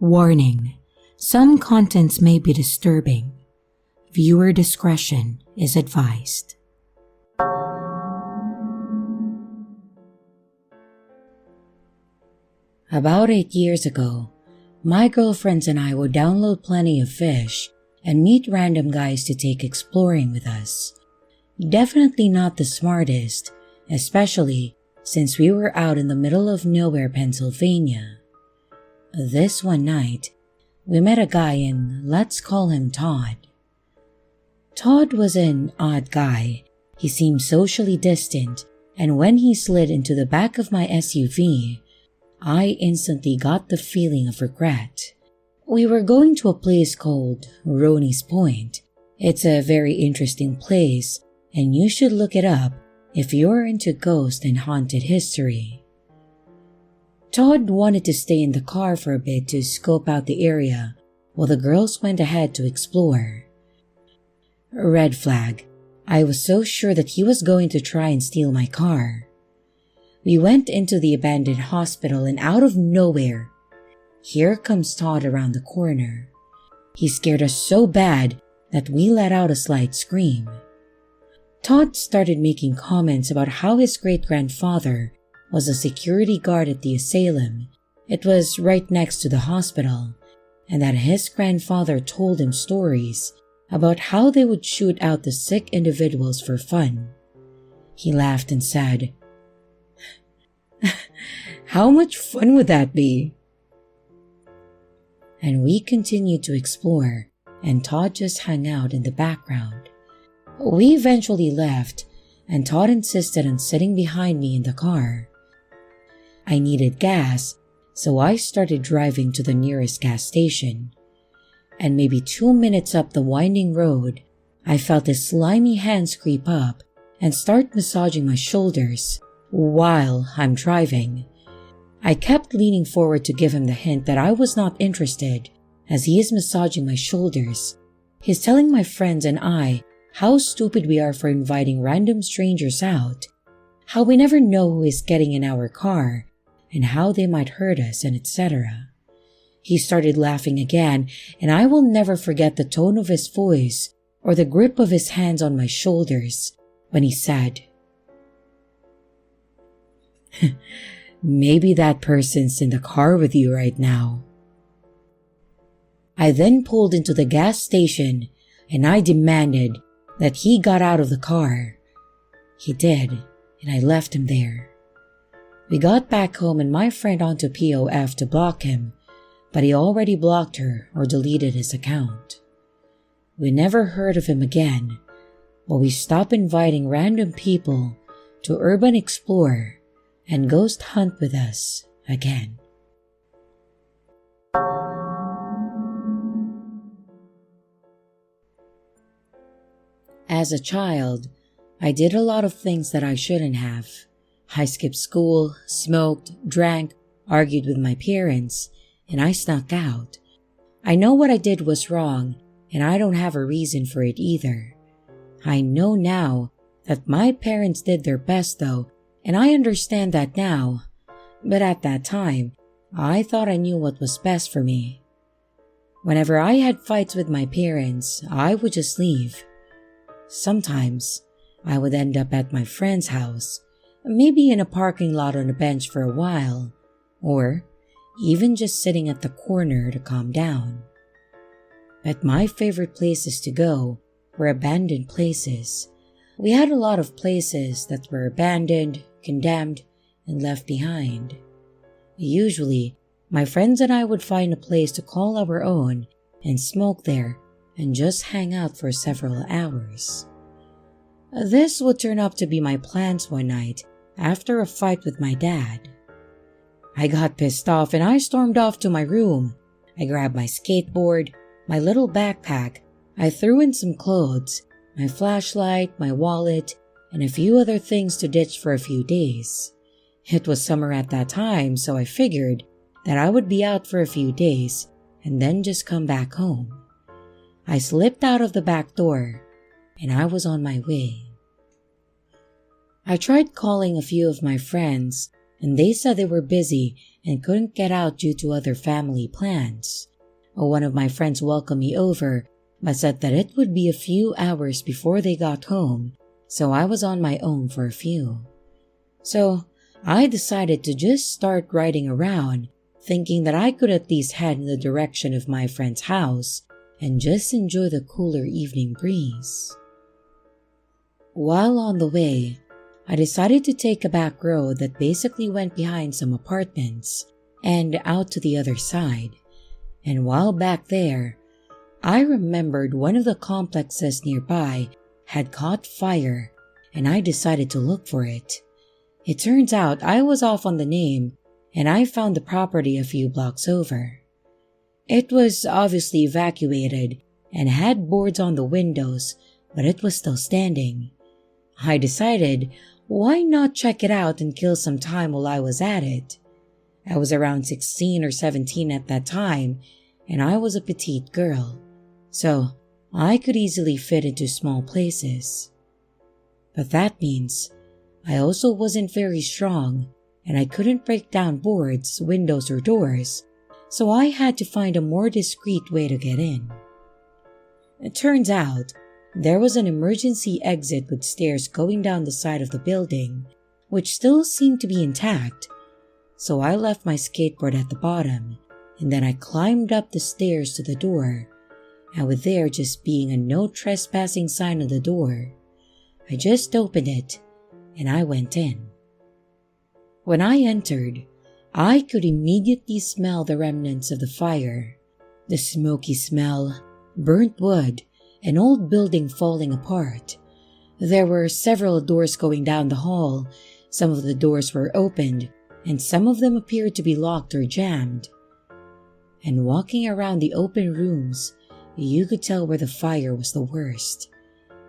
Warning: some contents may be disturbing. Viewer discretion is advised. About 8 years ago, my girlfriends and I would download Plenty of Fish and meet random guys to take exploring with us. Definitely not the smartest, especially since we were out in the middle of nowhere, Pennsylvania. This one night, we met a guy and let's call him Todd. Todd was an odd guy. He seemed socially distant, and when he slid into the back of my SUV, I instantly got the feeling of regret. We were going to a place called Roney's Point. It's a very interesting place, and you should look it up if you're into ghost and haunted history. Todd wanted to stay in the car for a bit to scope out the area while the girls went ahead to explore. Red flag. I was so sure that he was going to try and steal my car. We went into the abandoned hospital and out of nowhere, here comes Todd around the corner. He scared us so bad that we let out a slight scream. Todd started making comments about how his great-grandfather was a security guard at the asylum. It was right next to the hospital, and that his grandfather told him stories about how they would shoot out the sick individuals for fun. He laughed and said, "How much fun would that be?" And we continued to explore, and Todd just hung out in the background. We eventually left, and Todd insisted on sitting behind me in the car. I needed gas, so I started driving to the nearest gas station. And maybe 2 minutes up the winding road, I felt his slimy hands creep up and start massaging my shoulders while I'm driving. I kept leaning forward to give him the hint that I was not interested as he is massaging my shoulders. He's telling my friends and I how stupid we are for inviting random strangers out, how we never know who is getting in our car, and how they might hurt us, and etc. He started laughing again, and I will never forget the tone of his voice or the grip of his hands on my shoulders when he said, "Maybe that person's in the car with you right now." I then pulled into the gas station and I demanded that he got out of the car. He did, and I left him there. We got back home and my friend onto POF to block him, but he already blocked her or deleted his account. We never heard of him again, but we stopped inviting random people to urban explore and ghost hunt with us again. As a child, I did a lot of things that I shouldn't have. I skipped school, smoked, drank, argued with my parents, and I snuck out. I know what I did was wrong, and I don't have a reason for it either. I know now that my parents did their best though, and I understand that now, but at that time, I thought I knew what was best for me. Whenever I had fights with my parents, I would just leave. Sometimes, I would end up at my friend's house, maybe in a parking lot on a bench for a while, or even just sitting at the corner to calm down. But my favorite places to go were abandoned places. We had a lot of places that were abandoned, condemned, and left behind. Usually, my friends and I would find a place to call our own and smoke there and just hang out for several hours. This would turn out to be my plans one night after a fight with my dad. I got pissed off and I stormed off to my room. I grabbed my skateboard, my little backpack, I threw in some clothes, my flashlight, my wallet, and a few other things to ditch for a few days. It was summer at that time, so I figured that I would be out for a few days and then just come back home. I slipped out of the back door and I was on my way. I tried calling a few of my friends and they said they were busy and couldn't get out due to other family plans. One of my friends welcomed me over but said that it would be a few hours before they got home, so I was on my own for a few. So I decided to just start riding around, thinking that I could at least head in the direction of my friend's house and just enjoy the cooler evening breeze. While on the way, I decided to take a back road that basically went behind some apartments and out to the other side. And while back there, I remembered one of the complexes nearby had caught fire, and I decided to look for it. It turns out I was off on the name, and I found the property a few blocks over. It was obviously evacuated and had boards on the windows, but it was still standing. I decided, why not check it out and kill some time while I was at it? I was around 16 or 17 at that time, and I was a petite girl, so I could easily fit into small places. But that means I also wasn't very strong, and I couldn't break down boards, windows, or doors, so I had to find a more discreet way to get in. It turns out there was an emergency exit with stairs going down the side of the building, which still seemed to be intact, so I left my skateboard at the bottom, and then I climbed up the stairs to the door, and with there just being a no trespassing sign on the door, I just opened it and I went in. When I entered, I could immediately smell the remnants of the fire, the smoky smell, burnt wood, an old building falling apart. There were several doors going down the hall. Some of the doors were opened, and some of them appeared to be locked or jammed. And walking around the open rooms, you could tell where the fire was the worst.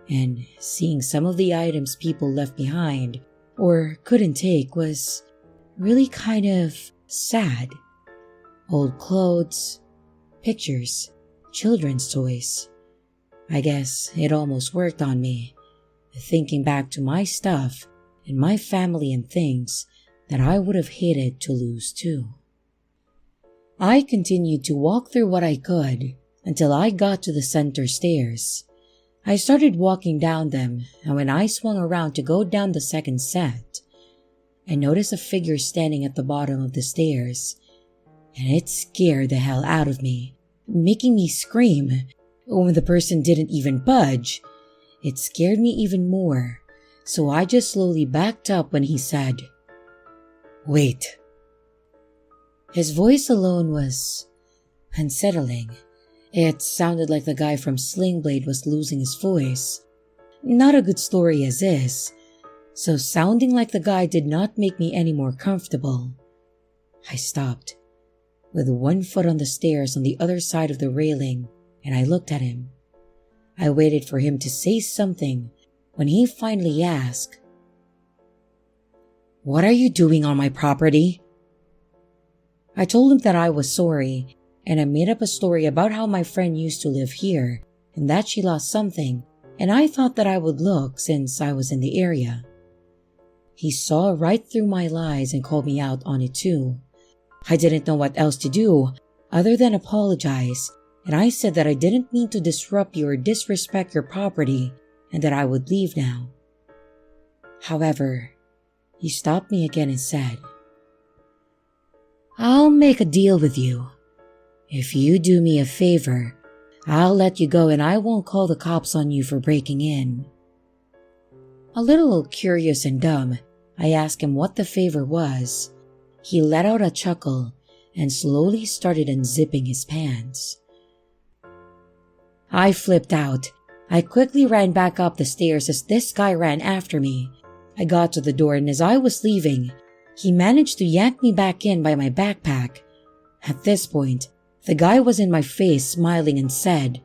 And seeing some of the items people left behind or couldn't take was really kind of sad. Old clothes, pictures, children's toys. I guess it almost worked on me, thinking back to my stuff and my family and things that I would have hated to lose too. I continued to walk through what I could until I got to the center stairs. I started walking down them, and when I swung around to go down the second set, I noticed a figure standing at the bottom of the stairs, and it scared the hell out of me, making me scream. When the person didn't even budge, it scared me even more, so I just slowly backed up when he said, "Wait." His voice alone was unsettling. It sounded like the guy from Sling Blade was losing his voice. Not a good story as is, so sounding like the guy did not make me any more comfortable. I stopped, with one foot on the stairs on the other side of the railing, and I looked at him. I waited for him to say something when he finally asked, "What are you doing on my property?" I told him that I was sorry, and I made up a story about how my friend used to live here and that she lost something, and I thought that I would look since I was in the area. He saw right through my lies and called me out on it too. I didn't know what else to do other than apologize, and I said that I didn't mean to disrupt you or disrespect your property and that I would leave now. However, he stopped me again and said, "I'll make a deal with you. If you do me a favor, I'll let you go and I won't call the cops on you for breaking in." A little curious and dumb, I asked him what the favor was. He let out a chuckle and slowly started unzipping his pants. I flipped out. I quickly ran back up the stairs as this guy ran after me. I got to the door, and as I was leaving, he managed to yank me back in by my backpack. At this point, the guy was in my face smiling and said,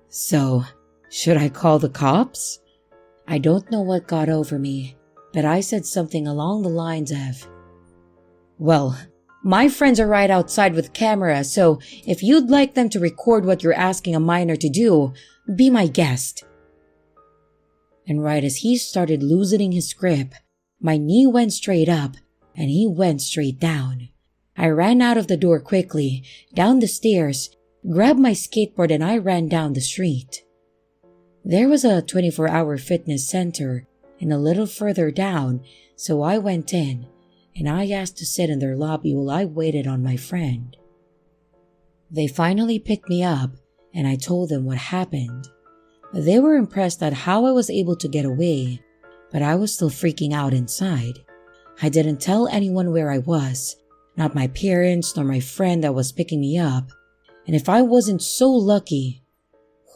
"So, should I call the cops?" I don't know what got over me, but I said something along the lines of, "Well, my friends are right outside with cameras, so if you'd like them to record what you're asking a minor to do, be my guest." And right as he started loosening his grip, my knee went straight up, and he went straight down. I ran out of the door quickly, down the stairs, grabbed my skateboard, and I ran down the street. There was a 24-hour fitness center and a little further down, so I went in, and I asked to sit in their lobby while I waited on my friend. They finally picked me up, and I told them what happened. They were impressed at how I was able to get away, but I was still freaking out inside. I didn't tell anyone where I was, not my parents nor my friend that was picking me up, and if I wasn't so lucky,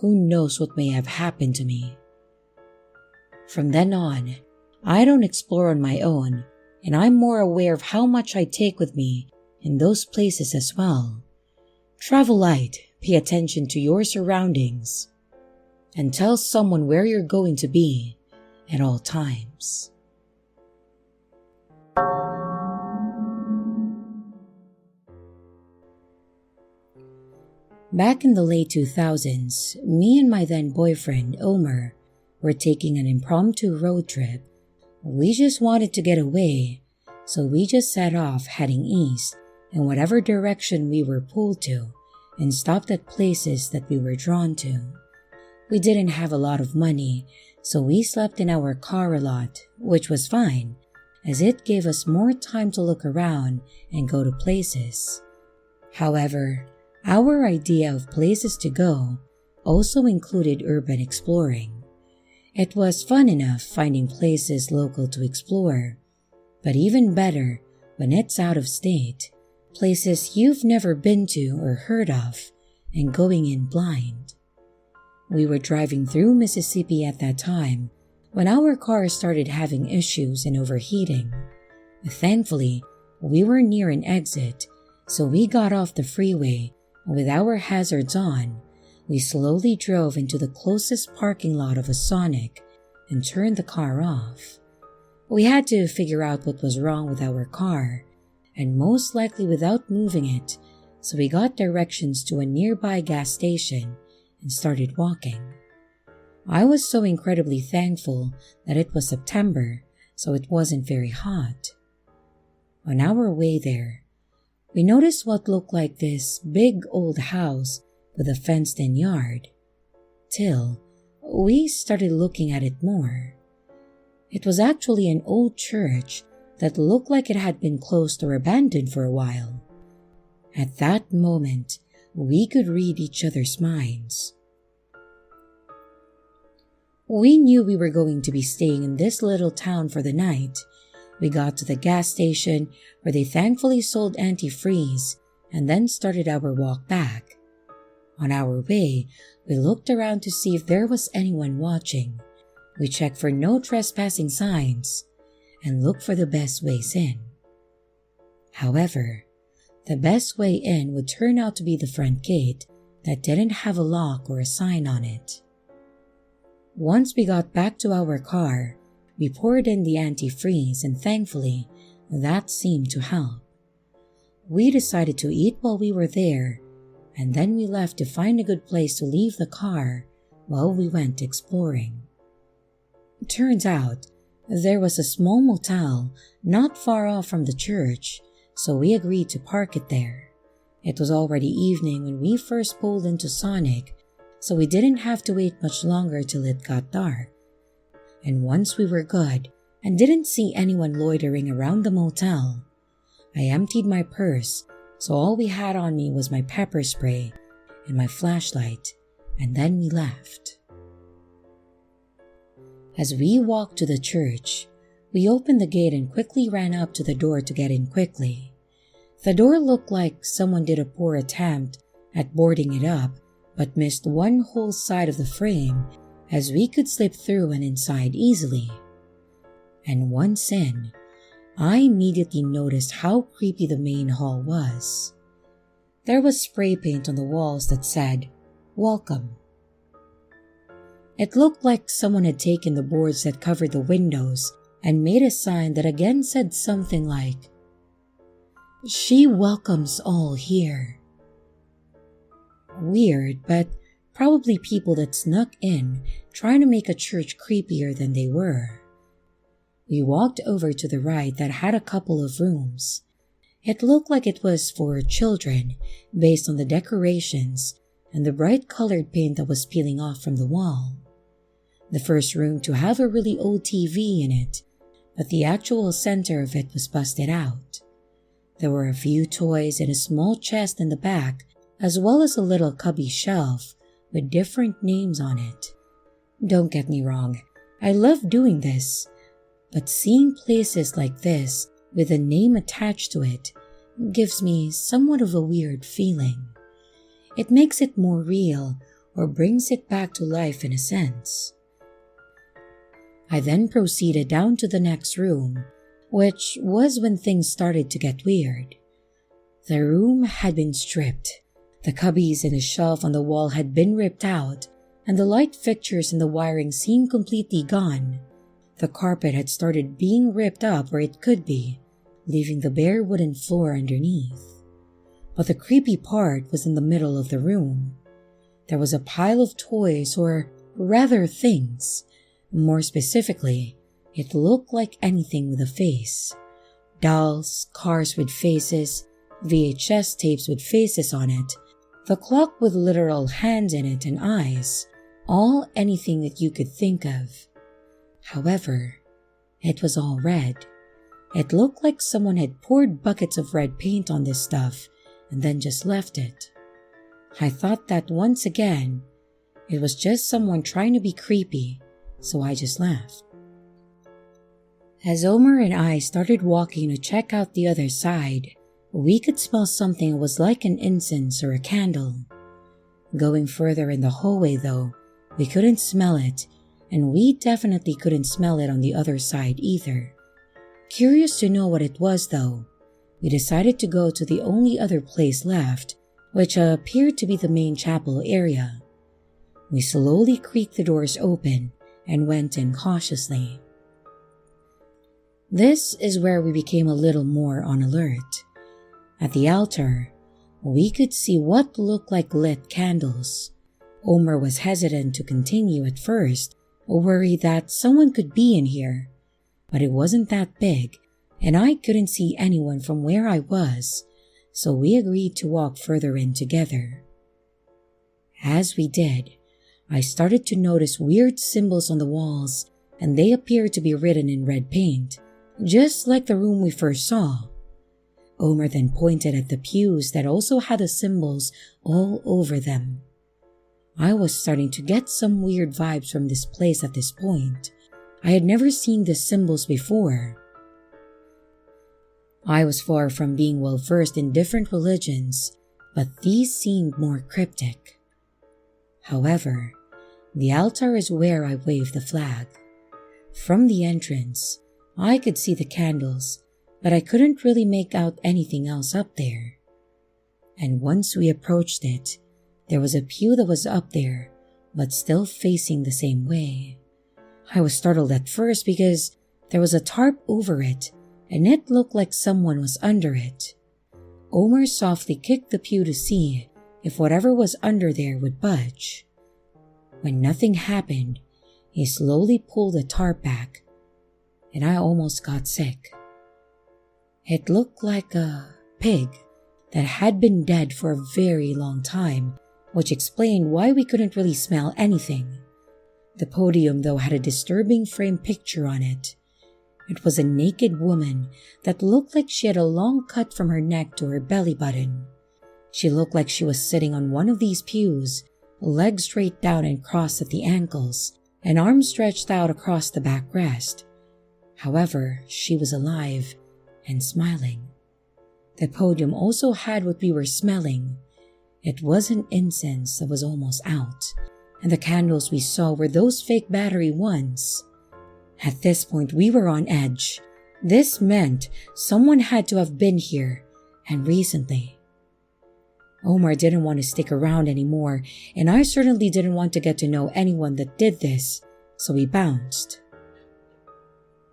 who knows what may have happened to me. From then on, I don't explore on my own, and I'm more aware of how much I take with me in those places as well. Travel light, pay attention to your surroundings, and tell someone where you're going to be at all times. Back in the late 2000s, me and my then boyfriend, Omer, were taking an impromptu road trip. We just wanted to get away, so we just set off heading east in whatever direction we were pulled to and stopped at places that we were drawn to. We didn't have a lot of money, so we slept in our car a lot, which was fine, as it gave us more time to look around and go to places. However, our idea of places to go also included urban exploring. It was fun enough finding places local to explore, but even better when it's out of state, places you've never been to or heard of, and going in blind. We were driving through Mississippi at that time when our car started having issues and overheating. Thankfully, we were near an exit, so we got off the freeway, and with our hazards on, we slowly drove into the closest parking lot of a Sonic and turned the car off. We had to figure out what was wrong with our car, and most likely without moving it, so we got directions to a nearby gas station and started walking. I was so incredibly thankful that it was September, so it wasn't very hot. On our way there, we noticed what looked like this big old house with a fenced-in yard, till we started looking at it more. It was actually an old church that looked like it had been closed or abandoned for a while. At that moment, we could read each other's minds. We knew we were going to be staying in this little town for the night. We got to the gas station where they thankfully sold antifreeze and then started our walk back. On our way, we looked around to see if there was anyone watching. We checked for no trespassing signs and looked for the best ways in. However, the best way in would turn out to be the front gate that didn't have a lock or a sign on it. Once we got back to our car, we poured in the antifreeze, and thankfully, that seemed to help. We decided to eat while we were there, and then we left to find a good place to leave the car while we went exploring. It turns out, there was a small motel not far off from the church, so we agreed to park it there. It was already evening when we first pulled into Sonic, so we didn't have to wait much longer till it got dark. And once we were good and didn't see anyone loitering around the motel, I emptied my purse, so all we had on me was my pepper spray and my flashlight, and then we left. As we walked to the church, we opened the gate and quickly ran up to the door to get in quickly. The door looked like someone did a poor attempt at boarding it up, but missed one whole side of the frame as we could slip through and inside easily. And once in, I immediately noticed how creepy the main hall was. There was spray paint on the walls that said, "Welcome." It looked like someone had taken the boards that covered the windows and made a sign that again said something like, "She welcomes all here." Weird, but probably people that snuck in trying to make a church creepier than they were. We walked over to the right that had a couple of rooms. It looked like it was for children based on the decorations and the bright colored paint that was peeling off from the wall. The first room to have a really old TV in it, but the actual center of it was busted out. There were a few toys and a small chest in the back, as well as a little cubby shelf with different names on it. Don't get me wrong, I love doing this, but seeing places like this with a name attached to it gives me somewhat of a weird feeling. It makes it more real or brings it back to life in a sense. I then proceeded down to the next room, which was when things started to get weird. The room had been stripped. The cubbies and the shelf on the wall had been ripped out, and the light fixtures and the wiring seemed completely gone. The carpet had started being ripped up where it could be, leaving the bare wooden floor underneath. But the creepy part was in the middle of the room. There was a pile of toys, or rather things. More specifically, it looked like anything with a face. Dolls, cars with faces, VHS tapes with faces on it, the clock with literal hands in it and eyes, all anything that you could think of. However, it was all red. It looked like someone had poured buckets of red paint on this stuff and then just left it. I thought that once again, it was just someone trying to be creepy, so I just laughed. As Omar and I started walking to check out the other side, we could smell something that was like an incense or a candle. Going further in the hallway though, we couldn't smell it, and we definitely couldn't smell it on the other side either. Curious to know what it was though, we decided to go to the only other place left, which appeared to be the main chapel area. We slowly creaked the doors open and went in cautiously. This is where we became a little more on alert. At the altar, we could see what looked like lit candles. Omar was hesitant to continue at first, worried that someone could be in here, but it wasn't that big, and I couldn't see anyone from where I was, so we agreed to walk further in together. As we did, I started to notice weird symbols on the walls, and they appeared to be written in red paint, just like the room we first saw. Omar then pointed at the pews that also had the symbols all over them. I was starting to get some weird vibes from this place at this point. I had never seen the symbols before. I was far from being well versed in different religions, but these seemed more cryptic. However, the altar is where I waved the flag. From the entrance, I could see the candles, but I couldn't really make out anything else up there. And once we approached it, there was a pew that was up there, but still facing the same way. I was startled at first because there was a tarp over it, and it looked like someone was under it. Omar softly kicked the pew to see if whatever was under there would budge. When nothing happened, he slowly pulled the tarp back, and I almost got sick. It looked like a pig that had been dead for a very long time, which explained why we couldn't really smell anything. The podium, though, had a disturbing framed picture on it. It was a naked woman that looked like she had a long cut from her neck to her belly button. She looked like she was sitting on one of these pews, legs straight down and crossed at the ankles, and arms stretched out across the backrest. However, she was alive and smiling. The podium also had what we were smelling. It was an incense that was almost out, and the candles we saw were those fake battery ones. At this point, we were on edge. This meant someone had to have been here, and recently. Omar didn't want to stick around anymore, and I certainly didn't want to get to know anyone that did this, so we bounced.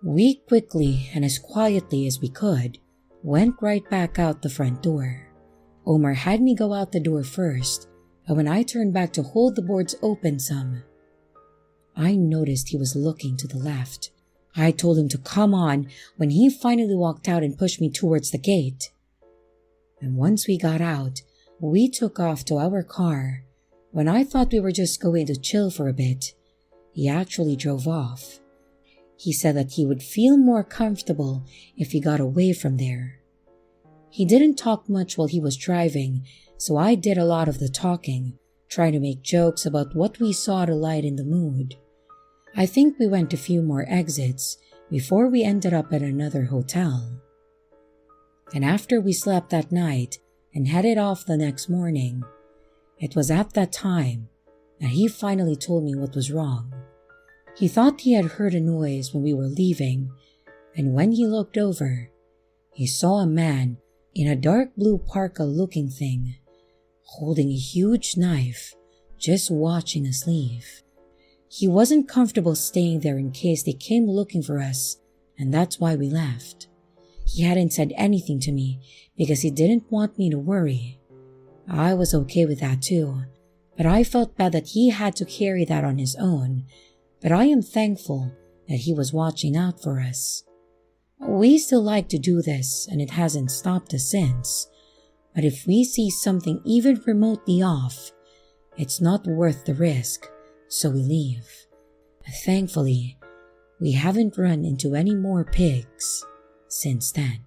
We quickly, and as quietly as we could, went right back out the front door. Omar had me go out the door first, and when I turned back to hold the boards open some, I noticed he was looking to the left. I told him to come on when he finally walked out and pushed me towards the gate. And once we got out, we took off to our car. When I thought we were just going to chill for a bit, he actually drove off. He said that he would feel more comfortable if he got away from there. He didn't talk much while he was driving, so I did a lot of the talking, trying to make jokes about what we saw to lighten the mood. I think we went a few more exits before we ended up at another hotel. And after we slept that night and headed off the next morning, it was at that time that he finally told me what was wrong. He thought he had heard a noise when we were leaving, and when he looked over, he saw a man in a dark blue parka-looking thing, holding a huge knife, just watching us leave. He wasn't comfortable staying there in case they came looking for us, and that's why we left. He hadn't said anything to me because he didn't want me to worry. I was okay with that too, but I felt bad that he had to carry that on his own, but I am thankful that he was watching out for us. We still like to do this, and it hasn't stopped us since, but if we see something even remotely off, it's not worth the risk, so we leave. Thankfully, we haven't run into any more pigs since then.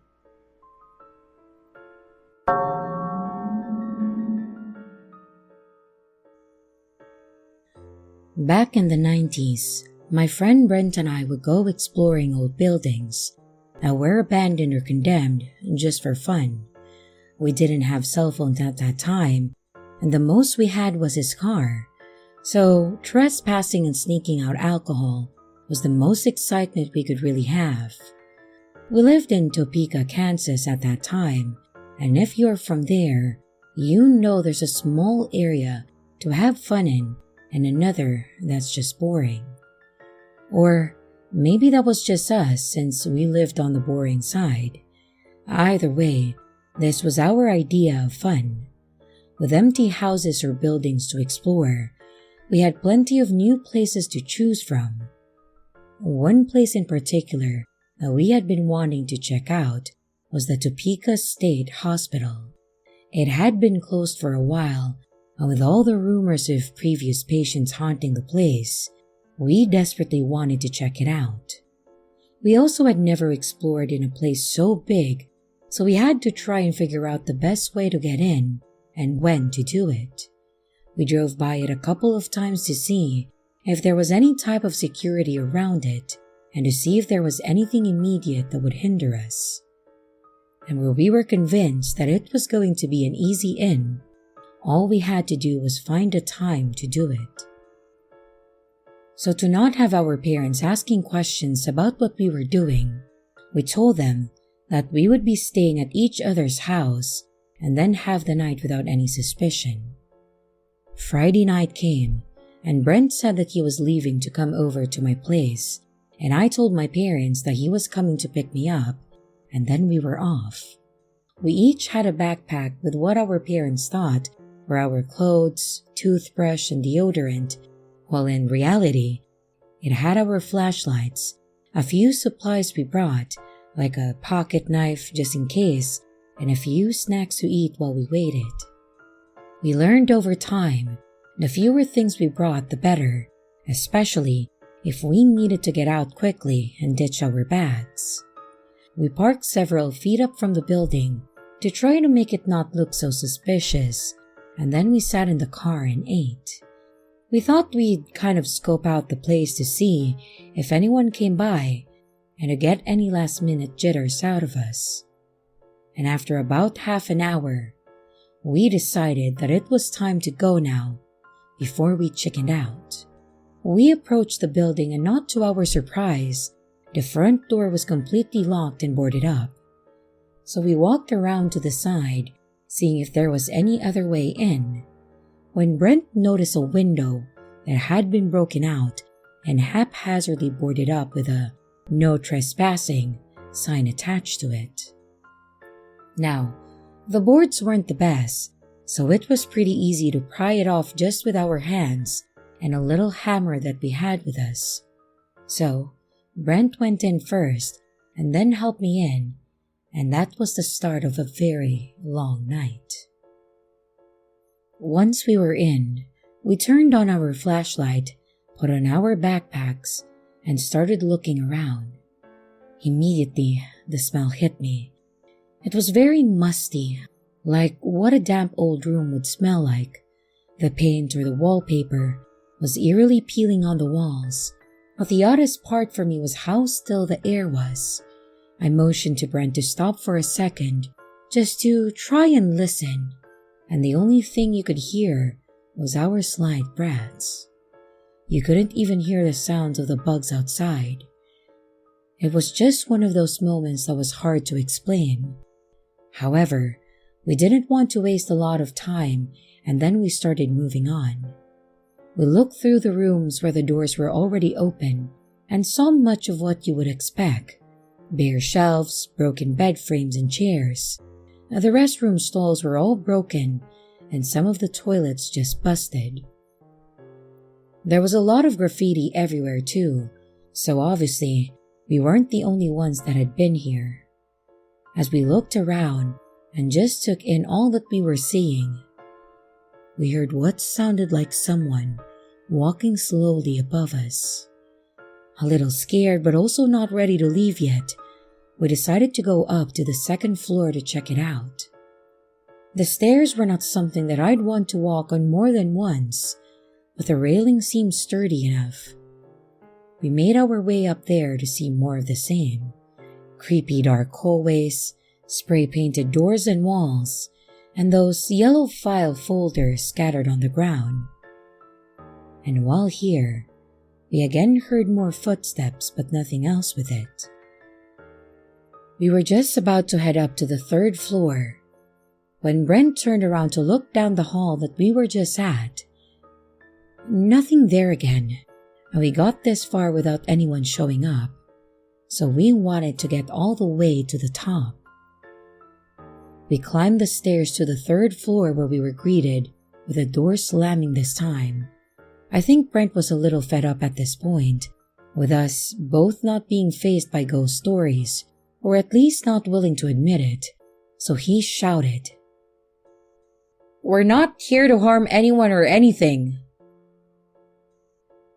Back in the 90s, my friend Brent and I would go exploring old buildings that were abandoned or condemned just for fun. We didn't have cell phones at that time, and the most we had was his car. So trespassing and sneaking out alcohol was the most excitement we could really have. We lived in Topeka, Kansas at that time, and if you're from there, you know there's a small area to have fun in and another that's just boring. Or maybe that was just us since we lived on the boring side. Either way, this was our idea of fun. With empty houses or buildings to explore, we had plenty of new places to choose from. One place in particular that we had been wanting to check out was the Topeka State Hospital. It had been closed for a while, and with all the rumors of previous patients haunting the place, we desperately wanted to check it out. We also had never explored in a place so big, so we had to try and figure out the best way to get in and when to do it. We drove by it a couple of times to see if there was any type of security around it and to see if there was anything immediate that would hinder us. And where we were convinced that it was going to be an easy in, all we had to do was find a time to do it. So to not have our parents asking questions about what we were doing, we told them that we would be staying at each other's house and then have the night without any suspicion. Friday night came, and Brent said that he was leaving to come over to my place, and I told my parents that he was coming to pick me up, and then we were off. We each had a backpack with what our parents thought were our clothes, toothbrush, and deodorant, while in reality, it had our flashlights, a few supplies we brought, like a pocket knife just in case, and a few snacks to eat while we waited. We learned over time, the fewer things we brought the better, especially if we needed to get out quickly and ditch our bags. We parked several feet up from the building to try to make it not look so suspicious, and then we sat in the car and ate. We thought we'd kind of scope out the place to see if anyone came by and to get any last-minute jitters out of us. And after about half an hour, we decided that it was time to go now before we chickened out. We approached the building and not to our surprise, the front door was completely locked and boarded up. So we walked around to the side, seeing if there was any other way in, when Brent noticed a window that had been broken out and haphazardly boarded up with a "No Trespassing" sign attached to it. Now, the boards weren't the best, so it was pretty easy to pry it off just with our hands and a little hammer that we had with us. So, Brent went in first and then helped me in, and that was the start of a very long night. Once we were in, we turned on our flashlight, put on our backpacks, and started looking around. Immediately, the smell hit me. It was very musty, like what a damp old room would smell like. The paint or the wallpaper was eerily peeling on the walls, but the oddest part for me was how still the air was. I motioned to Brent to stop for a second, just to try and listen, and the only thing you could hear was our slight breaths. You couldn't even hear the sounds of the bugs outside. It was just one of those moments that was hard to explain. However, we didn't want to waste a lot of time, and then we started moving on. We looked through the rooms where the doors were already open and saw much of what you would expect. Bare shelves, broken bed frames and chairs. The restroom stalls were all broken and some of the toilets just busted. There was a lot of graffiti everywhere too, so obviously we weren't the only ones that had been here. As we looked around and just took in all that we were seeing, we heard what sounded like someone walking slowly above us. A little scared but also not ready to leave yet, we decided to go up to the second floor to check it out. The stairs were not something that I'd want to walk on more than once, but the railing seemed sturdy enough. We made our way up there to see more of the same. Creepy dark hallways, spray-painted doors and walls, and those yellow file folders scattered on the ground. And while here, we again heard more footsteps but nothing else with it. We were just about to head up to the third floor when Brent turned around to look down the hall that we were just at. Nothing there again, and we got this far without anyone showing up, so we wanted to get all the way to the top. We climbed the stairs to the third floor where we were greeted with the door slamming this time. I think Brent was a little fed up at this point, with us both not being faced by ghost stories, or at least not willing to admit it, so he shouted, "We're not here to harm anyone or anything."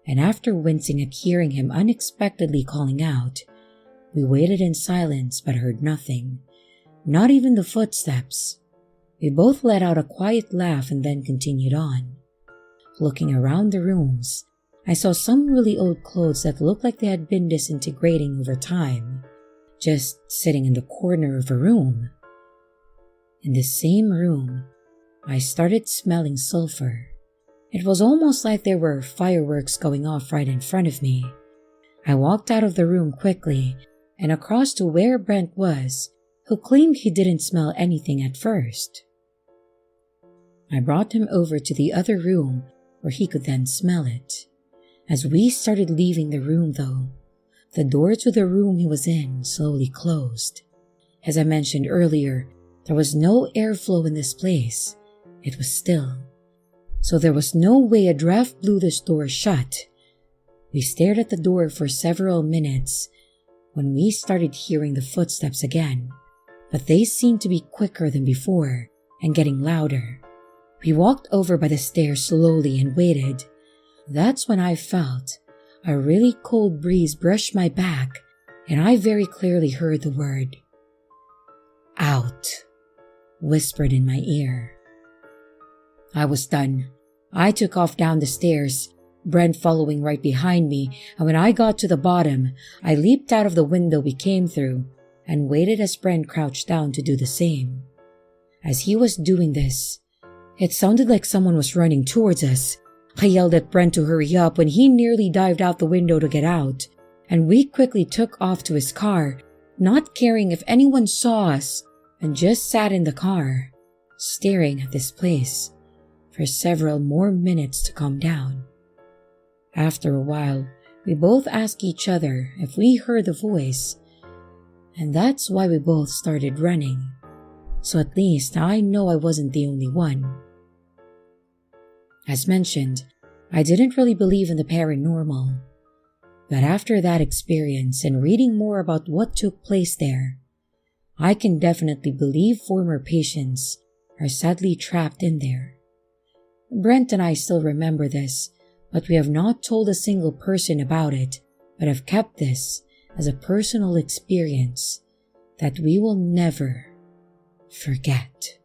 And after wincing at hearing him unexpectedly calling out, we waited in silence but heard nothing, not even the footsteps. We both let out a quiet laugh and then continued on. Looking around the rooms, I saw some really old clothes that looked like they had been disintegrating over time, just sitting in the corner of a room. In the same room, I started smelling sulfur. It was almost like there were fireworks going off right in front of me. I walked out of the room quickly and across to where Brent was, who claimed he didn't smell anything at first. I brought him over to the other room where he could then smell it. As we started leaving the room though, the door to the room he was in slowly closed. As I mentioned earlier, there was no airflow in this place. It was still. So there was no way a draft blew this door shut. We stared at the door for several minutes when we started hearing the footsteps again, but they seemed to be quicker than before and getting louder. We walked over by the stairs slowly and waited. That's when I felt a really cold breeze brush my back, and I very clearly heard the word, "Out," whispered in my ear. I was done. I took off down the stairs, Brent following right behind me, and when I got to the bottom, I leaped out of the window we came through and waited as Brent crouched down to do the same. As he was doing this, it sounded like someone was running towards us. I yelled at Brent to hurry up when he nearly dived out the window to get out, and we quickly took off to his car, not caring if anyone saw us, and just sat in the car, staring at this place for several more minutes to calm down. After a while, we both asked each other if we heard the voice, and that's why we both started running. So at least I know I wasn't the only one. As mentioned, I didn't really believe in the paranormal, But after that experience and reading more about what took place there, I can definitely believe former patients are sadly trapped in there. Brent and I still remember this, but we have not told a single person about it, but have kept this as a personal experience that we will never forget.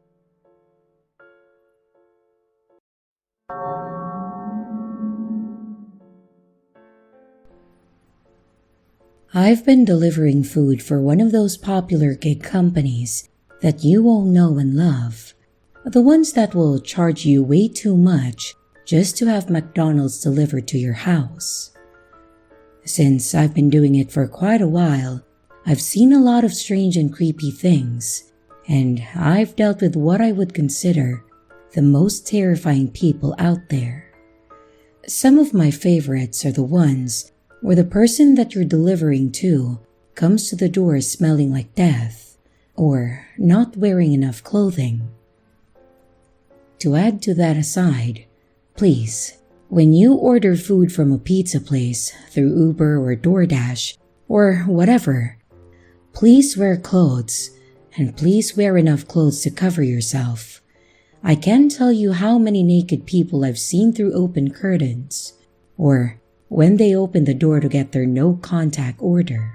I've been delivering food for one of those popular gig companies that you all know and love, the ones that will charge you way too much just to have McDonald's delivered to your house. Since I've been doing it for quite a while, I've seen a lot of strange and creepy things, and I've dealt with what I would consider the most terrifying people out there. Some of my favorites are the ones where the person that you're delivering to comes to the door smelling like death or not wearing enough clothing. To add to that aside, please, when you order food from a pizza place through Uber or DoorDash or whatever, please wear clothes and please wear enough clothes to cover yourself. I can't tell you how many naked people I've seen through open curtains or when they open the door to get their no contact order.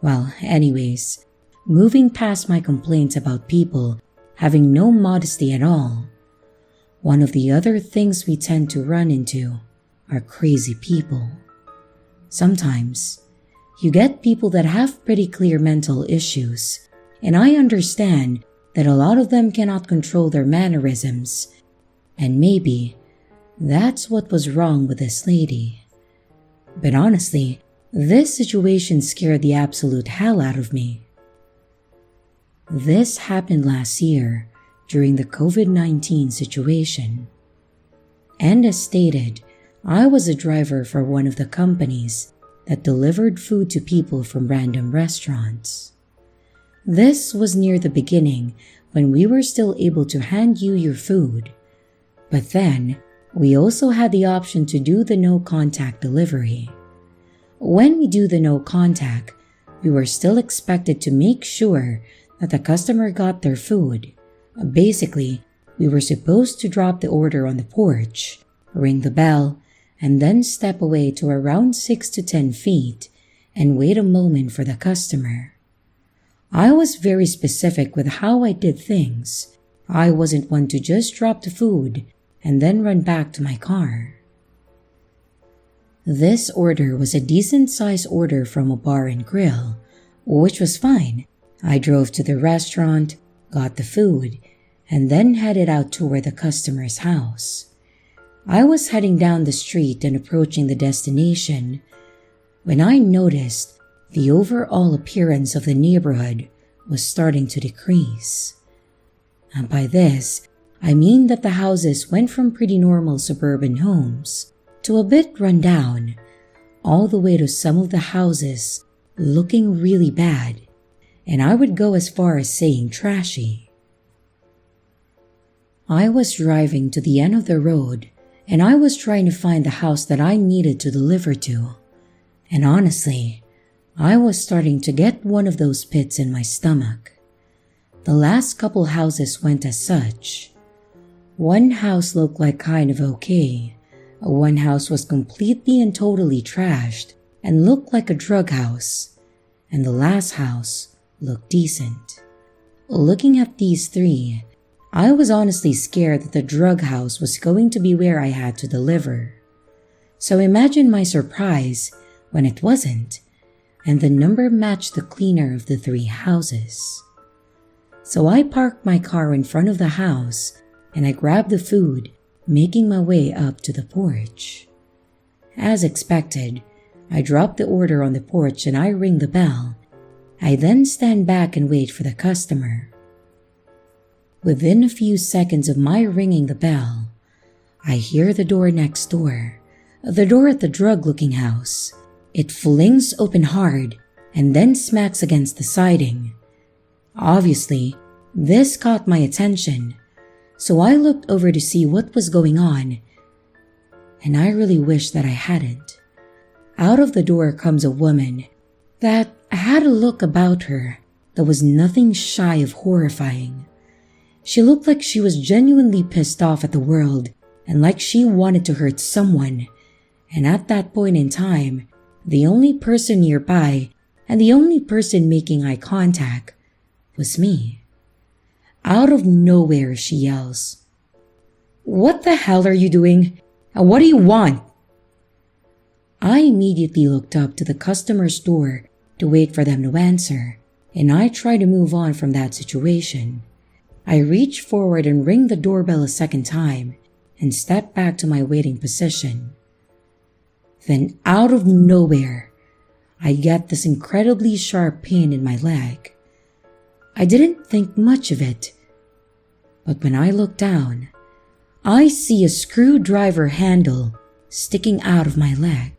Well, anyways, moving past my complaints about people having no modesty at all, one of the other things we tend to run into are crazy people. Sometimes, you get people that have pretty clear mental issues, and I understand that a lot of them cannot control their mannerisms, and maybe that's what was wrong with this lady. But honestly, this situation scared the absolute hell out of me. This happened last year during the COVID-19 situation. And as stated, I was a driver for one of the companies that delivered food to people from random restaurants. This was near the beginning when we were still able to hand you your food, but then we also had the option to do the no contact delivery. When we do the no contact, we were still expected to make sure that the customer got their food. Basically, we were supposed to drop the order on the porch, ring the bell, and then step away to around 6 to 10 feet and wait a moment for the customer. I was very specific with how I did things. I wasn't one to just drop the food and then run back to my car. This order was a decent-sized order from a bar and grill, which was fine. I drove to the restaurant, got the food, and then headed out toward the customer's house. I was heading down the street and approaching the destination when I noticed the overall appearance of the neighborhood was starting to decrease. And by this, I mean that the houses went from pretty normal suburban homes to a bit run down, all the way to some of the houses looking really bad, and I would go as far as saying trashy. I was driving to the end of the road, and I was trying to find the house that I needed to deliver to, and honestly, I was starting to get one of those pits in my stomach. The last couple houses went as such. One house looked like kind of okay. One house was completely and totally trashed and looked like a drug house. And the last house looked decent. Looking at these three, I was honestly scared that the drug house was going to be where I had to deliver. So imagine my surprise when it wasn't, and the number matched the cleaner of the three houses. So I parked my car in front of the house and I grabbed the food, making my way up to the porch. As expected, I dropped the order on the porch and I ring the bell. I then stand back and wait for the customer. Within a few seconds of my ringing the bell, I hear the door next door, the door at the drug-looking house. It flings open hard and then smacks against the siding. Obviously, this caught my attention, so I looked over to see what was going on, and I really wish that I hadn't. Out of the door comes a woman that had a look about her that was nothing shy of horrifying. She looked like she was genuinely pissed off at the world and like she wanted to hurt someone. And at that point in time, the only person nearby and the only person making eye contact was me. Out of nowhere, she yells, "What the hell are you doing? And what do you want?" I immediately looked up to the customer's door to wait for them to answer, and I tried to move on from that situation. I reached forward and ring the doorbell a second time and stepped back to my waiting position. Then out of nowhere, I get this incredibly sharp pain in my leg. I didn't think much of it, but when I look down, I see a screwdriver handle sticking out of my leg,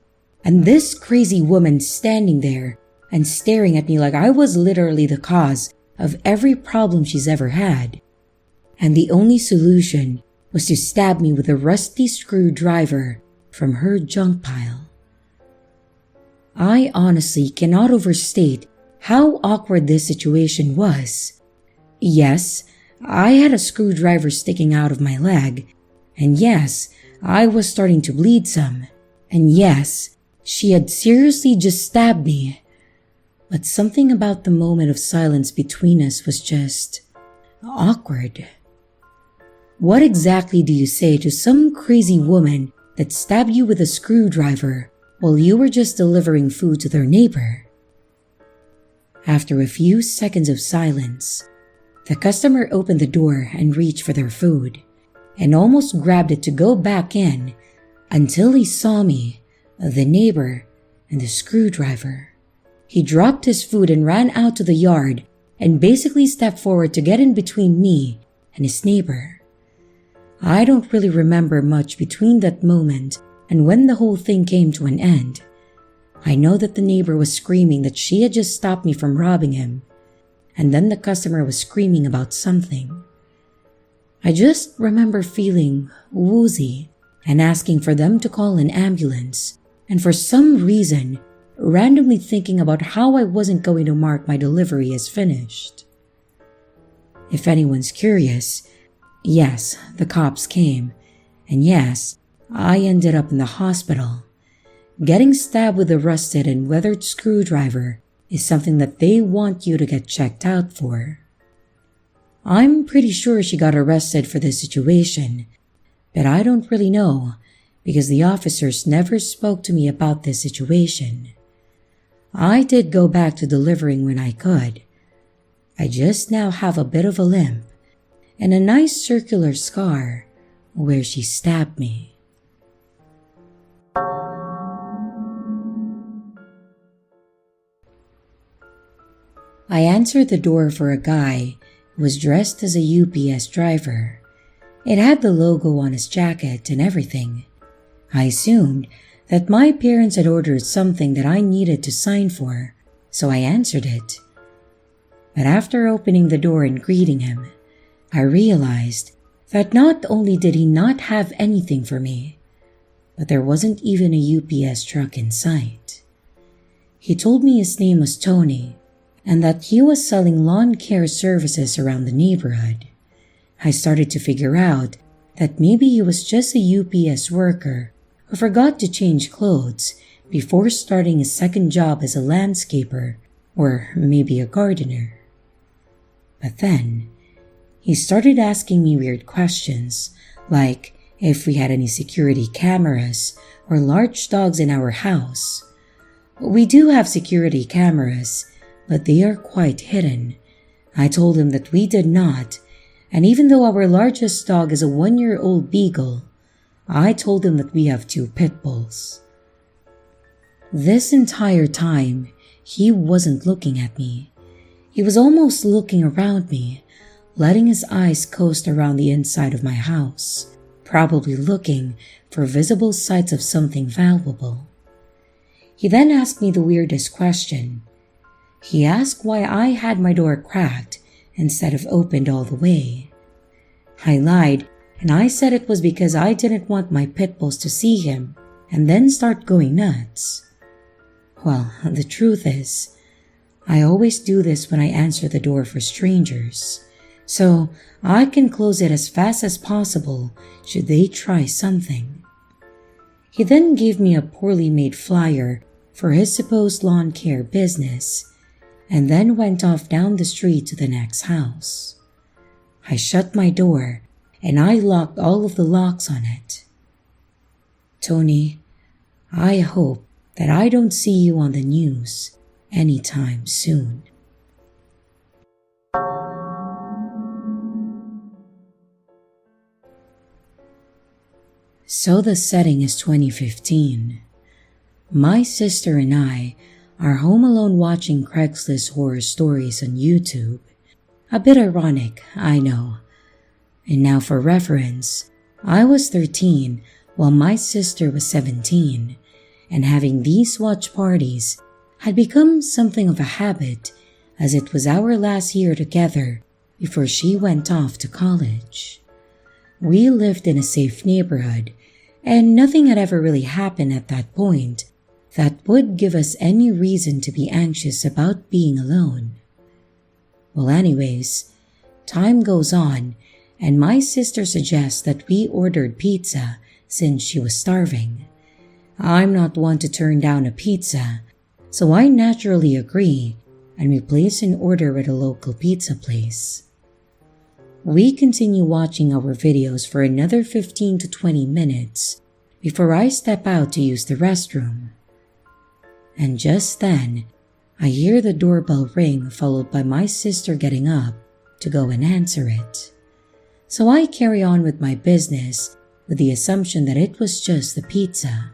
and this crazy woman standing there and staring at me like I was literally the cause of every problem she's ever had. And the only solution was to stab me with a rusty screwdriver from her junk pile. I honestly cannot overstate how awkward this situation was. Yes, I had a screwdriver sticking out of my leg, and yes, I was starting to bleed some, and yes, she had seriously just stabbed me. But something about the moment of silence between us was just awkward. What exactly do you say to some crazy woman that stabbed you with a screwdriver while you were just delivering food to their neighbor? After a few seconds of silence, the customer opened the door and reached for their food, and almost grabbed it to go back in until he saw me, the neighbor, and the screwdriver. He dropped his food and ran out to the yard and basically stepped forward to get in between me and his neighbor. I don't really remember much between that moment and when the whole thing came to an end. I know that the neighbor was screaming that she had just stopped me from robbing him, and then the customer was screaming about something. I just remember feeling woozy and asking for them to call an ambulance, and for some reason, randomly thinking about how I wasn't going to mark my delivery as finished. If anyone's curious, yes, the cops came, and yes, I ended up in the hospital. Getting stabbed with a rusted and weathered screwdriver is something that they want you to get checked out for. I'm pretty sure she got arrested for this situation, but I don't really know because the officers never spoke to me about this situation. I did go back to delivering when I could. I just now have a bit of a limp and a nice circular scar where she stabbed me. I answered the door for a guy who was dressed as a UPS driver. It had the logo on his jacket and everything. I assumed that my parents had ordered something that I needed to sign for, so I answered it. But after opening the door and greeting him, I realized that not only did he not have anything for me, but there wasn't even a UPS truck in sight. He told me his name was Tony, and that he was selling lawn care services around the neighborhood. I started to figure out that maybe he was just a UPS worker who forgot to change clothes before starting his second job as a landscaper or maybe a gardener. But then, he started asking me weird questions, like if we had any security cameras or large dogs in our house. We do have security cameras, but they are quite hidden. I told him that we did not, and even though our largest dog is a 1-year-old beagle, I told him that we have 2 pit bulls. This entire time, he wasn't looking at me. He was almost looking around me, letting his eyes coast around the inside of my house, probably looking for visible signs of something valuable. He then asked me the weirdest question. He asked why I had my door cracked instead of opened all the way. I lied, and I said it was because I didn't want my pit bulls to see him and then start going nuts. Well, the truth is, I always do this when I answer the door for strangers, so I can close it as fast as possible should they try something. He then gave me a poorly made flyer for his supposed lawn care business and then went off down the street to the next house. I shut my door and I locked all of the locks on it. Tony, I hope that I don't see you on the news anytime soon. So the setting is 2015. My sister and I are home alone watching Craigslist horror stories on YouTube. A bit ironic, I know. And now for reference, I was 13 while my sister was 17, and having these watch parties had become something of a habit as it was our last year together before she went off to college. We lived in a safe neighborhood, and nothing had ever really happened at that point that would give us any reason to be anxious about being alone. Well, anyways, time goes on, and my sister suggests that we ordered pizza since she was starving. I'm not one to turn down a pizza, so I naturally agree, and we place an order at a local pizza place. We continue watching our videos for another 15 to 20 minutes before I step out to use the restroom. And just then, I hear the doorbell ring followed by my sister getting up to go and answer it. So I carry on with my business with the assumption that it was just the pizza.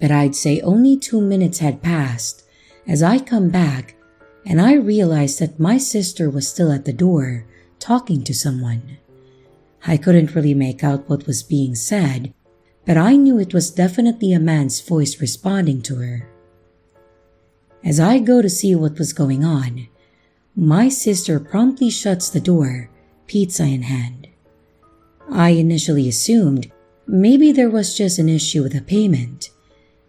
But I'd say only 2 minutes had passed as I come back and I realized that my sister was still at the door talking to someone. I couldn't really make out what was being said, but I knew it was definitely a man's voice responding to her. As I go to see what was going on, my sister promptly shuts the door, pizza in hand. I initially assumed maybe there was just an issue with the payment,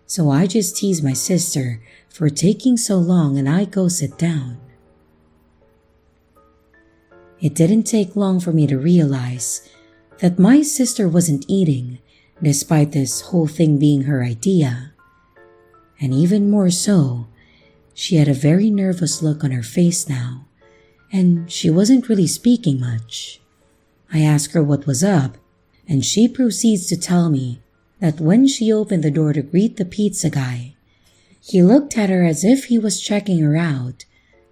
so I just tease my sister for taking so long and I go sit down. It didn't take long for me to realize that my sister wasn't eating despite this whole thing being her idea. And even more so, she had a very nervous look on her face now, and she wasn't really speaking much. I asked her what was up, and she proceeds to tell me that when she opened the door to greet the pizza guy, he looked at her as if he was checking her out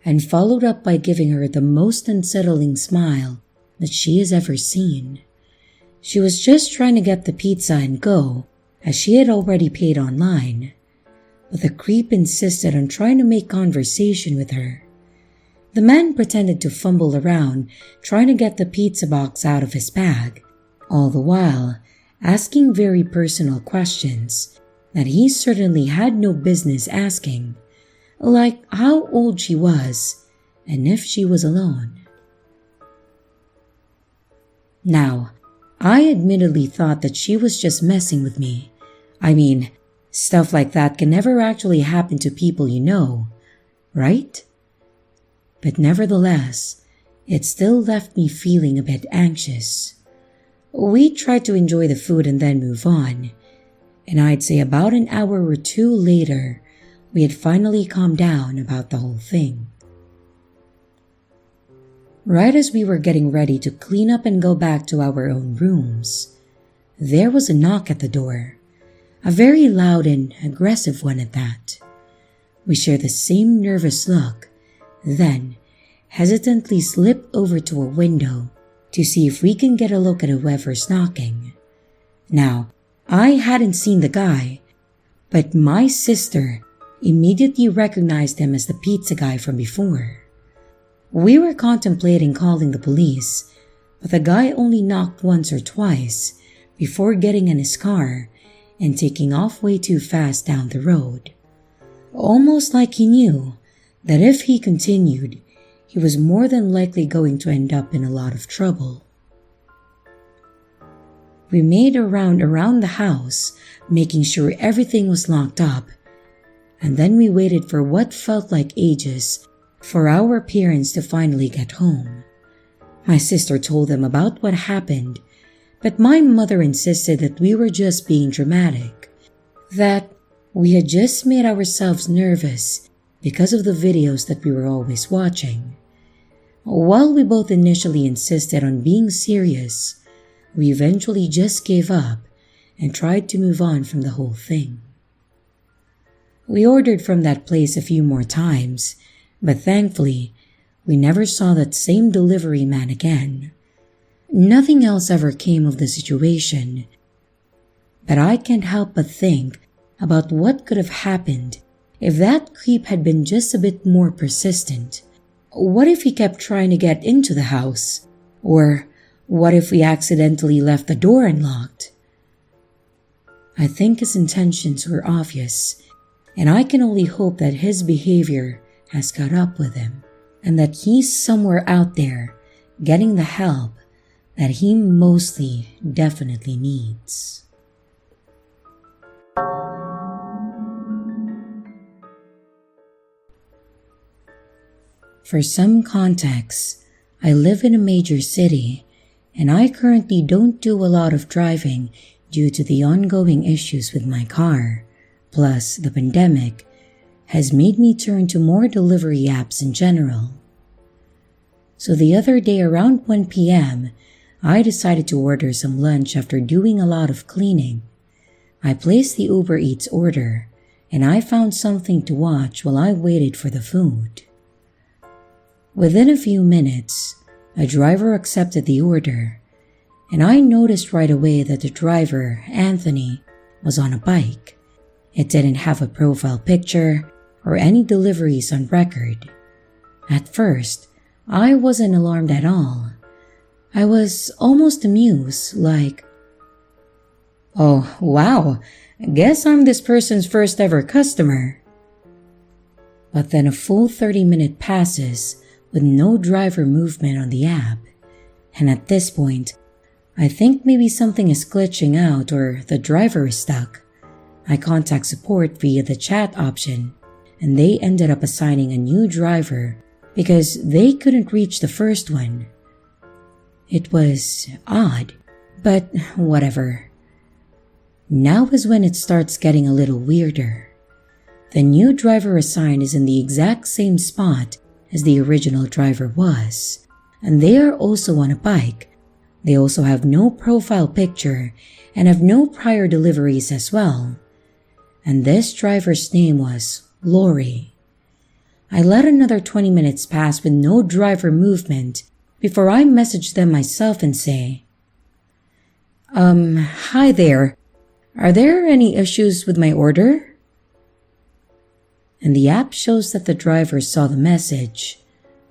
and followed up by giving her the most unsettling smile that she has ever seen. She was just trying to get the pizza and go, as she had already paid online, but the creep insisted on trying to make conversation with her. The man pretended to fumble around trying to get the pizza box out of his bag, all the while asking very personal questions that he certainly had no business asking, like how old she was and if she was alone. Now, I admittedly thought that she was just messing with me. I mean, stuff like that can never actually happen to people you know, right? But nevertheless, it still left me feeling a bit anxious. We tried to enjoy the food and then move on, and I'd say about an hour or two later, we had finally calmed down about the whole thing. Right as we were getting ready to clean up and go back to our own rooms, there was a knock at the door, a very loud and aggressive one at that. We share the same nervous look, then hesitantly slip over to a window to see if we can get a look at whoever's knocking. Now, I hadn't seen the guy, but my sister immediately recognized him as the pizza guy from before. We were contemplating calling the police, but the guy only knocked once or twice before getting in his car and taking off way too fast down the road. Almost like he knew that if he continued, he was more than likely going to end up in a lot of trouble. We made a round around the house, making sure everything was locked up, and then we waited for what felt like ages for our parents to finally get home. My sister told them about what happened, but my mother insisted that we were just being dramatic, that we had just made ourselves nervous because of the videos that we were always watching. While we both initially insisted on being serious, we eventually just gave up and tried to move on from the whole thing. We ordered from that place a few more times, but thankfully, we never saw that same delivery man again. Nothing else ever came of the situation, but I can't help but think about what could have happened if that creep had been just a bit more persistent. What if he kept trying to get into the house? Or what if we accidentally left the door unlocked? I think his intentions were obvious, and I can only hope that his behavior has caught up with him, and that he's somewhere out there getting the help that he mostly definitely needs. For some context, I live in a major city, and I currently don't do a lot of driving due to the ongoing issues with my car, plus the pandemic has made me turn to more delivery apps in general. So the other day around 1 p.m., I decided to order some lunch after doing a lot of cleaning. I placed the Uber Eats order, and I found something to watch while I waited for the food. Within a few minutes, a driver accepted the order, and I noticed right away that the driver, Anthony, was on a bike. It didn't have a profile picture or any deliveries on record. At first, I wasn't alarmed at all. I was almost amused, like, "Oh, wow, guess I'm this person's first ever customer." But then a full 30-minute passes with no driver movement on the app, and at this point, I think maybe something is glitching out or the driver is stuck. I contact support via the chat option, and they ended up assigning a new driver because they couldn't reach the first one. It was odd, but whatever. Now is when it starts getting a little weirder. The new driver assigned is in the exact same spot as the original driver was, and they are also on a bike. They also have no profile picture and have no prior deliveries as well. And this driver's name was Lori. I let another 20 minutes pass with no driver movement before I messaged them myself and say, Hi there. Are there any issues with my order?" And the app shows that the driver saw the message,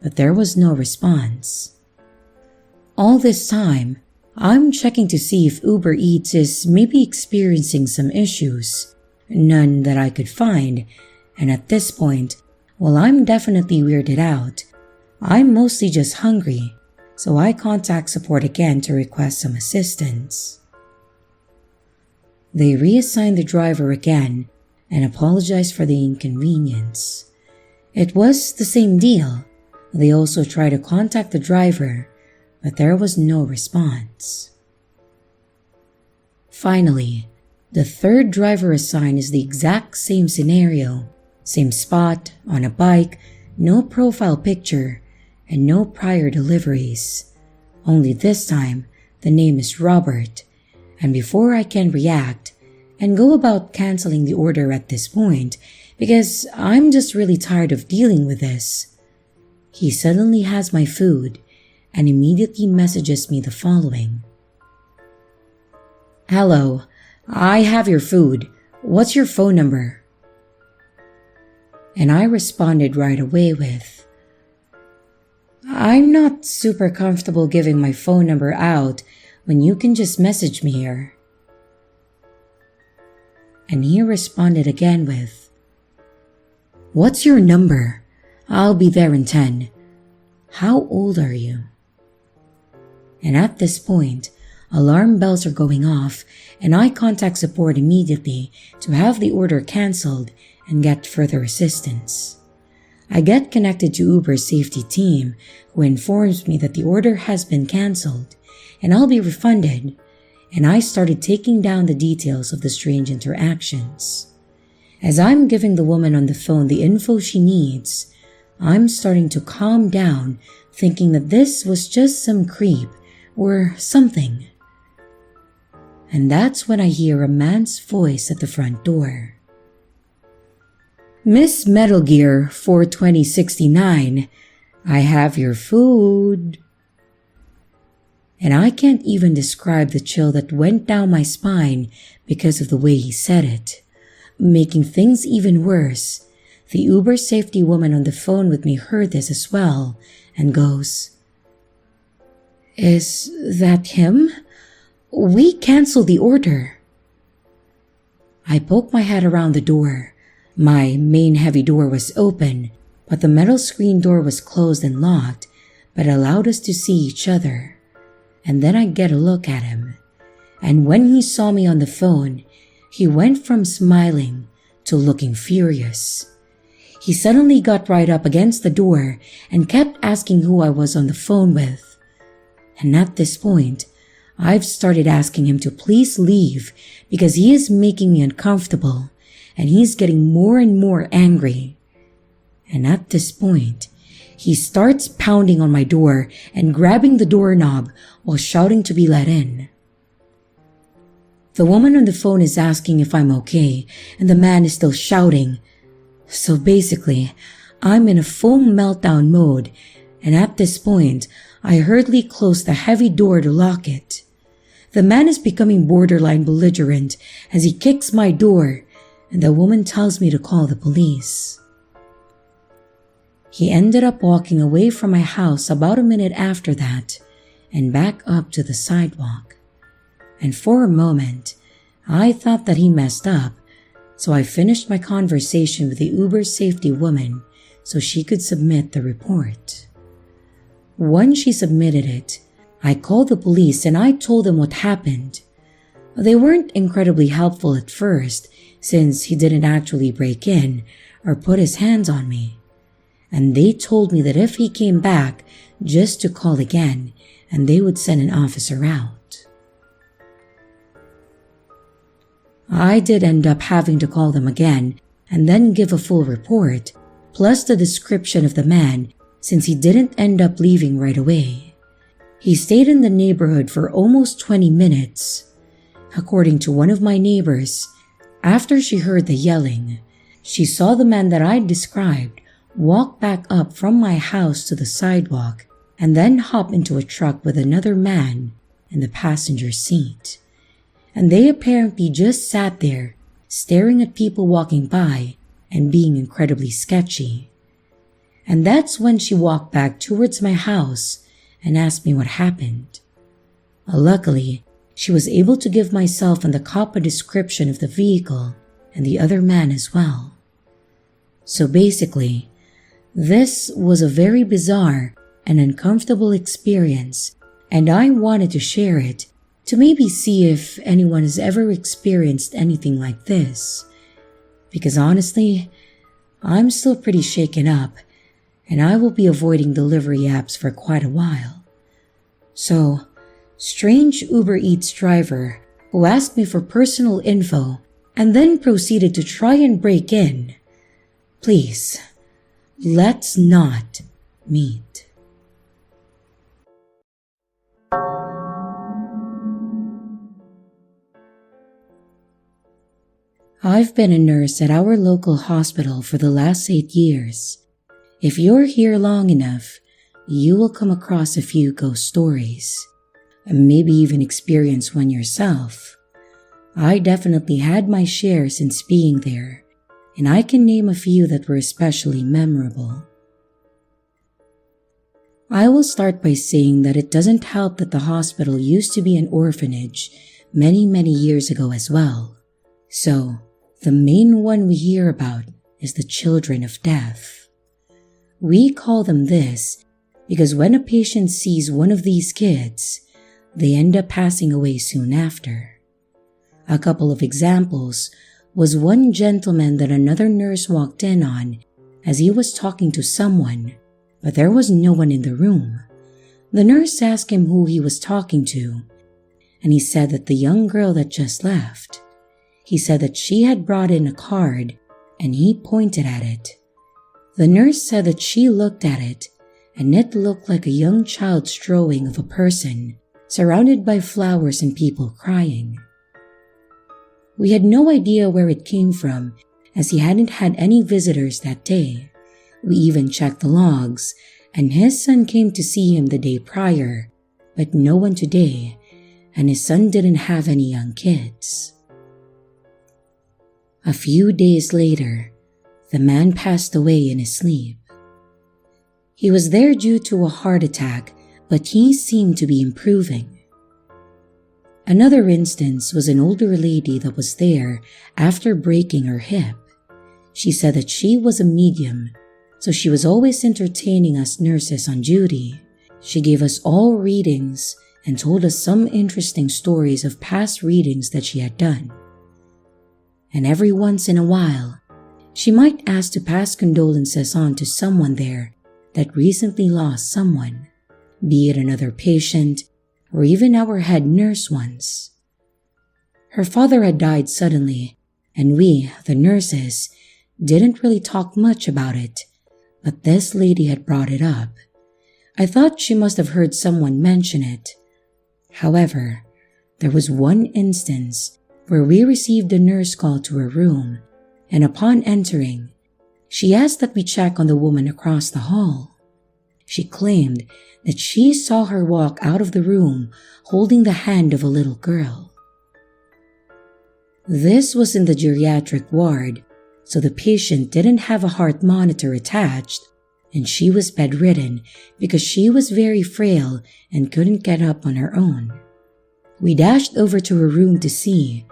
but there was no response. All this time, I'm checking to see if Uber Eats is maybe experiencing some issues, none that I could find, and at this point, while I'm definitely weirded out, I'm mostly just hungry, so I contact support again to request some assistance. They reassigned the driver again and apologized for the inconvenience. It was the same deal. They also tried to contact the driver, but there was no response. Finally, the third driver assigned is the exact same scenario, same spot, on a bike, no profile picture, and no prior deliveries. Only this time, the name is Robert, and before I can react and go about canceling the order at this point, because I'm just really tired of dealing with this, he suddenly has my food and immediately messages me the following. "Hello, I have your food. What's your phone number?" And I responded right away with, "I'm not super comfortable giving my phone number out when you can just message me here." And he responded again with, "What's your number? I'll be there in 10. How old are you?" And at this point, Alarm bells are going off, and I contact support immediately to have the order cancelled and get further assistance. I get connected to Uber's safety team, who informs me that the order has been cancelled and I'll be refunded, and I started taking down the details of the strange interactions. As I'm giving the woman on the phone the info she needs, I'm starting to calm down, thinking that this was just some creep or something. And that's when I hear a man's voice at the front door. "Miss Metal Gear 42069, I have your food." And I can't even describe the chill that went down my spine because of the way he said it. Making things even worse, the Uber safety woman on the phone with me heard this as well and goes, "Is that him? We canceled the order." I poke my head around the door. My main heavy door was open, but the metal screen door was closed and locked, but allowed us to see each other. And then I get a look at him. And when he saw me on the phone, he went from smiling to looking furious. He suddenly got right up against the door and kept asking who I was on the phone with. And at this point, I've started asking him to please leave because he is making me uncomfortable. And he's getting more and more angry. And at this point, he starts pounding on my door and grabbing the doorknob while shouting to be let in. The woman on the phone is asking if I'm okay, and the man is still shouting. So basically, I'm in a full meltdown mode, and at this point, I hurriedly close the heavy door to lock it. The man is becoming borderline belligerent as he kicks my door, and the woman tells me to call the police. He ended up walking away from my house about a minute after that and back up to the sidewalk. And for a moment, I thought that he messed up, so I finished my conversation with the Uber safety woman so she could submit the report. Once she submitted it, I called the police and I told them what happened. They weren't incredibly helpful at first, since he didn't actually break in or put his hands on me. And they told me that if he came back, just to call again, and they would send an officer out. I did end up having to call them again and then give a full report, plus the description of the man, since he didn't end up leaving right away. He stayed in the neighborhood for almost 20 minutes. According to one of my neighbors, after she heard the yelling, she saw the man that I described walk back up from my house to the sidewalk and then hop into a truck with another man in the passenger seat. And they apparently just sat there, staring at people walking by and being incredibly sketchy. And that's when she walked back towards my house and asked me what happened. Luckily, she was able to give myself and the cop a description of the vehicle and the other man as well. So basically, this was a very bizarre and uncomfortable experience, and I wanted to share it to maybe see if anyone has ever experienced anything like this. Because honestly, I'm still pretty shaken up, and I will be avoiding delivery apps for quite a while. So, strange Uber Eats driver who asked me for personal info and then proceeded to try and break in. Please, let's not meet. I've been a nurse at our local hospital for the last 8 years. If you're here long enough, you will come across a few ghost stories, and maybe even experience one yourself. I definitely had my share since being there, and I can name a few that were especially memorable. I will start by saying that it doesn't help that the hospital used to be an orphanage many years ago as well. So, the main one we hear about is the children of death. We call them this because when a patient sees one of these kids, they end up passing away soon after. A couple of examples was one gentleman that another nurse walked in on as he was talking to someone, but there was no one in the room. The nurse asked him who he was talking to, and he said that the young girl that just left. He said that she had brought in a card, and he pointed at it. The nurse said that she looked at it, and it looked like a young child's drawing of a person surrounded by flowers and people crying. We had no idea where it came from, as he hadn't had any visitors that day. We even checked the logs, and his son came to see him the day prior, but no one today, and his son didn't have any young kids. A few days later, the man passed away in his sleep. He was there due to a heart attack, but he seemed to be improving. Another instance was an older lady that was there after breaking her hip. She said that she was a medium, so she was always entertaining us nurses on duty. She gave us all readings and told us some interesting stories of past readings that she had done. And every once in a while, she might ask to pass condolences on to someone there that recently lost someone, be it another patient or even our head nurse once. Her father had died suddenly, and we, the nurses, didn't really talk much about it, but this lady had brought it up. I thought she must have heard someone mention it. However, there was one instance where we received a nurse call to her room, and upon entering, she asked that we check on the woman across the hall. She claimed that she saw her walk out of the room holding the hand of a little girl. This was in the geriatric ward, so the patient didn't have a heart monitor attached, and she was bedridden because she was very frail and couldn't get up on her own. We dashed over to her room to see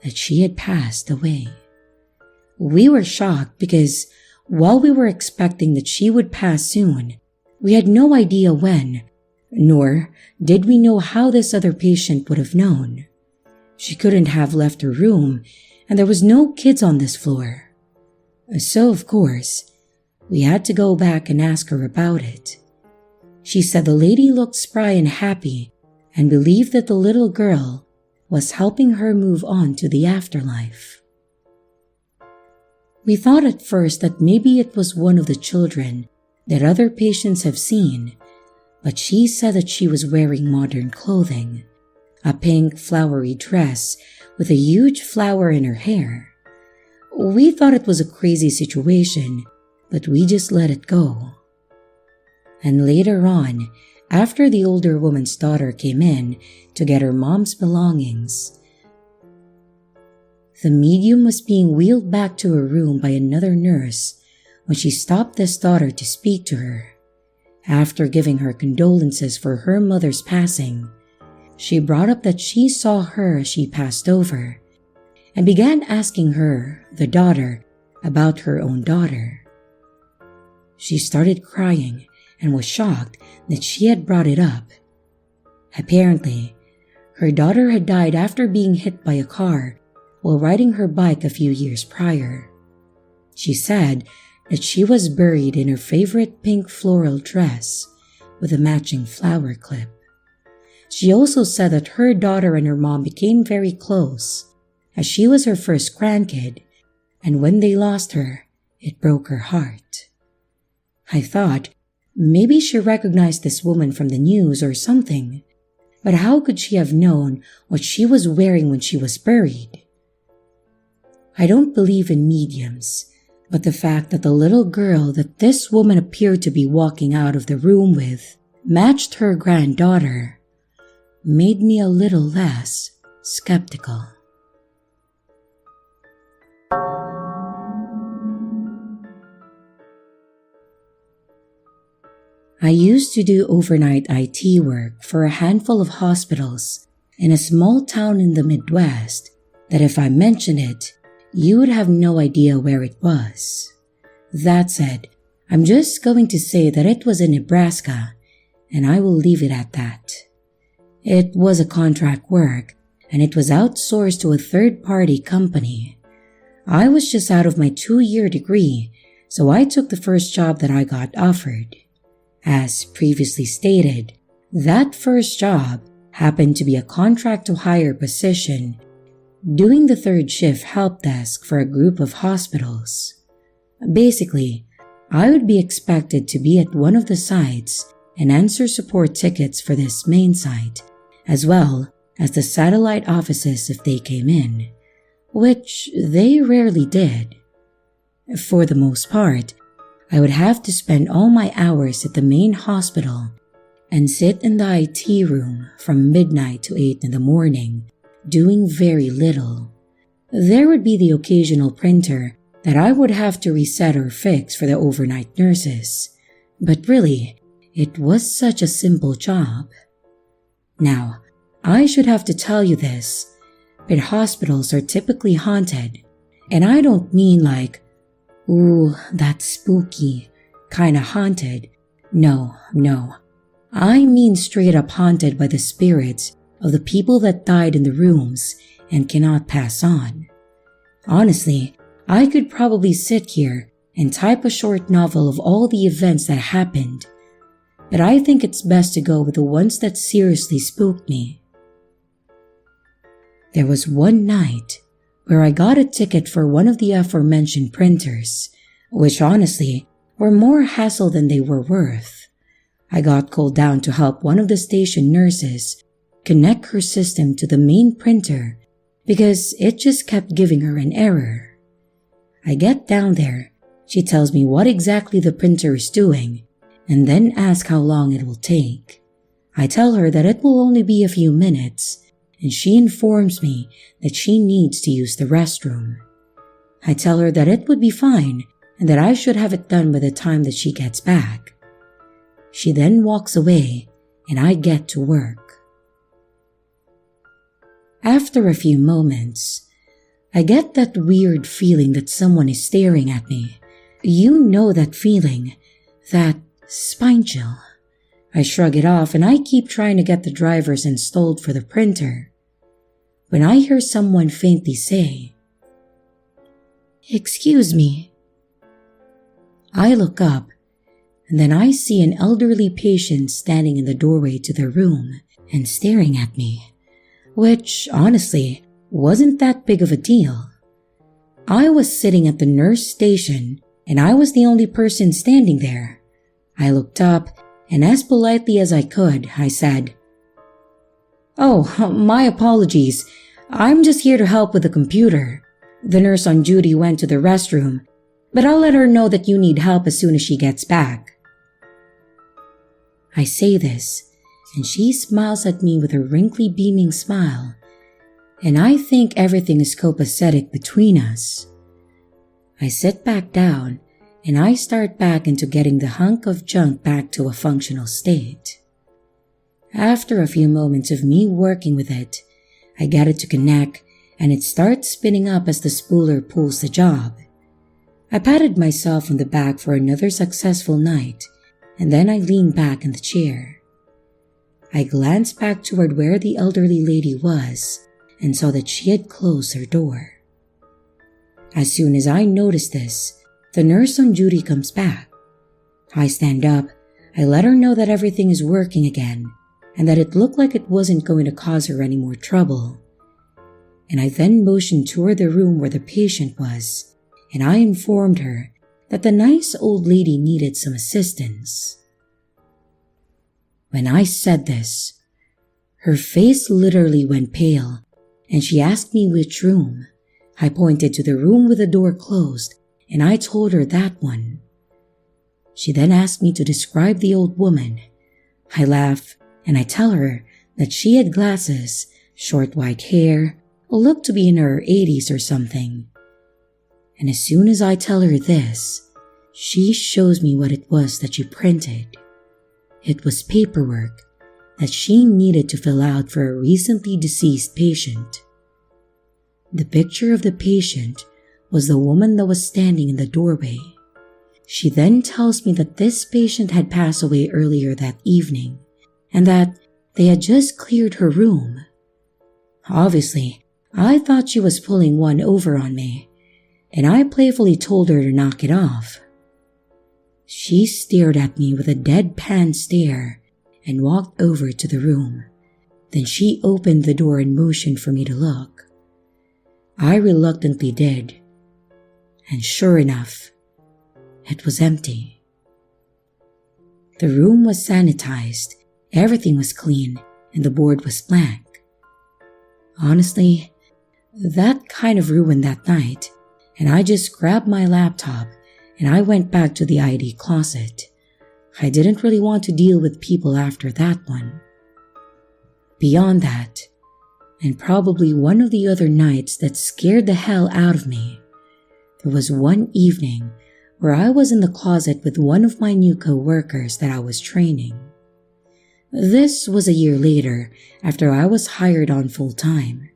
that she had passed away. We were shocked because while we were expecting that she would pass soon, we had no idea when, nor did we know how this other patient would have known. She couldn't have left her room, and there was no kids on this floor. So, of course, we had to go back and ask her about it. She said the lady looked spry and happy and believed that the little girl was helping her move on to the afterlife. We thought at first that maybe it was one of the children that other patients have seen, but she said that she was wearing modern clothing, a pink flowery dress with a huge flower in her hair. We thought it was a crazy situation, but we just let it go. And later on, after the older woman's daughter came in to get her mom's belongings, the medium was being wheeled back to her room by another nurse when she stopped this daughter to speak to her. After giving her condolences for her mother's passing, she brought up that she saw her as she passed over and began asking her, the daughter, about her own daughter. She started crying and was shocked that she had brought it up. Apparently, her daughter had died after being hit by a car while riding her bike a few years prior. She said that she was buried in her favorite pink floral dress with a matching flower clip. She also said that her daughter and her mom became very close, as she was her first grandkid, and when they lost her, it broke her heart. I thought maybe she recognized this woman from the news or something, but how could she have known what she was wearing when she was buried? I don't believe in mediums, but the fact that the little girl that this woman appeared to be walking out of the room with matched her granddaughter made me a little less skeptical. I used to do overnight IT work for a handful of hospitals in a small town in the Midwest that if I mention it, you would have no idea where it was. That said, I'm just going to say that it was in Nebraska, and I will leave it at that. It was a contract work, and it was outsourced to a third-party company. I was just out of my 2-year degree, so I took the first job that I got offered. As previously stated, that first job happened to be a contract-to-hire position, doing the third shift help desk for a group of hospitals. Basically, I would be expected to be at one of the sites and answer support tickets for this main site, as well as the satellite offices if they came in, which they rarely did. For the most part, I would have to spend all my hours at the main hospital and sit in the IT room from midnight to 8 in the morning, doing very little. There would be the occasional printer that I would have to reset or fix for the overnight nurses, but really, it was such a simple job. Now, I should have to tell you this, but hospitals are typically haunted, and I don't mean like, ooh, that's spooky, kinda haunted. No. I mean straight up haunted by the spirits of the people that died in the rooms and cannot pass on. Honestly, I could probably sit here and type a short novel of all the events that happened, but I think it's best to go with the ones that seriously spooked me. There was one night where I got a ticket for one of the aforementioned printers, which honestly were more hassle than they were worth. I got called down to help one of the station nurses connect her system to the main printer because it just kept giving her an error. I get down there, she tells me what exactly the printer is doing, and then asks how long it will take. I tell her that it will only be a few minutes, and she informs me that she needs to use the restroom. I tell her that it would be fine and that I should have it done by the time that she gets back. She then walks away and I get to work. After a few moments, I get that weird feeling that someone is staring at me. You know that feeling, that spine chill. I shrug it off and I keep trying to get the drivers installed for the printer, when I hear someone faintly say, "Excuse me." I look up and then I see an elderly patient standing in the doorway to their room and staring at me, which honestly wasn't that big of a deal. I was sitting at the nurse station and I was the only person standing there. I looked up and as politely as I could, I said, "Oh, my apologies. I'm just here to help with the computer. The nurse on duty went to the restroom, but I'll let her know that you need help as soon as she gets back." I say this, and she smiles at me with a wrinkly beaming smile, and I think everything is copacetic between us. I sit back down, and I start back into getting the hunk of junk back to a functional state. After a few moments of me working with it, I get it to connect, and it starts spinning up as the spooler pulls the job. I patted myself on the back for another successful night, and then I lean back in the chair. I glanced back toward where the elderly lady was and saw that she had closed her door. As soon as I notice this, the nurse on duty comes back. I stand up, I let her know that everything is working again and that it looked like it wasn't going to cause her any more trouble. And I then motioned toward the room where the patient was, and I informed her that the nice old lady needed some assistance. When I said this, her face literally went pale, and she asked me which room. I pointed to the room with the door closed, and I told her that one. She then asked me to describe the old woman. I laugh, and I tell her that she had glasses, short white hair, looked to be in her 80s or something. And as soon as I tell her this, she shows me what it was that she printed. It was paperwork that she needed to fill out for a recently deceased patient. The picture of the patient was the woman that was standing in the doorway. She then tells me that this patient had passed away earlier that evening, and that they had just cleared her room. Obviously, I thought she was pulling one over on me, and I playfully told her to knock it off. She stared at me with a deadpan stare and walked over to the room. Then she opened the door and motioned for me to look. I reluctantly did, and sure enough, it was empty. The room was sanitized, everything was clean, and the board was blank. Honestly, that kind of ruined that night, and I just grabbed my laptop and I went back to the ID closet. I didn't really want to deal with people after that one. Beyond that, and probably one of the other nights that scared the hell out of me, there was one evening where I was in the closet with one of my new co-workers that I was training. This was a year later after I was hired on full-time,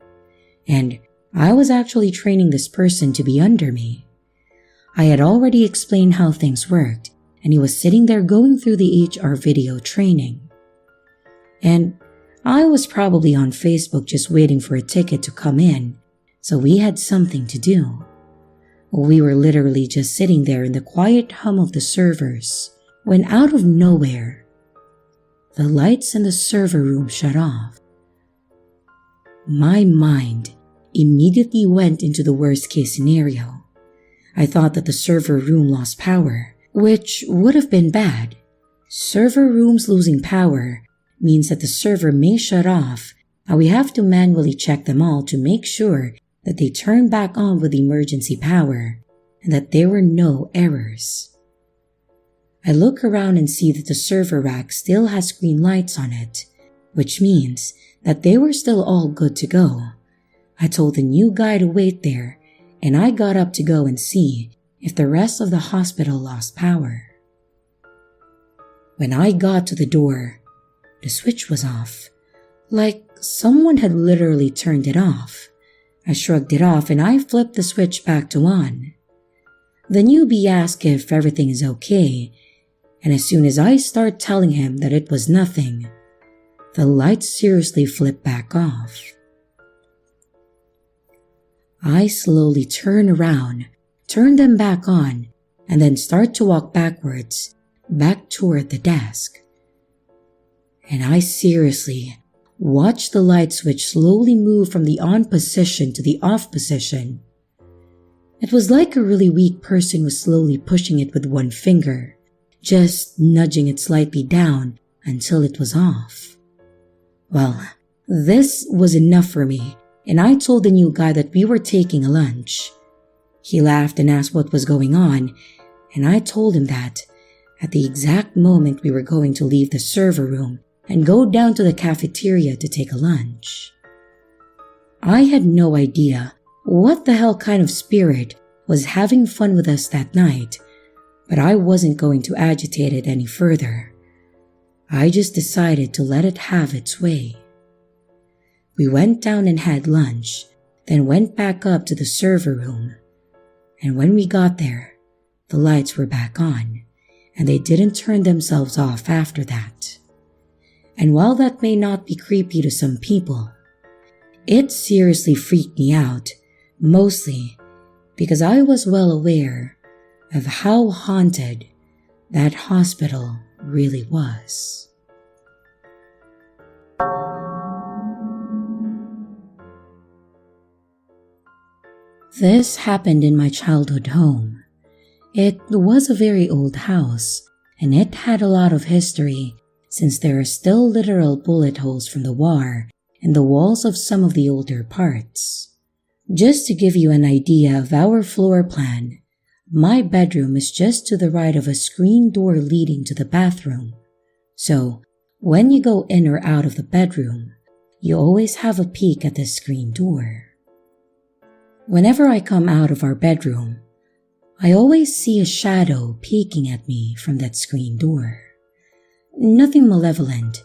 and I was actually training this person to be under me. I had already explained how things worked, and he was sitting there going through the HR video training. And I was probably on Facebook just waiting for a ticket to come in, so we had something to do. We were literally just sitting there in the quiet hum of the servers, when out of nowhere, the lights in the server room shut off. My mind immediately went into the worst case scenario. I thought that the server room lost power, which would have been bad. Server rooms losing power means that the server may shut off, and we have to manually check them all to make sure that they turn back on with emergency power and that there were no errors. I look around and see that the server rack still has green lights on it, which means that they were still all good to go. I told the new guy to wait there, and I got up to go and see if the rest of the hospital lost power. When I got to the door, the switch was off, like someone had literally turned it off. I shrugged it off and I flipped the switch back to on. The newbie asked if everything is okay, and as soon as I start telling him that it was nothing, the lights seriously flipped back off. I slowly turn around, turn them back on, and then start to walk backwards, back toward the desk. And I seriously watch the light switch slowly move from the on position to the off position. It was like a really weak person was slowly pushing it with one finger, just nudging it slightly down until it was off. Well, this was enough for me, and I told the new guy that we were taking a lunch. He laughed and asked what was going on, and I told him that at the exact moment we were going to leave the server room and go down to the cafeteria to take a lunch. I had no idea what the hell kind of spirit was having fun with us that night, but I wasn't going to agitate it any further. I just decided to let it have its way. We went down and had lunch, then went back up to the server room. And when we got there, the lights were back on, and they didn't turn themselves off after that. And while that may not be creepy to some people, it seriously freaked me out, mostly because I was well aware of how haunted that hospital really was. This happened in my childhood home. It was a very old house, and it had a lot of history since there are still literal bullet holes from the war in the walls of some of the older parts. Just to give you an idea of our floor plan, my bedroom is just to the right of a screen door leading to the bathroom. So, when you go in or out of the bedroom, you always have a peek at this screen door. Whenever I come out of our bedroom, I always see a shadow peeking at me from that screen door. Nothing malevolent.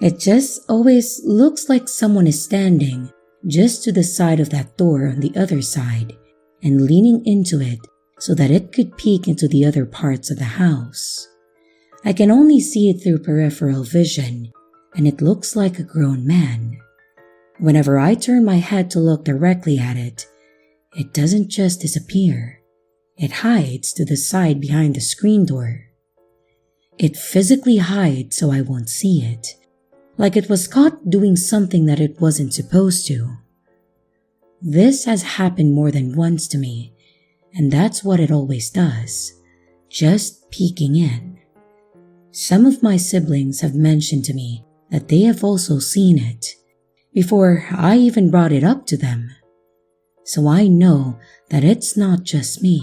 It just always looks like someone is standing just to the side of that door on the other side and leaning into it so that it could peek into the other parts of the house. I can only see it through peripheral vision, and it looks like a grown man. Whenever I turn my head to look directly at it, it doesn't just disappear. It hides to the side behind the screen door. It physically hides so I won't see it, like it was caught doing something that it wasn't supposed to. This has happened more than once to me, and that's what it always does, just peeking in. Some of my siblings have mentioned to me that they have also seen it, before I even brought it up to them. So I know that it's not just me.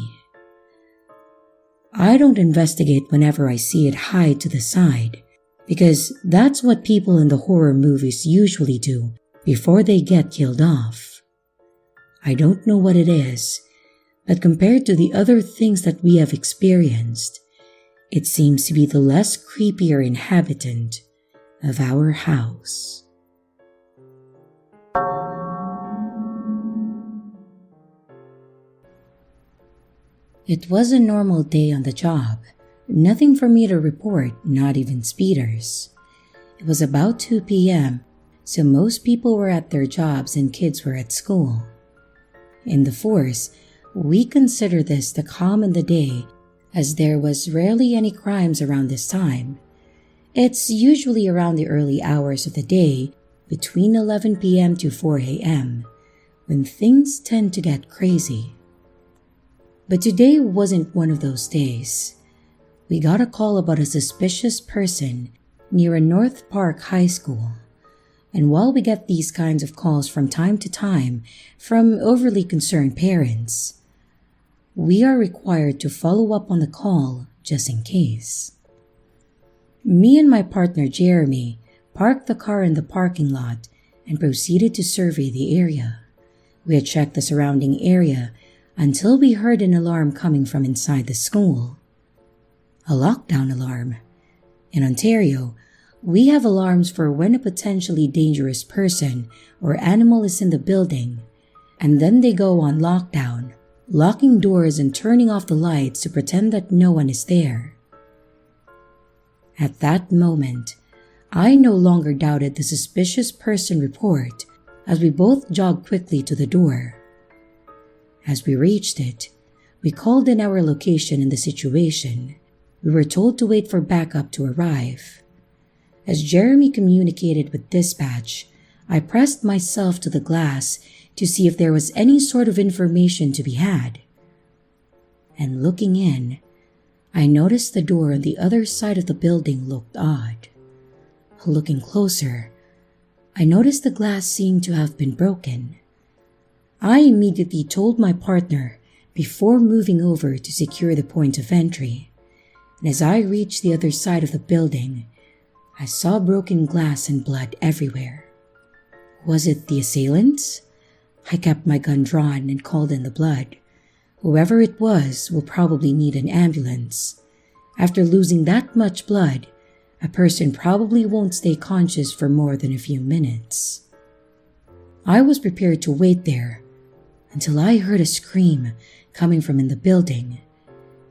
I don't investigate whenever I see it hide to the side, because that's what people in the horror movies usually do before they get killed off. I don't know what it is, but compared to the other things that we have experienced, it seems to be the less creepier inhabitant of our house. It was a normal day on the job. Nothing for me to report, not even speeders. It was about 2 p.m., so most people were at their jobs and kids were at school. In the force, we consider this the calm in the day, as there was rarely any crimes around this time. It's usually around the early hours of the day, between 11 p.m. to 4 a.m., when things tend to get crazy. But today wasn't one of those days. We got a call about a suspicious person near a North Park high school. And while we get these kinds of calls from time to time from overly concerned parents, we are required to follow up on the call just in case. Me and my partner Jeremy parked the car in the parking lot and proceeded to survey the area. We had checked the surrounding area until we heard an alarm coming from inside the school. A lockdown alarm. In Ontario, we have alarms for when a potentially dangerous person or animal is in the building, and then they go on lockdown, locking doors and turning off the lights to pretend that no one is there. At that moment, I no longer doubted the suspicious person report as we both jogged quickly to the door. As we reached it, we called in our location and the situation. We were told to wait for backup to arrive. As Jeremy communicated with dispatch, I pressed myself to the glass to see if there was any sort of information to be had. And looking in, I noticed the door on the other side of the building looked odd. Looking closer, I noticed the glass seemed to have been broken. I immediately told my partner before moving over to secure the point of entry, and as I reached the other side of the building, I saw broken glass and blood everywhere. Was it the assailants? I kept my gun drawn and called in the blood. Whoever it was will probably need an ambulance. After losing that much blood, a person probably won't stay conscious for more than a few minutes. I was prepared to wait there until I heard a scream coming from in the building.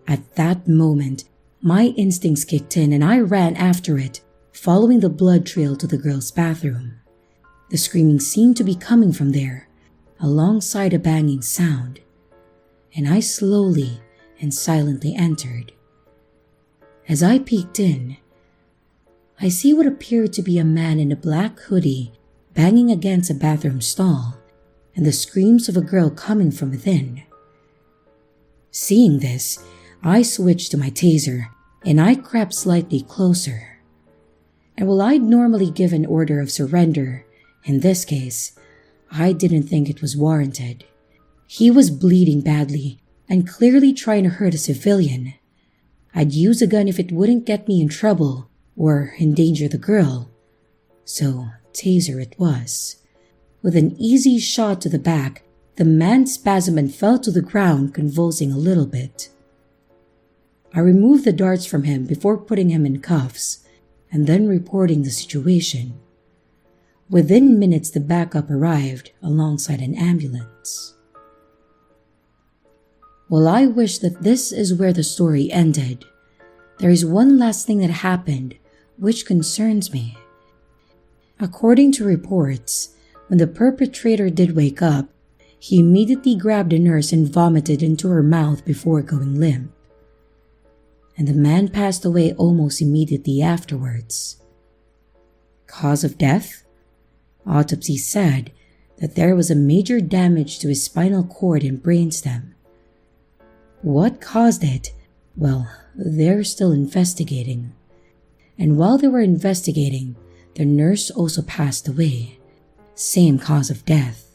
At that moment, my instincts kicked in and I ran after it, following the blood trail to the girl's bathroom. The screaming seemed to be coming from there, alongside a banging sound, and I slowly and silently entered. As I peeked in, I see what appeared to be a man in a black hoodie banging against a bathroom stall, and the screams of a girl coming from within. Seeing this, I switched to my taser, and I crept slightly closer. And while I'd normally give an order of surrender, in this case, I didn't think it was warranted. He was bleeding badly and clearly trying to hurt a civilian. I'd use a gun if it wouldn't get me in trouble or endanger the girl. So, taser it was. With an easy shot to the back, the man spasmed and fell to the ground, convulsing a little bit. I removed the darts from him before putting him in cuffs, and then reporting the situation. Within minutes, the backup arrived alongside an ambulance. While I wish that this is where the story ended, there is one last thing that happened which concerns me. According to reports, when the perpetrator did wake up, he immediately grabbed a nurse and vomited into her mouth before going limp. And the man passed away almost immediately afterwards. Cause of death? Autopsy said that there was a major damage to his spinal cord and brainstem. What caused it? Well, they're still investigating. And while they were investigating, the nurse also passed away. Same cause of death.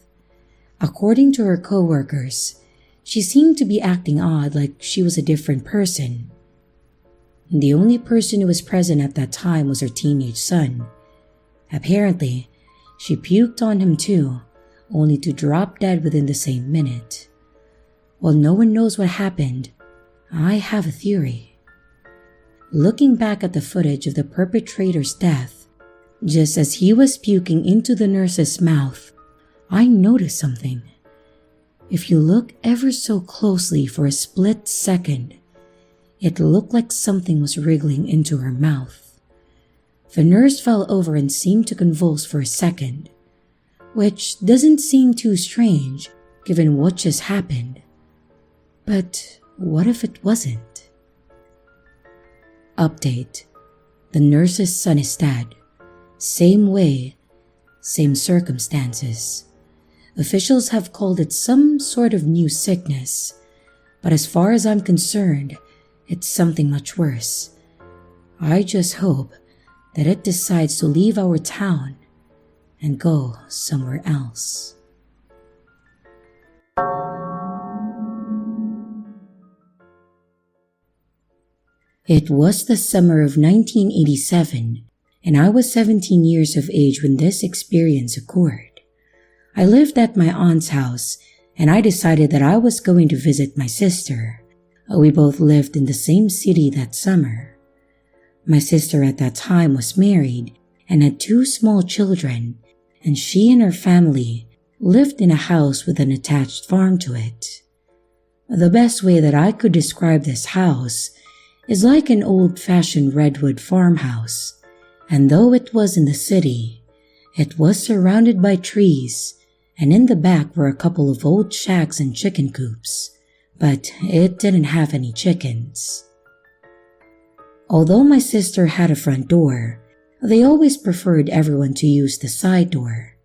According to her co-workers, she seemed to be acting odd, like she was a different person. The only person who was present at that time was her teenage son. Apparently, she puked on him too, only to drop dead within the same minute. While no one knows what happened, I have a theory. Looking back at the footage of the perpetrator's death, just as he was puking into the nurse's mouth, I noticed something. If you look ever so closely for a split second, it looked like something was wriggling into her mouth. The nurse fell over and seemed to convulse for a second, which doesn't seem too strange given what just happened. But what if it wasn't? Update. The nurse's son is dead. Same way, same circumstances. Officials have called it some sort of new sickness, but as far as I'm concerned, it's something much worse. I just hope that it decides to leave our town and go somewhere else. It was the summer of 1987, and I was 17 years of age when this experience occurred. I lived at my aunt's house, and I decided that I was going to visit my sister. We both lived in the same city that summer. My sister at that time was married and had 2 small children, and she and her family lived in a house with an attached farm to it. The best way that I could describe this house is like an old-fashioned redwood farmhouse, and though it was in the city, it was surrounded by trees, and in the back were a couple of old shacks and chicken coops, but it didn't have any chickens. Although my sister had a front door, they always preferred everyone to use the side door.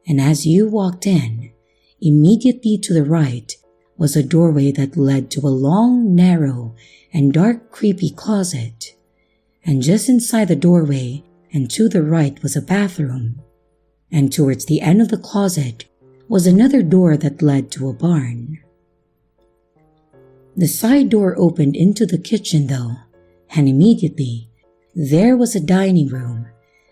And as you walked in, immediately to the right was a doorway that led to a long, narrow, and dark, creepy closet. And just inside the doorway and to the right was a bathroom. And towards the end of the closet was another door that led to a barn. The side door opened into the kitchen though, and immediately there was a dining room,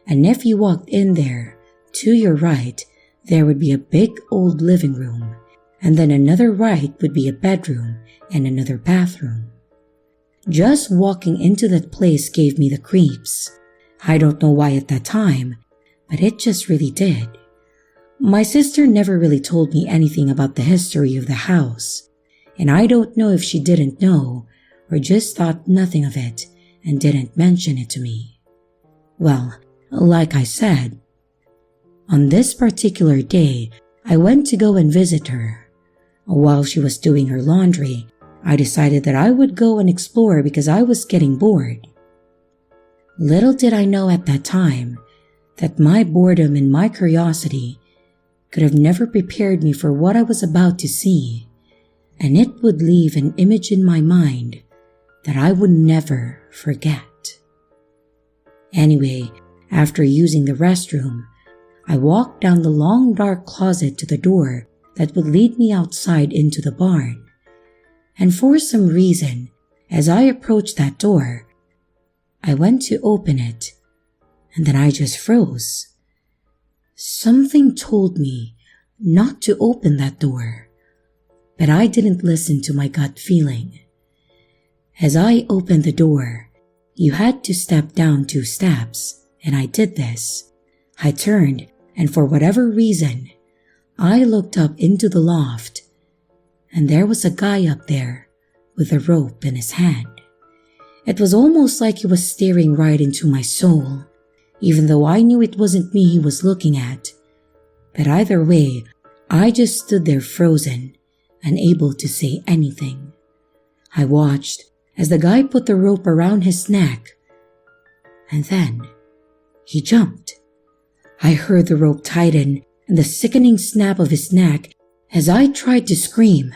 and if you walked in there, to your right, there would be a big old living room, and then another right would be a bedroom and another bathroom. Just walking into that place gave me the creeps. I don't know why at that time, but it just really did. My sister never really told me anything about the history of the house, and I don't know if she didn't know or just thought nothing of it and didn't mention it to me. Well, like I said, on this particular day, I went to go and visit her. While she was doing her laundry, I decided that I would go and explore because I was getting bored. Little did I know at that time that my boredom and my curiosity could have never prepared me for what I was about to see, and it would leave an image in my mind that I would never forget. Anyway, after using the restroom, I walked down the long dark closet to the door that would lead me outside into the barn. And for some reason, as I approached that door, I went to open it, and then I just froze. Something told me not to open that door, but I didn't listen to my gut feeling. As I opened the door, you had to step down 2 steps, and I did this. I turned, and for whatever reason, I looked up into the loft, and there was a guy up there with a rope in his hand. It was almost like he was staring right into my soul. even though I knew it wasn't me he was looking at. But either way, I just stood there frozen, unable to say anything. I watched as the guy put the rope around his neck, and then he jumped. I heard the rope tighten and the sickening snap of his neck as I tried to scream,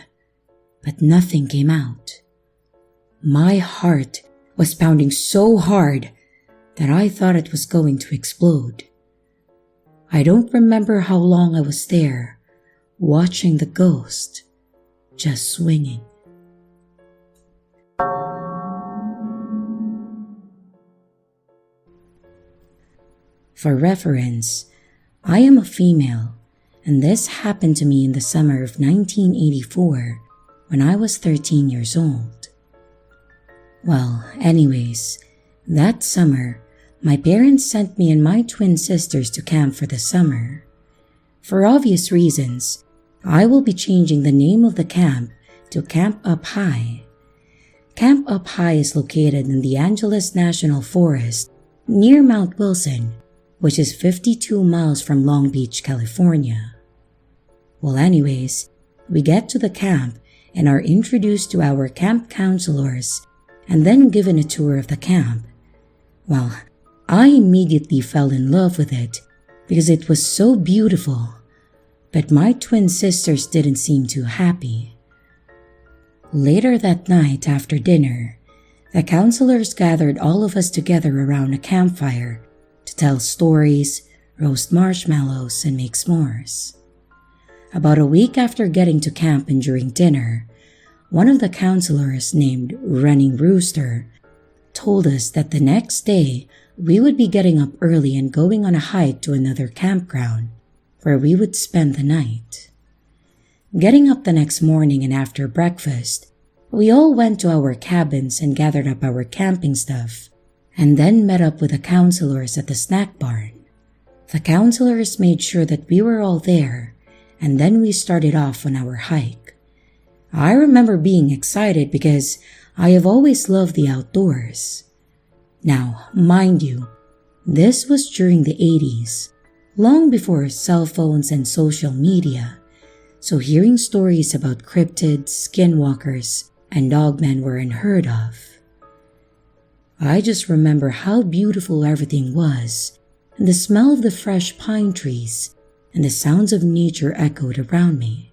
but nothing came out. My heart was pounding so hard that I thought it was going to explode. I don't remember how long I was there, watching the ghost just swinging. For reference, I am a female, and this happened to me in the summer of 1984 when I was 13 years old. Well, anyways, that summer, my parents sent me and my twin sisters to camp for the summer. For obvious reasons, I will be changing the name of the camp to Camp Up High. Camp Up High is located in the Angeles National Forest near Mount Wilson, which is 52 miles from Long Beach, California. Well, anyways, we get to the camp and are introduced to our camp counselors and then given a tour of the camp. Well, I immediately fell in love with it because it was so beautiful, but my twin sisters didn't seem too happy. Later that night after dinner, the counselors gathered all of us together around a campfire to tell stories, roast marshmallows, and make s'mores. About a week after getting to camp and during dinner, one of the counselors named Running Rooster told us that the next day we would be getting up early and going on a hike to another campground where we would spend the night. Getting up the next morning and after breakfast, we all went to our cabins and gathered up our camping stuff and then met up with the counselors at the snack barn. The counselors made sure that we were all there, and then we started off on our hike. I remember being excited because I have always loved the outdoors. Now, mind you, this was during the 80s, long before cell phones and social media, so hearing stories about cryptids, skinwalkers, and dogmen were unheard of. I just remember how beautiful everything was, and the smell of the fresh pine trees and the sounds of nature echoed around me.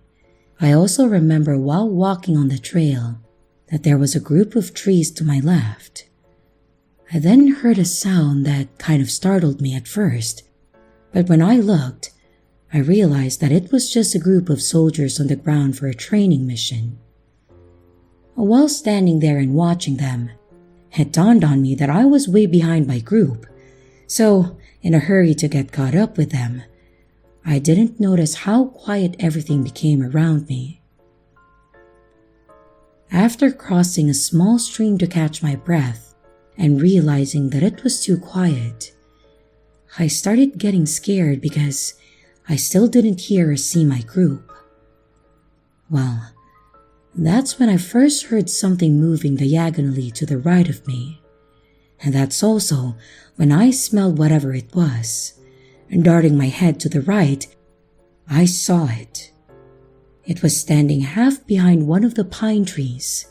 I also remember while walking on the trail that there was a group of trees to my left. I then heard a sound that kind of startled me at first, but when I looked, I realized that it was just a group of soldiers on the ground for a training mission. While standing there and watching them, it dawned on me that I was way behind my group, so in a hurry to get caught up with them, I didn't notice how quiet everything became around me. After crossing a small stream to catch my breath and realizing that it was too quiet, I started getting scared because I still didn't hear or see my group. Well, that's when I first heard something moving diagonally to the right of me, and that's also when I smelled whatever it was, and darting my head to the right, I saw it. It was standing half behind one of the pine trees.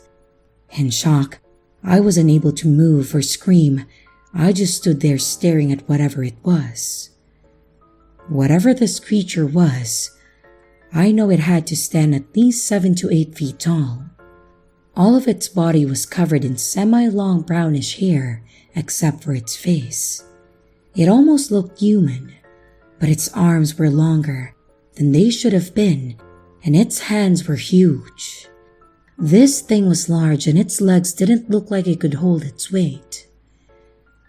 In shock, I was unable to move or scream. I just stood there staring at whatever it was. Whatever this creature was, I know it had to stand at least 7 to 8 feet tall. All of its body was covered in semi-long brownish hair except for its face. It almost looked human, but its arms were longer than they should have been, and its hands were huge. This thing was large and its legs didn't look like it could hold its weight.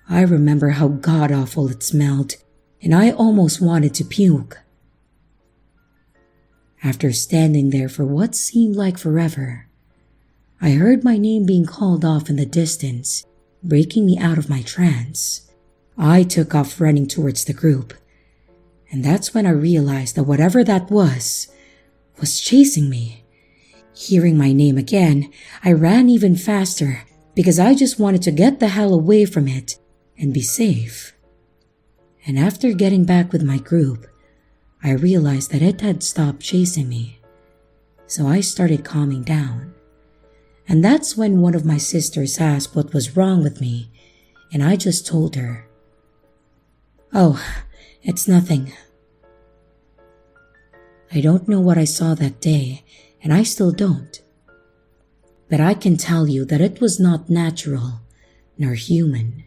I remember how god-awful it smelled, and I almost wanted to puke. After standing there for what seemed like forever, I heard my name being called off in the distance, breaking me out of my trance. I took off running towards the group, and that's when I realized that whatever that was chasing me. Hearing my name again, I ran even faster because I just wanted to get the hell away from it and be safe. And after getting back with my group, I realized that it had stopped chasing me. So I started calming down. And that's when one of my sisters asked what was wrong with me, and I just told her, "Oh, it's nothing." I don't know what I saw that day, and I still don't. But I can tell you that it was not natural nor human.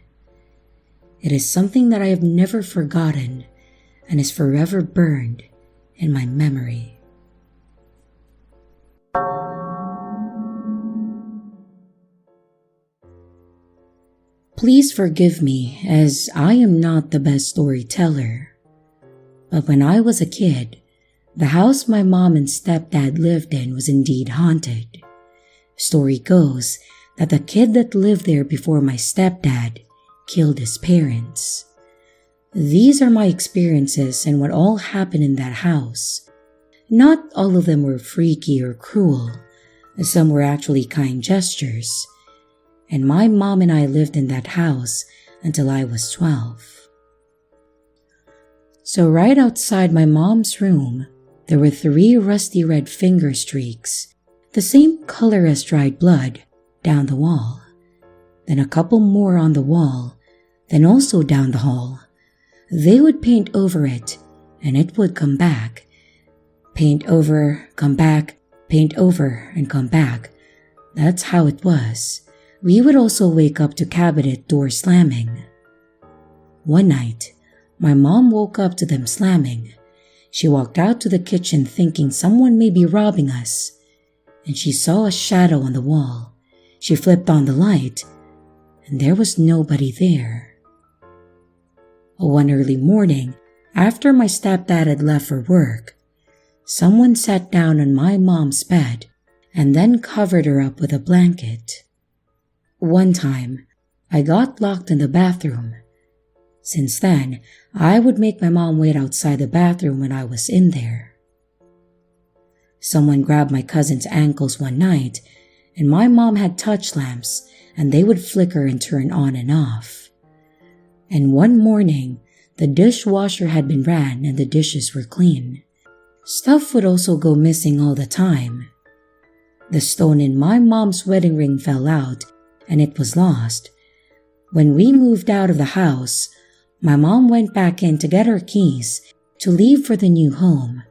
It is something that I have never forgotten and is forever burned in my memory. Please forgive me, as I am not the best storyteller. But when I was a kid, the house my mom and stepdad lived in was indeed haunted. Story goes that the kid that lived there before my stepdad killed his parents. These are my experiences and what all happened in that house. Not all of them were freaky or cruel. Some were actually kind gestures. And my mom and I lived in that house until I was 12. So right outside my mom's room, there were 3 rusty red finger streaks, the same color as dried blood, down the wall. Then a couple more on the wall, then also down the hall. They would paint over it, and it would come back. Paint over, come back, paint over, and come back. That's how it was. We would also wake up to cabinet doors slamming. One night, my mom woke up to them slamming. She walked out to the kitchen thinking someone may be robbing us, and she saw a shadow on the wall. She flipped on the light, and there was nobody there. One early morning, after my stepdad had left for work, someone sat down on my mom's bed and then covered her up with a blanket. One time, I got locked in the bathroom. Since then, I would make my mom wait outside the bathroom when I was in there. Someone grabbed my cousin's ankles one night, and my mom had touch lamps, and they would flicker and turn on and off. And one morning, the dishwasher had been ran and the dishes were clean. Stuff would also go missing all the time. The stone in my mom's wedding ring fell out, and it was lost. When we moved out of the house, my mom went back in to get her keys to leave for the new home,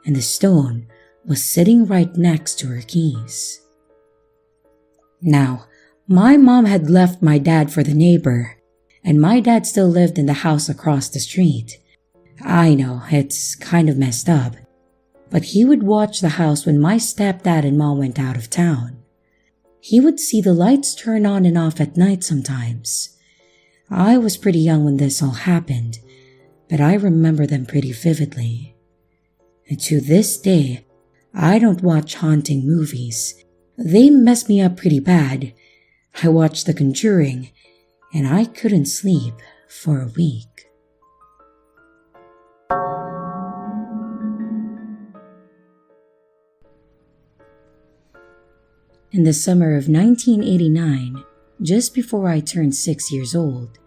and the stone was sitting right next to her keys. Now, my mom had left my dad for the neighbor, and my dad still lived in the house across the street. I know, it's kind of messed up, but he would watch the house when my stepdad and mom went out of town. He would see the lights turn on and off at night sometimes. I was pretty young when this all happened, but I remember them pretty vividly. And to this day, I don't watch haunting movies. They mess me up pretty bad. I watched The Conjuring, and I couldn't sleep for a week. In the summer of 1989, just before I turned 6 years old,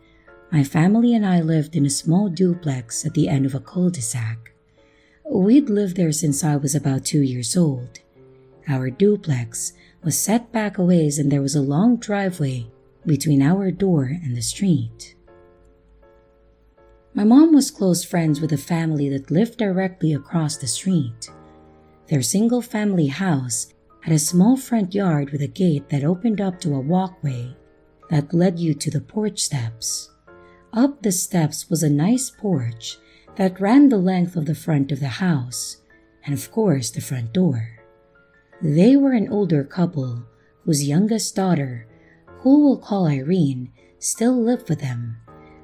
my family and I lived in a small duplex at the end of a cul-de-sac. We'd lived there since I was about 2 years old. Our duplex was set back a ways and there was a long driveway between our door and the street. My mom was close friends with a family that lived directly across the street. Their single-family house had a small front yard with a gate that opened up to a walkway that led you to the porch steps. Up the steps was a nice porch that ran the length of the front of the house, and of course the front door. They were an older couple whose youngest daughter, who we'll call Irene, still lived with them,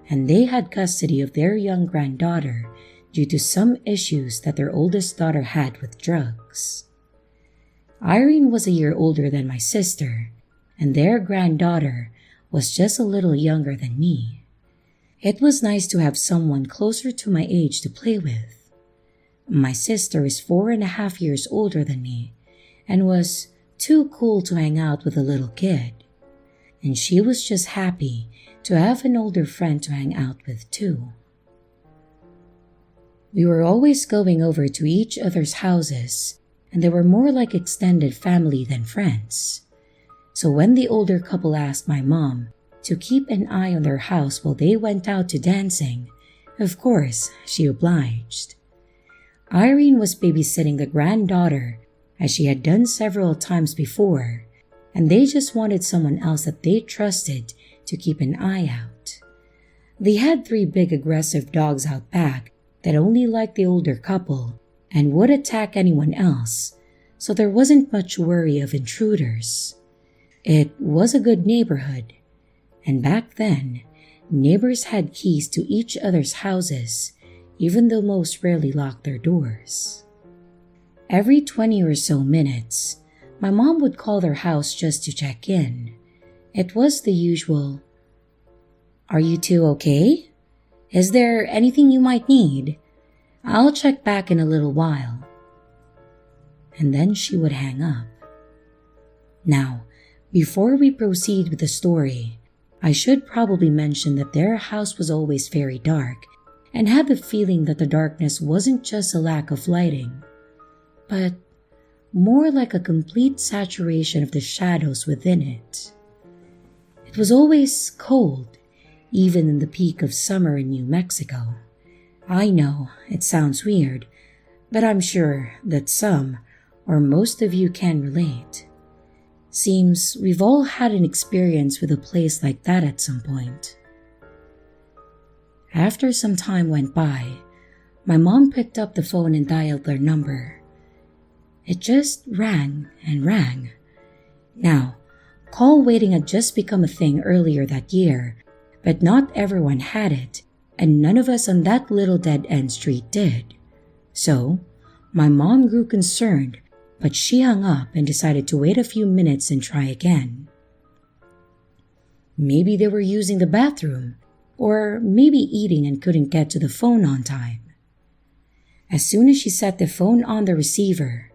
and they had custody of their young granddaughter due to some issues that their oldest daughter had with drugs. Irene was a year older than my sister, and their granddaughter was just a little younger than me. It was nice to have someone closer to my age to play with. My sister is 4.5 years older than me and was too cool to hang out with a little kid, and she was just happy to have an older friend to hang out with too. We were always going over to each other's houses, and they were more like extended family than friends. So when the older couple asked my mom to keep an eye on their house while they went out to dancing, of course, she obliged. Irene was babysitting the granddaughter, as she had done several times before, and they just wanted someone else that they trusted to keep an eye out. They had 3 big aggressive dogs out back that only liked the older couple and would attack anyone else, so there wasn't much worry of intruders. It was a good neighborhood, and back then, neighbors had keys to each other's houses, even though most rarely locked their doors. Every 20 or so minutes, my mom would call their house just to check in. It was the usual, "Are you two okay? Is there anything you might need? I'll check back in a little while." And then she would hang up. Now, before we proceed with the story, I should probably mention that their house was always very dark and had the feeling that the darkness wasn't just a lack of lighting, but more like a complete saturation of the shadows within it. It was always cold, even in the peak of summer in New Mexico. I know it sounds weird, but I'm sure that some or most of you can relate. Seems we've all had an experience with a place like that at some point. After some time went by, my mom picked up the phone and dialed their number. It just rang and rang. Now, call waiting had just become a thing earlier that year, but not everyone had it, and none of us on that little dead-end street did. So, my mom grew concerned, but she hung up and decided to wait a few minutes and try again. Maybe they were using the bathroom, or maybe eating and couldn't get to the phone on time. As soon as she set the phone on the receiver,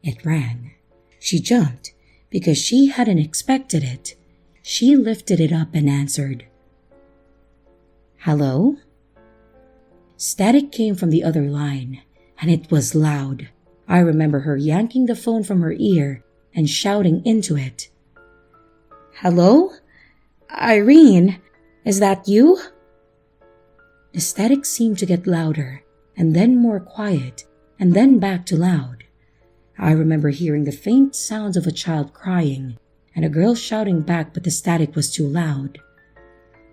it rang. She jumped because she hadn't expected it. She lifted it up and answered, "Hello?" Static came from the other line, and it was loud. I remember her yanking the phone from her ear and shouting into it, "Hello? Irene, is that you?" The static seemed to get louder, and then more quiet, and then back to loud. I remember hearing the faint sounds of a child crying, and a girl shouting back, but the static was too loud.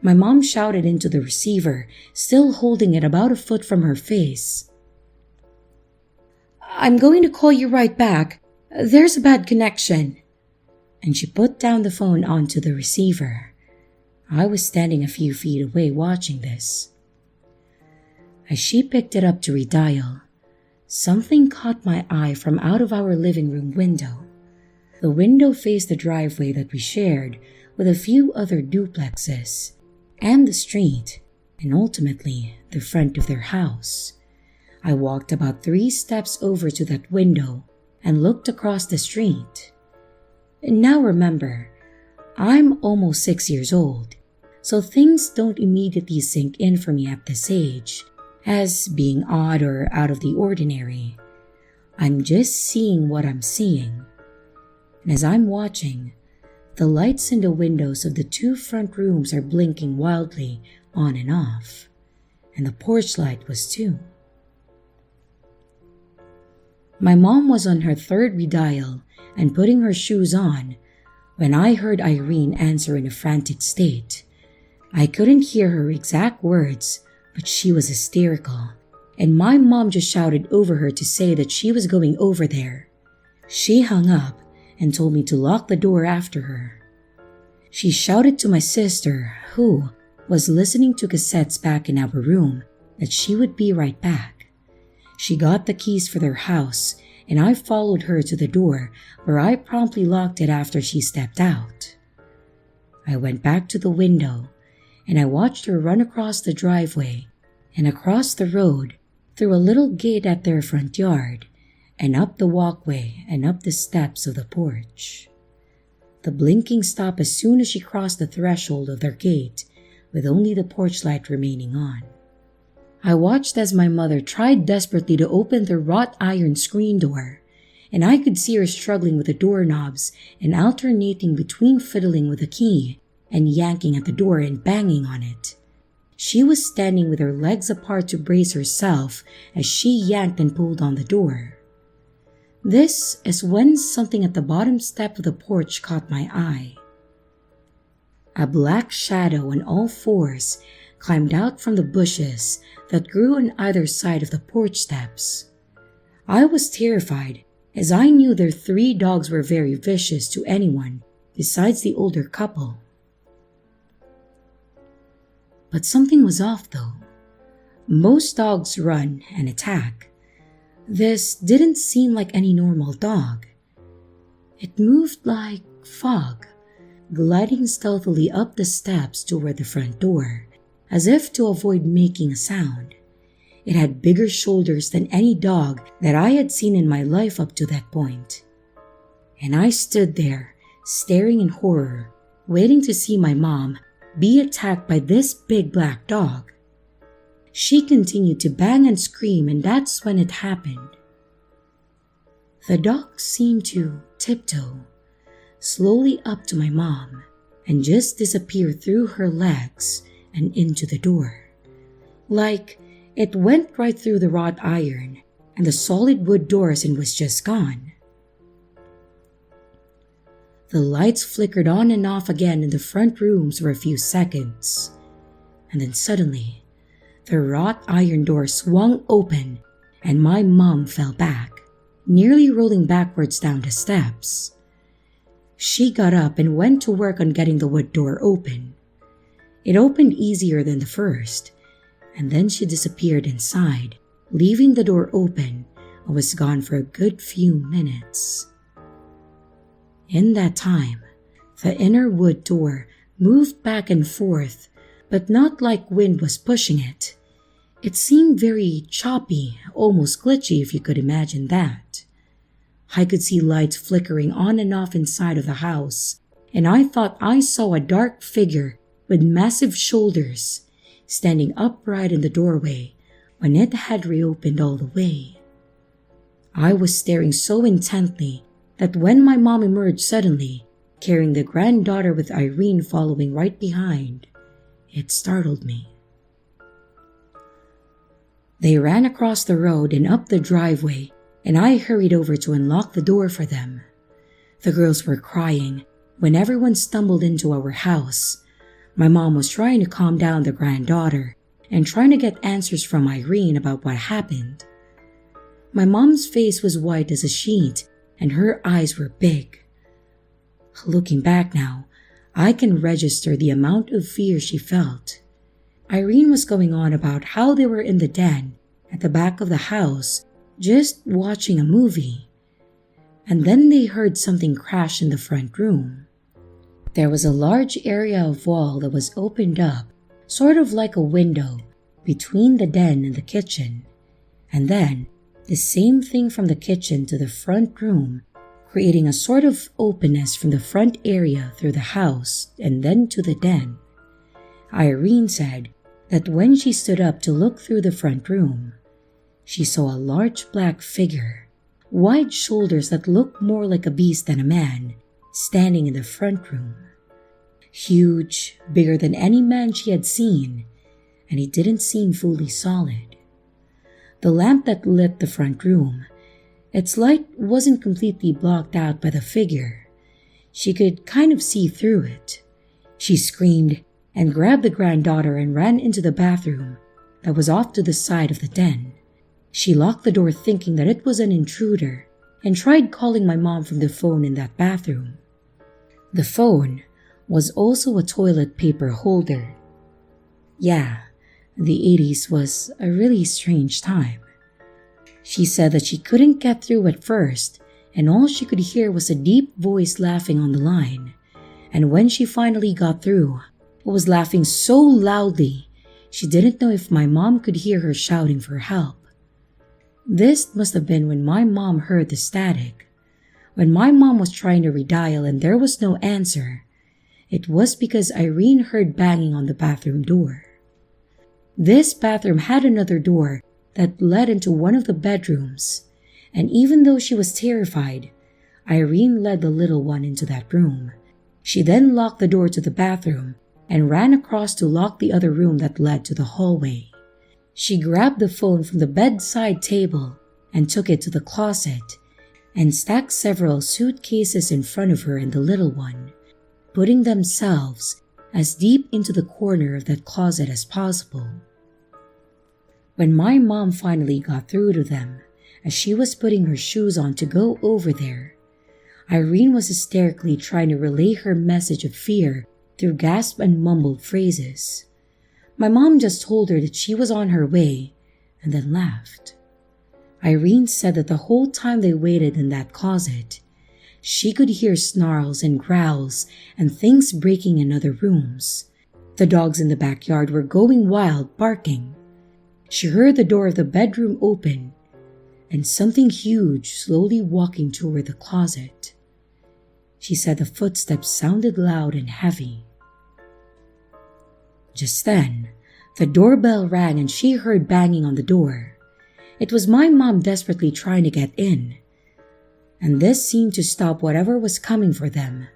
My mom shouted into the receiver, still holding it about a foot from her face, "I'm going to call you right back. There's a bad connection." And she put down the phone onto the receiver. I was standing a few feet away watching this. As she picked it up to redial, something caught my eye from out of our living room window. The window faced the driveway that we shared with a few other duplexes, and the street, and ultimately the front of their house. I walked about 3 steps over to that window and looked across the street. Now remember, I'm almost 6 years old, so things don't immediately sink in for me at this age as being odd or out of the ordinary. I'm just seeing what I'm seeing. And as I'm watching, the lights in the windows of the 2 front rooms are blinking wildly on and off, and the porch light was too. My mom was on her 3rd redial and putting her shoes on when I heard Irene answer in a frantic state. I couldn't hear her exact words, but she was hysterical, and my mom just shouted over her to say that she was going over there. She hung up and told me to lock the door after her. She shouted to my sister, who was listening to cassettes back in our room, that she would be right back. She got the keys for their house, and I followed her to the door, where I promptly locked it after she stepped out. I went back to the window, and I watched her run across the driveway and across the road through a little gate at their front yard, and up the walkway and up the steps of the porch. The blinking stopped as soon as she crossed the threshold of their gate, with only the porch light remaining on. I watched as my mother tried desperately to open the wrought iron screen door, and I could see her struggling with the doorknobs and alternating between fiddling with the key and yanking at the door and banging on it. She was standing with her legs apart to brace herself as she yanked and pulled on the door. This is when something at the bottom step of the porch caught my eye. A black shadow on all fours climbed out from the bushes that grew on either side of the porch steps. I was terrified, as I knew their 3 dogs were very vicious to anyone besides the older couple. But something was off though. Most dogs run and attack. This didn't seem like any normal dog. It moved like fog, gliding stealthily up the steps toward the front door, as if to avoid making a sound. It had bigger shoulders than any dog that I had seen in my life up to that point. And I stood there, staring in horror, waiting to see my mom be attacked by this big black dog. She continued to bang and scream, and that's when it happened. The dog seemed to tiptoe slowly up to my mom and just disappear through her legs and into the door. Like it went right through the wrought iron and the solid wood doors and was just gone. The lights flickered on and off again in the front rooms for a few seconds, and then suddenly, the wrought iron door swung open and my mom fell back, nearly rolling backwards down the steps. She got up and went to work on getting the wood door open. It opened easier than the first, and then she disappeared inside, leaving the door open, and was gone for a good few minutes. In that time, the inner wood door moved back and forth, but not like wind was pushing it. It seemed very choppy, almost glitchy if you could imagine that. I could see lights flickering on and off inside of the house, and I thought I saw a dark figure with massive shoulders standing upright in the doorway when it had reopened all the way. I was staring so intently that when my mom emerged suddenly, carrying the granddaughter with Irene following right behind, it startled me. They ran across the road and up the driveway, and I hurried over to unlock the door for them. The girls were crying when everyone stumbled into our house. My mom was trying to calm down the granddaughter and trying to get answers from Irene about what happened. My mom's face was white as a sheet, and her eyes were big. Looking back now, I can register the amount of fear she felt. Irene was going on about how they were in the den at the back of the house, just watching a movie. And then they heard something crash in the front room. There was a large area of wall that was opened up, sort of like a window, between the den and the kitchen. And then, the same thing from the kitchen to the front room, creating a sort of openness from the front area through the house and then to the den. Irene said that when she stood up to look through the front room, she saw a large black figure, wide shoulders that looked more like a beast than a man, standing in the front room. Huge, bigger than any man she had seen, and he didn't seem fully solid. The lamp that lit the front room, its light wasn't completely blocked out by the figure. She could kind of see through it. She screamed and grabbed the granddaughter and ran into the bathroom that was off to the side of the den. She locked the door thinking that it was an intruder and tried calling my mom from the phone in that bathroom. The phone was also a toilet paper holder. Yeah, the 80s was a really strange time. She said that she couldn't get through at first, and all she could hear was a deep voice laughing on the line. And when she finally got through, it was laughing so loudly, she didn't know if my mom could hear her shouting for help. This must have been when my mom heard the static. When my mom was trying to redial and there was no answer, it was because Irene heard banging on the bathroom door. This bathroom had another door that led into one of the bedrooms, and even though she was terrified, Irene led the little one into that room. She then locked the door to the bathroom and ran across to lock the other room that led to the hallway. She grabbed the phone from the bedside table and took it to the closet and stacked several suitcases in front of her and the little one, putting themselves as deep into the corner of that closet as possible. When my mom finally got through to them, as she was putting her shoes on to go over there, Irene was hysterically trying to relay her message of fear through gasped and mumbled phrases. My mom just told her that she was on her way and then laughed. Irene said that the whole time they waited in that closet, she could hear snarls and growls and things breaking in other rooms. The dogs in the backyard were going wild, barking. She heard the door of the bedroom open and something huge slowly walking toward the closet. She said the footsteps sounded loud and heavy. Just then, the doorbell rang and she heard banging on the door. It was my mom desperately trying to get in, and this seemed to stop whatever was coming for them,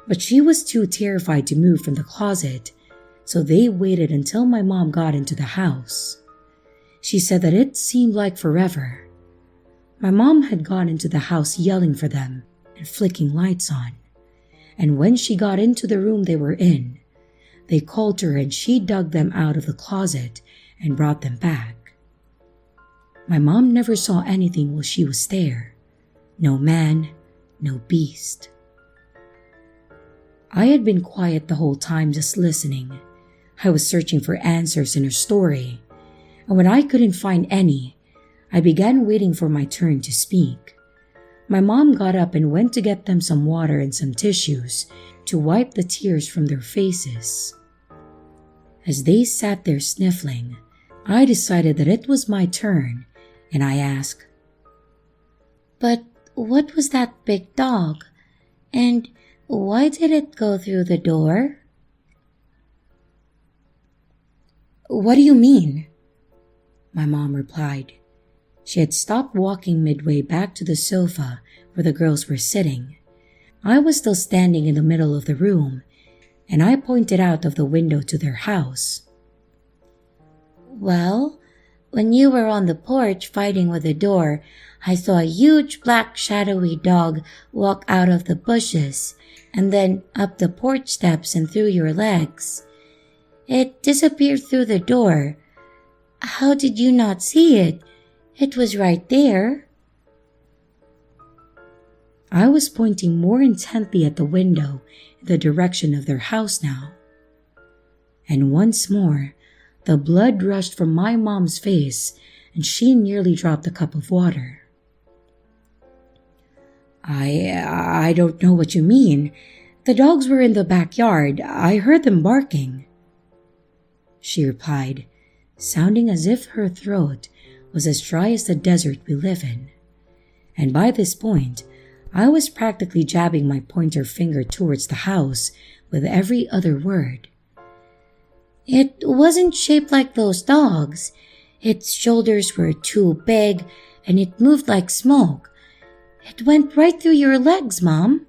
but she was too terrified to move from the closet, so they waited until my mom got into the house. She said that it seemed like forever. My mom had gone into the house yelling for them and flicking lights on, and when she got into the room they were in, they called her and she dug them out of the closet and brought them back. My mom never saw anything while she was there. No man, no beast. I had been quiet the whole time, just listening. I was searching for answers in her story, and when I couldn't find any, I began waiting for my turn to speak. My mom got up and went to get them some water and some tissues to wipe the tears from their faces. As they sat there sniffling, I decided that it was my turn, and I asked, "But what was that big dog? And why did it go through the door?" "What do you mean?" My mom replied. She had stopped walking midway back to the sofa where the girls were sitting. I was still standing in the middle of the room, and I pointed out of the window to their house. "Well, when you were on the porch fighting with the door, I saw a huge black shadowy dog walk out of the bushes and then up the porch steps and through your legs. It disappeared through the door. How did you not see it? It was right there." I was pointing more intently at the window in the direction of their house now. And once more, the blood rushed from my mom's face and she nearly dropped a cup of water. I don't know what you mean. The dogs were in the backyard. I heard them barking," she replied, sounding as if her throat was as dry as the desert we live in. And by this point, I was practically jabbing my pointer finger towards the house with every other word. "It wasn't shaped like those dogs. Its shoulders were too big and it moved like smoke. It went right through your legs, Mom."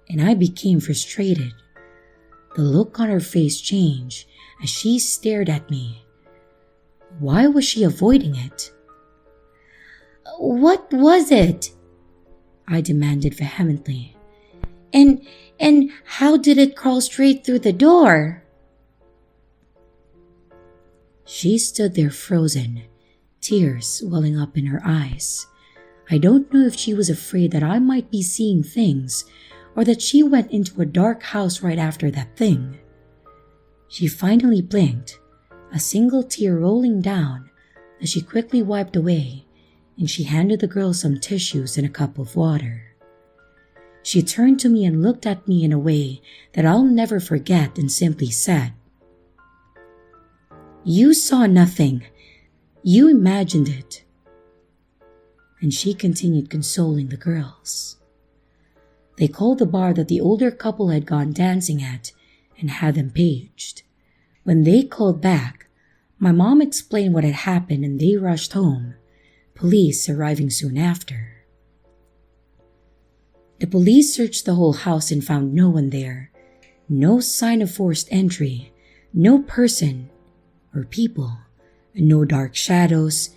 And I became frustrated. The look on her face changed as she stared at me. Why was she avoiding it? "What was it?" I demanded vehemently. And how did it crawl straight through the door?" She stood there frozen, tears welling up in her eyes. I don't know if she was afraid that I might be seeing things or that she went into a dark house right after that thing. She finally blinked, a single tear rolling down that she quickly wiped away, and she handed the girl some tissues and a cup of water. She turned to me and looked at me in a way that I'll never forget and simply said, "You saw nothing. You imagined it." And she continued consoling the girls. They called the bar that the older couple had gone dancing at and had them paged. When they called back, my mom explained what had happened and they rushed home, police arriving soon after. The police searched the whole house and found no one there. No sign of forced entry, no person or people, no dark shadows,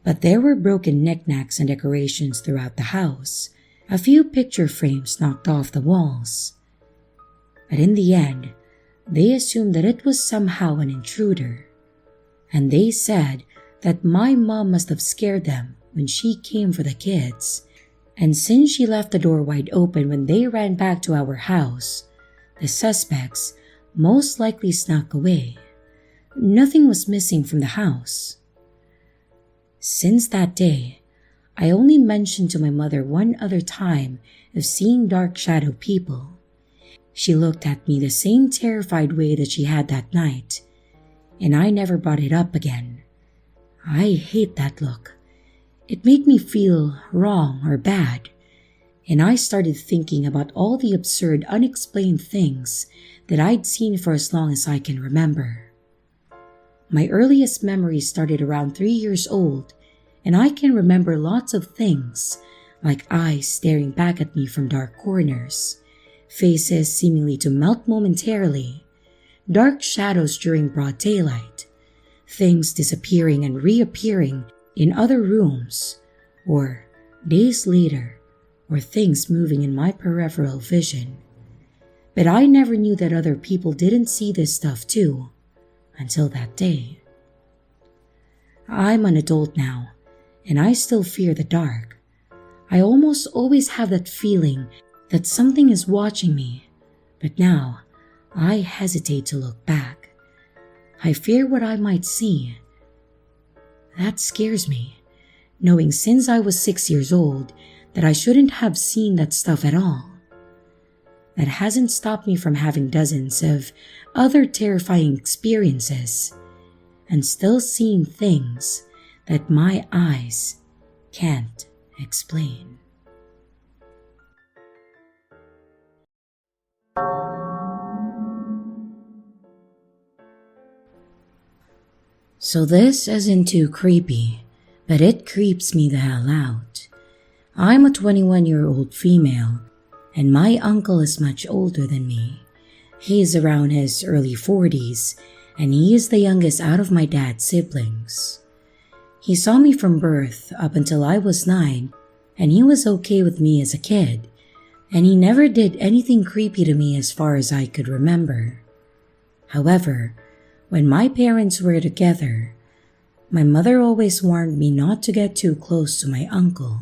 but there were broken knickknacks and decorations throughout the house, a few picture frames knocked off the walls. But in the end, they assumed that it was somehow an intruder, and they said that my mom must have scared them when she came for the kids, and since she left the door wide open when they ran back to our house, the suspects most likely snuck away. Nothing was missing from the house. Since that day, I only mentioned to my mother one other time of seeing dark shadow people. She looked at me the same terrified way that she had that night, and I never brought it up again. I hate that look. It made me feel wrong or bad, and I started thinking about all the absurd, unexplained things that I'd seen for as long as I can remember. My earliest memories started around 3 years old, and I can remember lots of things, like eyes staring back at me from dark corners, faces seemingly to melt momentarily, dark shadows during broad daylight, things disappearing and reappearing in other rooms, or days later, or things moving in my peripheral vision. But I never knew that other people didn't see this stuff too, until that day. I'm an adult now, and I still fear the dark. I almost always have that feeling that something is watching me, but now I hesitate to look back. I fear what I might see. That scares me, knowing since I was 6 years old that I shouldn't have seen that stuff at all. That hasn't stopped me from having dozens of other terrifying experiences and still seeing things that my eyes can't explain. So this isn't too creepy, but it creeps me the hell out. I'm a 21-year-old female, and my uncle is much older than me. He's around his early 40s, and he is the youngest out of my dad's siblings. He saw me from birth up until I was 9, and he was okay with me as a kid, and he never did anything creepy to me as far as I could remember. However, when my parents were together, my mother always warned me not to get too close to my uncle.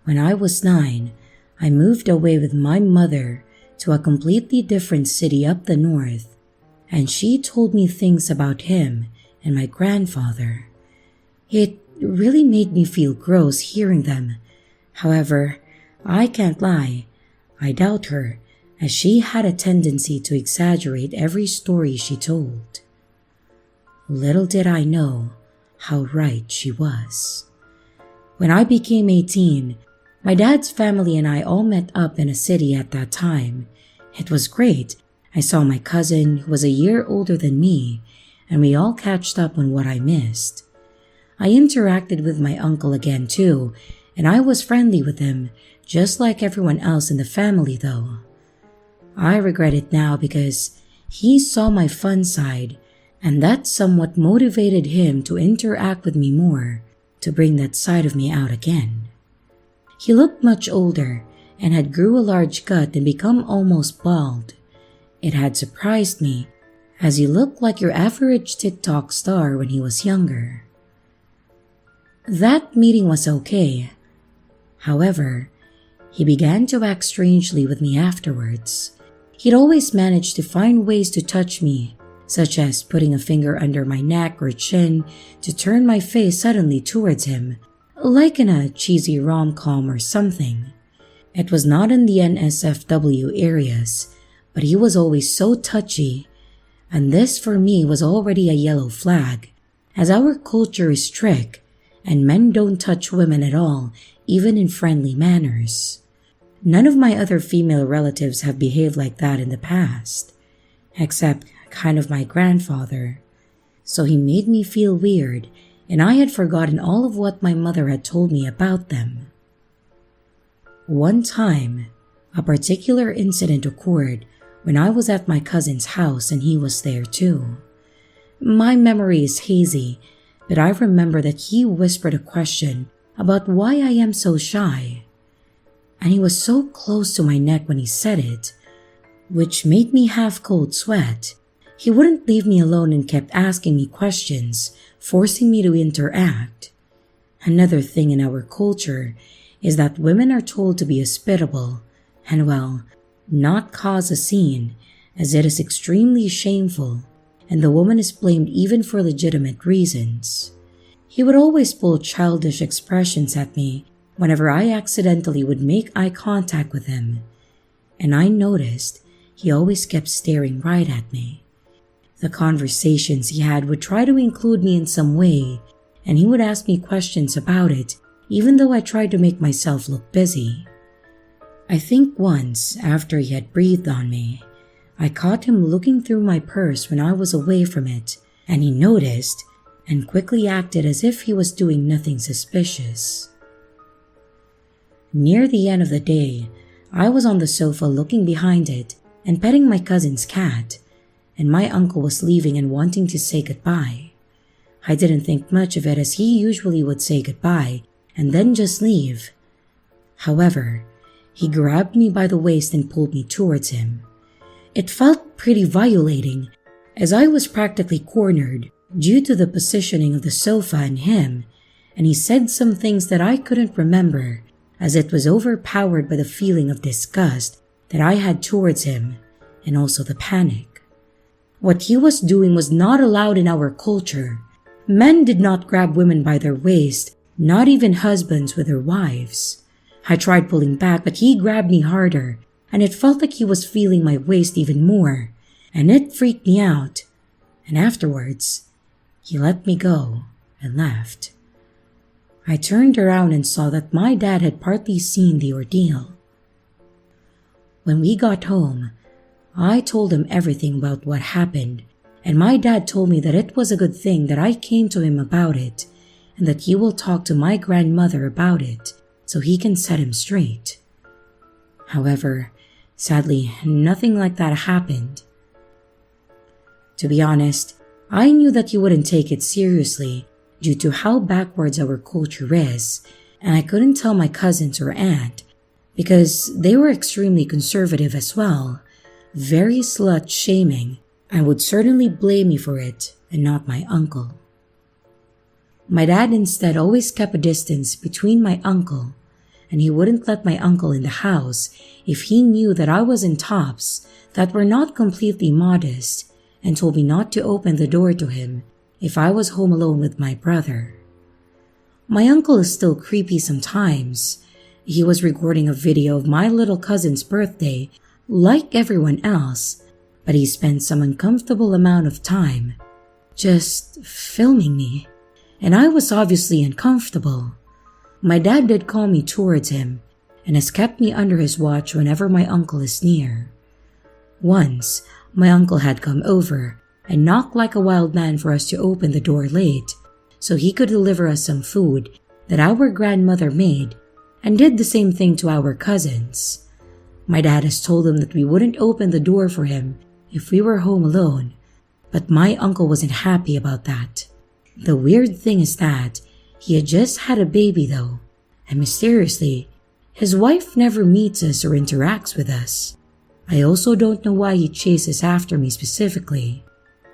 When I was 9, I moved away with my mother to a completely different city up the north, and she told me things about him and my grandfather. It really made me feel gross hearing them. However, I can't lie, I doubt her, as she had a tendency to exaggerate every story she told. Little did I know how right she was. When I became 18, my dad's family and I all met up in a city at that time. It was great. I saw my cousin, who was a year older than me, and we all catched up on what I missed. I interacted with my uncle again too, and I was friendly with him, just like everyone else in the family though. I regret it now because he saw my fun side, and that somewhat motivated him to interact with me more, to bring that side of me out again. He looked much older and had grew a large gut and become almost bald. It had surprised me, as he looked like your average TikTok star when he was younger. That meeting was okay. However, he began to act strangely with me afterwards. He'd always managed to find ways to touch me, such as putting a finger under my neck or chin to turn my face suddenly towards him, like in a cheesy rom-com or something. It was not in the NSFW areas, but he was always so touchy, and this for me was already a yellow flag, as our culture is strict and men don't touch women at all, even in friendly manners. None of my other female relatives have behaved like that in the past, except kind of my grandfather. So he made me feel weird, and I had forgotten all of what my mother had told me about them. One time, a particular incident occurred when I was at my cousin's house and he was there too. My memory is hazy, but I remember that he whispered a question about why I am so shy. And he was so close to my neck when he said it, which made me have cold sweat. He wouldn't leave me alone and kept asking me questions, forcing me to interact. Another thing in our culture is that women are told to be hospitable and, well, not cause a scene, as it is extremely shameful, and the woman is blamed even for legitimate reasons. He would always pull childish expressions at me whenever I accidentally would make eye contact with him, and I noticed he always kept staring right at me. The conversations he had would try to include me in some way, and he would ask me questions about it, even though I tried to make myself look busy. I think once, after he had breathed on me, I caught him looking through my purse when I was away from it, and he noticed and quickly acted as if he was doing nothing suspicious. Near the end of the day, I was on the sofa looking behind it and petting my cousin's cat, and my uncle was leaving and wanting to say goodbye. I didn't think much of it, as he usually would say goodbye and then just leave. However, he grabbed me by the waist and pulled me towards him. It felt pretty violating, as I was practically cornered due to the positioning of the sofa and him, and he said some things that I couldn't remember, as it was overpowered by the feeling of disgust that I had towards him, and also the panic. What he was doing was not allowed in our culture. Men did not grab women by their waist, not even husbands with their wives. I tried pulling back, but he grabbed me harder, and it felt like he was feeling my waist even more, and it freaked me out. And afterwards, he let me go and left. I turned around and saw that my dad had partly seen the ordeal. When we got home, I told him everything about what happened, and my dad told me that it was a good thing that I came to him about it, and that he will talk to my grandmother about it so he can set him straight. However, sadly, nothing like that happened. To be honest, I knew that he wouldn't take it seriously due to how backwards our culture is, and I couldn't tell my cousins or aunt because they were extremely conservative as well, very slut-shaming, and would certainly blame me for it and not my uncle. My dad instead always kept a distance between my uncle, and he wouldn't let my uncle in the house if he knew that I was in tops that were not completely modest, and told me not to open the door to him if I was home alone with my brother. My uncle is still creepy sometimes. He was recording a video of my little cousin's birthday like everyone else, but he spent some uncomfortable amount of time just filming me, and I was obviously uncomfortable. My dad did call me towards him and has kept me under his watch whenever my uncle is near. Once, my uncle had come over and knocked like a wild man for us to open the door late so he could deliver us some food that our grandmother made, and did the same thing to our cousins. My dad has told him that we wouldn't open the door for him if we were home alone, but my uncle wasn't happy about that. The weird thing is that he had just had a baby though, and mysteriously, his wife never meets us or interacts with us. I also don't know why he chases after me specifically.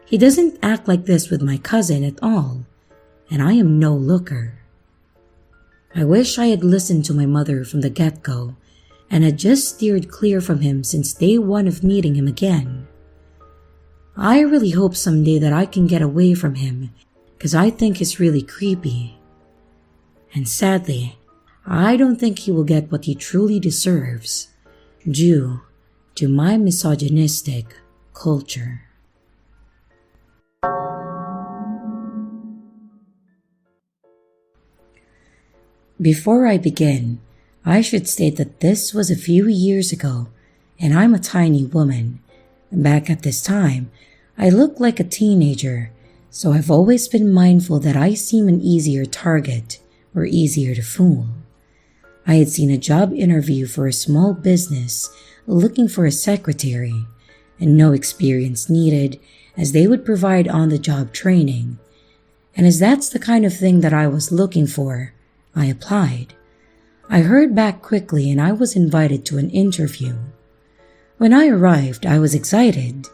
He doesn't act like this with my cousin at all, and I am no looker. I wish I had listened to my mother from the get-go and had just steered clear from him since day one of meeting him again. I really hope someday that I can get away from him, because I think he's really creepy. And sadly, I don't think he will get what he truly deserves, due to my misogynistic culture. Before I begin, I should state that this was a few years ago, and I'm a tiny woman. Back at this time, I look like a teenager, so I've always been mindful that I seem an easier target or easier to fool. I had seen a job interview for a small business looking for a secretary, and no experience needed as they would provide on-the-job training. And as that's the kind of thing that I was looking for, I applied. I heard back quickly and I was invited to an interview. When I arrived, I was excited.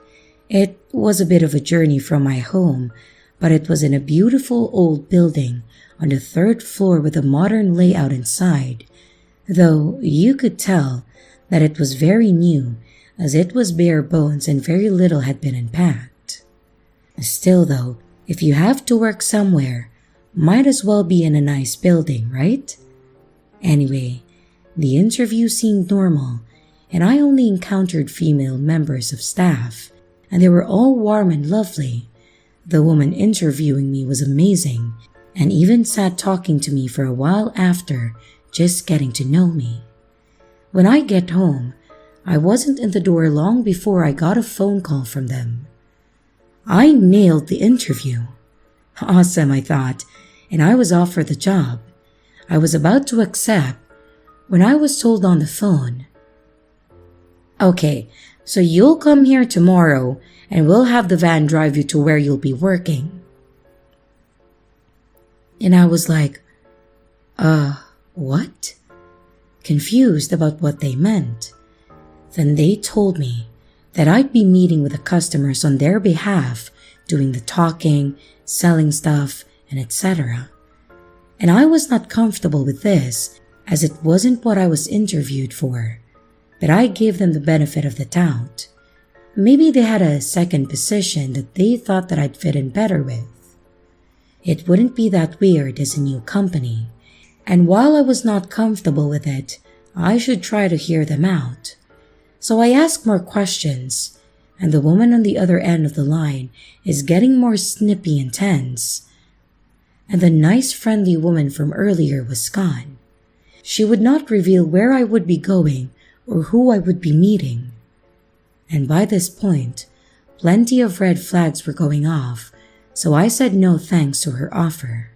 It was a bit of a journey from my home, but it was in a beautiful old building on the third floor with a modern layout inside, though you could tell that it was very new as it was bare bones and very little had been unpacked. Still though, if you have to work somewhere, might as well be in a nice building, right? Anyway, the interview seemed normal, and I only encountered female members of staff, and they were all warm and lovely. The woman interviewing me was amazing, and even sat talking to me for a while after, just getting to know me. When I get home, I wasn't in the door long before I got a phone call from them. I nailed the interview. Awesome, I thought, and I was offered the job. I was about to accept when I was told on the phone, "Okay, so you'll come here tomorrow and we'll have the van drive you to where you'll be working." And I was like, what? Confused about what they meant. Then they told me that I'd be meeting with the customers on their behalf, doing the talking, selling stuff, and etc. And I was not comfortable with this, as it wasn't what I was interviewed for, but I gave them the benefit of the doubt. Maybe they had a second position that they thought that I'd fit in better with. It wouldn't be that weird as a new company, and while I was not comfortable with it, I should try to hear them out. So I asked more questions, and the woman on the other end of the line is getting more snippy and tense. And the nice friendly woman from earlier was gone. She would not reveal where I would be going or who I would be meeting. And by this point, plenty of red flags were going off, so I said no thanks to her offer.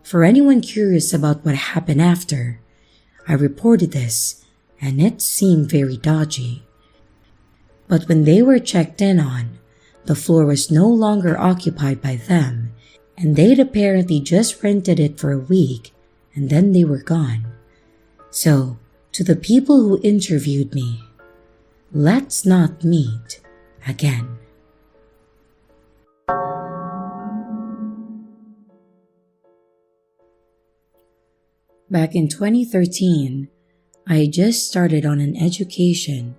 For anyone curious about what happened after, I reported this, and it seemed very dodgy. But when they were checked in on, the floor was no longer occupied by them, and they'd apparently just rented it for a week, and then they were gone. So, to the people who interviewed me, let's not meet again. Back in 2013, I had just started on an education,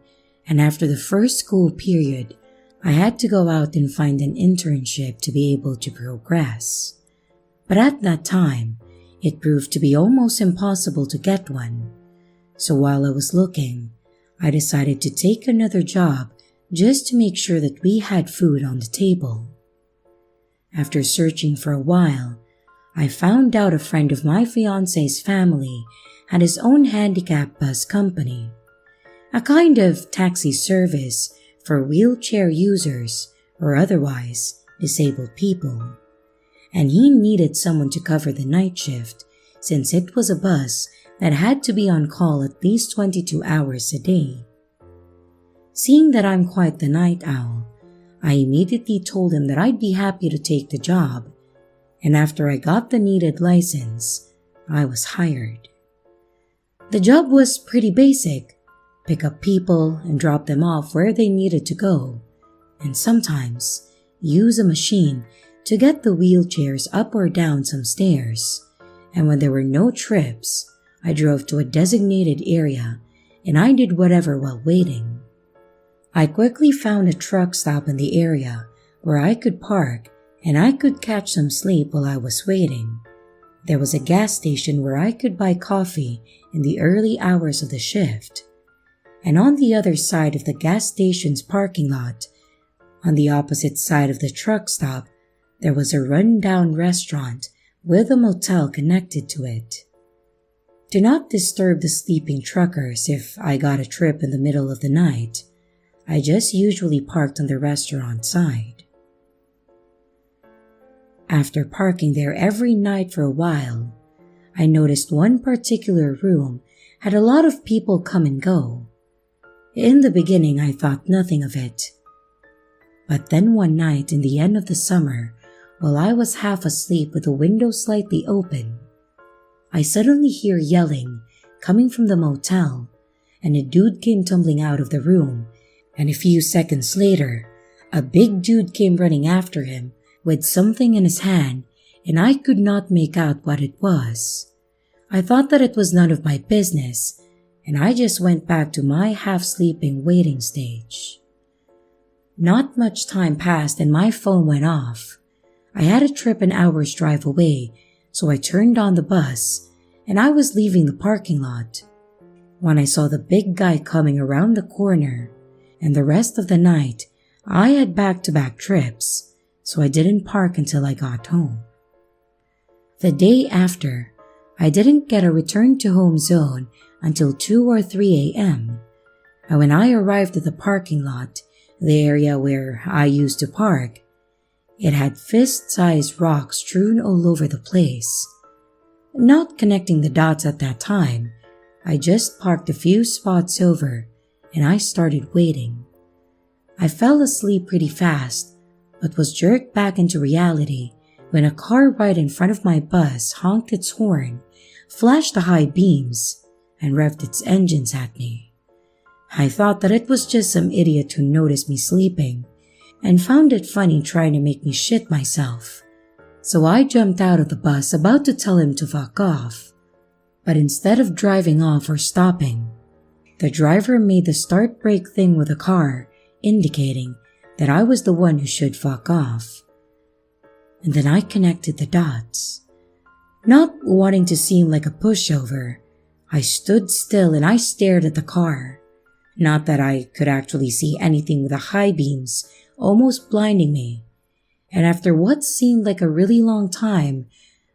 and after the first school period, I had to go out and find an internship to be able to progress. But at that time, it proved to be almost impossible to get one. So while I was looking, I decided to take another job just to make sure that we had food on the table. After searching for a while, I found out a friend of my fiance's family had his own handicap bus company, a kind of taxi service for wheelchair users or otherwise disabled people, and he needed someone to cover the night shift since it was a bus that had to be on call at least 22 hours a day. Seeing that I'm quite the night owl, I immediately told him that I'd be happy to take the job, and after I got the needed license, I was hired. The job was pretty basic: pick up people and drop them off where they needed to go, and sometimes use a machine to get the wheelchairs up or down some stairs. And when there were no trips, I drove to a designated area and I did whatever while waiting. I quickly found a truck stop in the area where I could park and I could catch some sleep while I was waiting. There was a gas station where I could buy coffee in the early hours of the shift. And on the other side of the gas station's parking lot, on the opposite side of the truck stop, there was a run-down restaurant with a motel connected to it. To not disturb the sleeping truckers if I got a trip in the middle of the night, I just usually parked on the restaurant side. After parking there every night for a while, I noticed one particular room had a lot of people come and go. In the beginning, I thought nothing of it. But then one night in the end of the summer, while I was half asleep with the window slightly open, I suddenly hear yelling coming from the motel, and a dude came tumbling out of the room, and a few seconds later, a big dude came running after him with something in his hand, and I could not make out what it was. I thought that it was none of my business, and I just went back to my half-sleeping waiting stage. Not much time passed and my phone went off. I had a trip an hour's drive away, so I turned on the bus, and I was leaving the parking lot when I saw the big guy coming around the corner, and the rest of the night I had back-to-back trips, so I didn't park until I got home. The day after, I didn't get a return to home zone until 2 or 3 a.m. And when I arrived at the parking lot, the area where I used to park, it had fist-sized rocks strewn all over the place. Not connecting the dots at that time, I just parked a few spots over and I started waiting. I fell asleep pretty fast, but was jerked back into reality when a car right in front of my bus honked its horn, flashed the high beams, and revved its engines at me. I thought that it was just some idiot who noticed me sleeping and found it funny trying to make me shit myself. So I jumped out of the bus about to tell him to fuck off. But instead of driving off or stopping, the driver made the start brake thing with the car, indicating that I was the one who should fuck off. And then I connected the dots. Not wanting to seem like a pushover, I stood still and I stared at the car. Not that I could actually see anything with the high beams almost blinding me. And after what seemed like a really long time,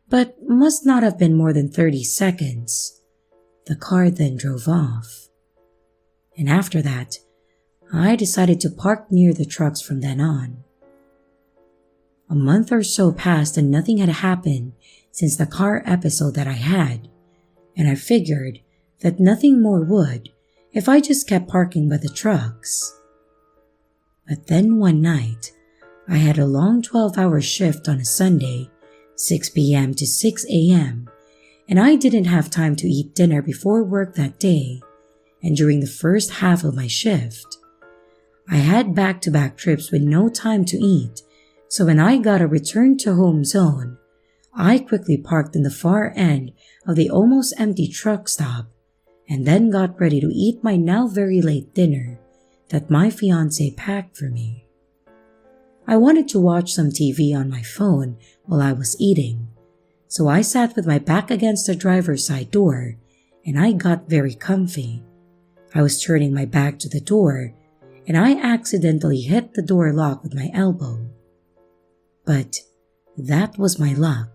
but must not have been more than 30 seconds, the car then drove off. And after that, I decided to park near the trucks from then on. A month or so passed and nothing had happened since the car episode that I had, and I figured that nothing more would if I just kept parking by the trucks. But then one night, I had a long 12-hour shift on a Sunday, 6 p.m. to 6 a.m., and I didn't have time to eat dinner before work that day, and during the first half of my shift, I had back-to-back trips with no time to eat, so when I got a return to home zone, I quickly parked in the far end of the almost empty truck stop and then got ready to eat my now very late dinner that my fiancé packed for me. I wanted to watch some TV on my phone while I was eating, so I sat with my back against the driver's side door and I got very comfy. I was turning my back to the door and I accidentally hit the door lock with my elbow. But that was my luck.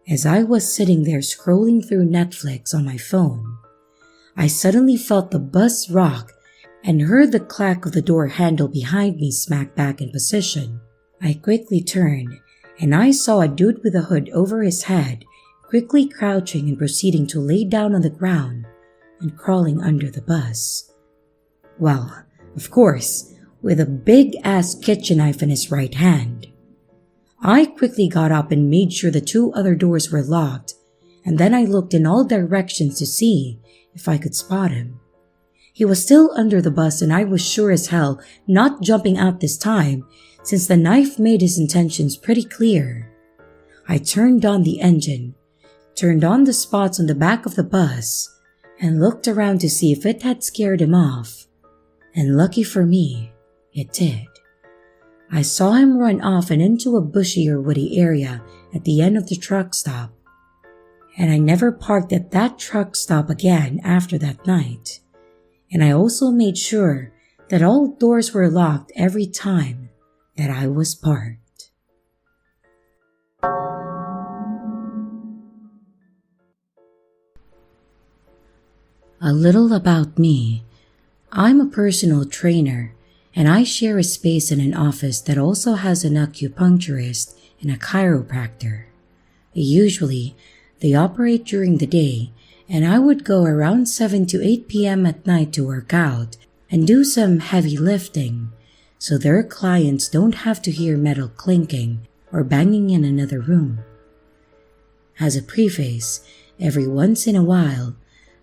As I was sitting there scrolling through Netflix on my phone, I suddenly felt the bus rock and heard the clack of the door handle behind me smack back in position. I quickly turned and I saw a dude with a hood over his head quickly crouching and proceeding to lay down on the ground and crawling under the bus. Well, of course, with a big-ass kitchen knife in his right hand. I quickly got up and made sure the 2 other doors were locked, and then I looked in all directions to see if I could spot him. He was still under the bus and I was sure as hell not jumping out this time, since the knife made his intentions pretty clear. I turned on the engine, turned on the spots on the back of the bus, and looked around to see if it had scared him off. And lucky for me, it did. I saw him run off and into a bushy or woody area at the end of the truck stop. And I never parked at that truck stop again after that night. And I also made sure that all doors were locked every time that I was parked. A little about me. I'm a personal trainer, and I share a space in an office that also has an acupuncturist and a chiropractor. Usually, they operate during the day, and I would go around 7 to 8 p.m. at night to work out and do some heavy lifting, so their clients don't have to hear metal clinking or banging in another room. As a preface, every once in a while,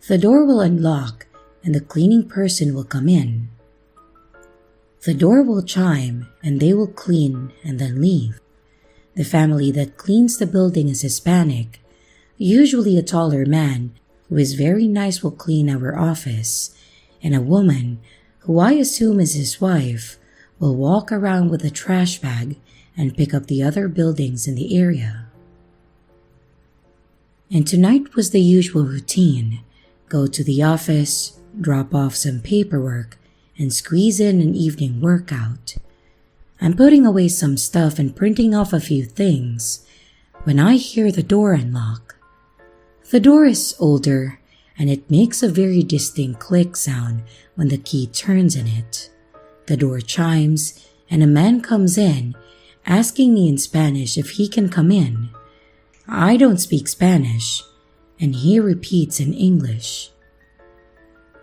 the door will unlock and the cleaning person will come in. The door will chime and they will clean and then leave. The family that cleans the building is Hispanic. Usually a taller man who is very nice will clean our office, and a woman, who I assume is his wife, will walk around with a trash bag and pick up the other buildings in the area. And tonight was the usual routine: go to the office, drop off some paperwork, and squeeze in an evening workout. I'm putting away some stuff and printing off a few things when I hear the door unlock. The door is older, and it makes a very distinct click sound when the key turns in it. The door chimes, and a man comes in, asking me in Spanish if he can come in. I don't speak Spanish, and he repeats in English,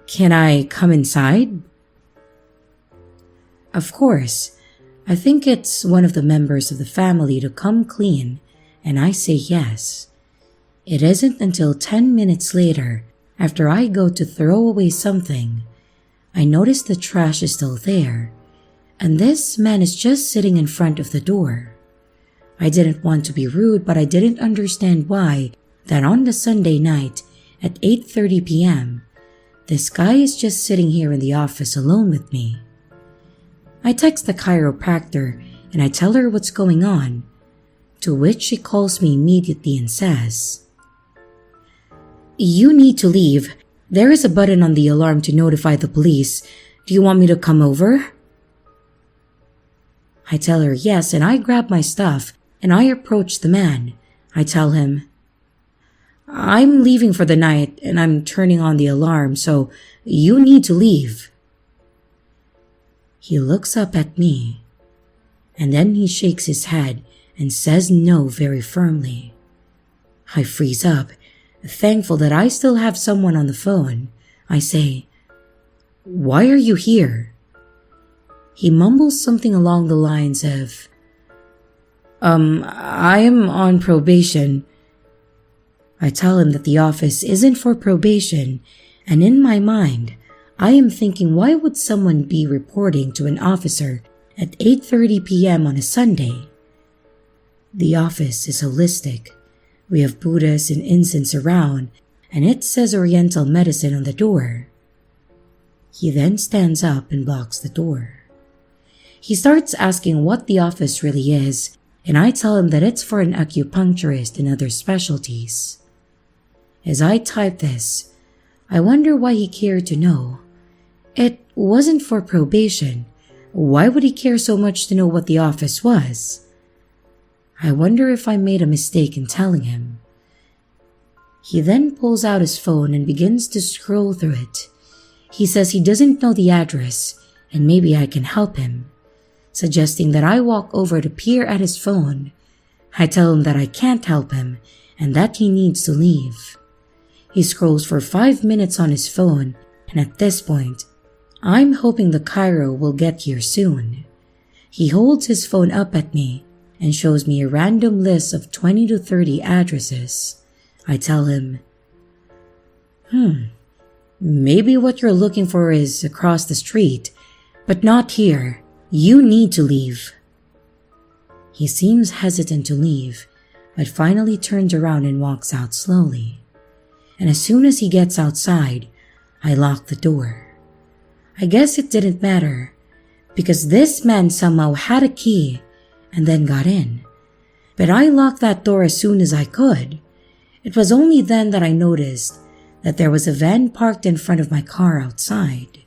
"Can I come inside?" Of course, I think it's one of the members of the family to come clean, and I say yes. It isn't until 10 minutes later, after I go to throw away something, I notice the trash is still there, and this man is just sitting in front of the door. I didn't want to be rude, but I didn't understand why that on the Sunday night at 8:30 p.m., this guy is just sitting here in the office alone with me. I text the chiropractor and I tell her what's going on, to which she calls me immediately and says, "You need to leave. There is a button on the alarm to notify the police. Do you want me to come over?" I tell her yes, and I grab my stuff and I approach the man. I tell him, "I'm leaving for the night and I'm turning on the alarm, so you need to leave." He looks up at me, and then he shakes his head and says no very firmly. I freeze up, thankful that I still have someone on the phone. I say, "Why are you here?" He mumbles something along the lines of, I am on probation." I tell him that the office isn't for probation, and in my mind, I am thinking, why would someone be reporting to an officer at 8:30 p.m. on a Sunday? The office is holistic. We have Buddhas and incense around, and it says Oriental medicine on the door. He then stands up and blocks the door. He starts asking what the office really is, and I tell him that it's for an acupuncturist and other specialties. As I type this, I wonder why he cared to know. It wasn't for probation. Why would he care so much to know what the office was? I wonder if I made a mistake in telling him. He then pulls out his phone and begins to scroll through it. He says he doesn't know the address and maybe I can help him, suggesting that I walk over to peer at his phone. I tell him that I can't help him and that he needs to leave. He scrolls for 5 minutes on his phone, and at this point, I'm hoping the chiro will get here soon. He holds his phone up at me and shows me a random list of 20 to 30 addresses. I tell him, maybe what you're looking for is across the street, but not here. You need to leave. He seems hesitant to leave, but finally turns around and walks out slowly. And as soon as he gets outside, I lock the door. I guess it didn't matter, because this man somehow had a key and then got in. But I locked that door as soon as I could. It was only then that I noticed that there was a van parked in front of my car outside.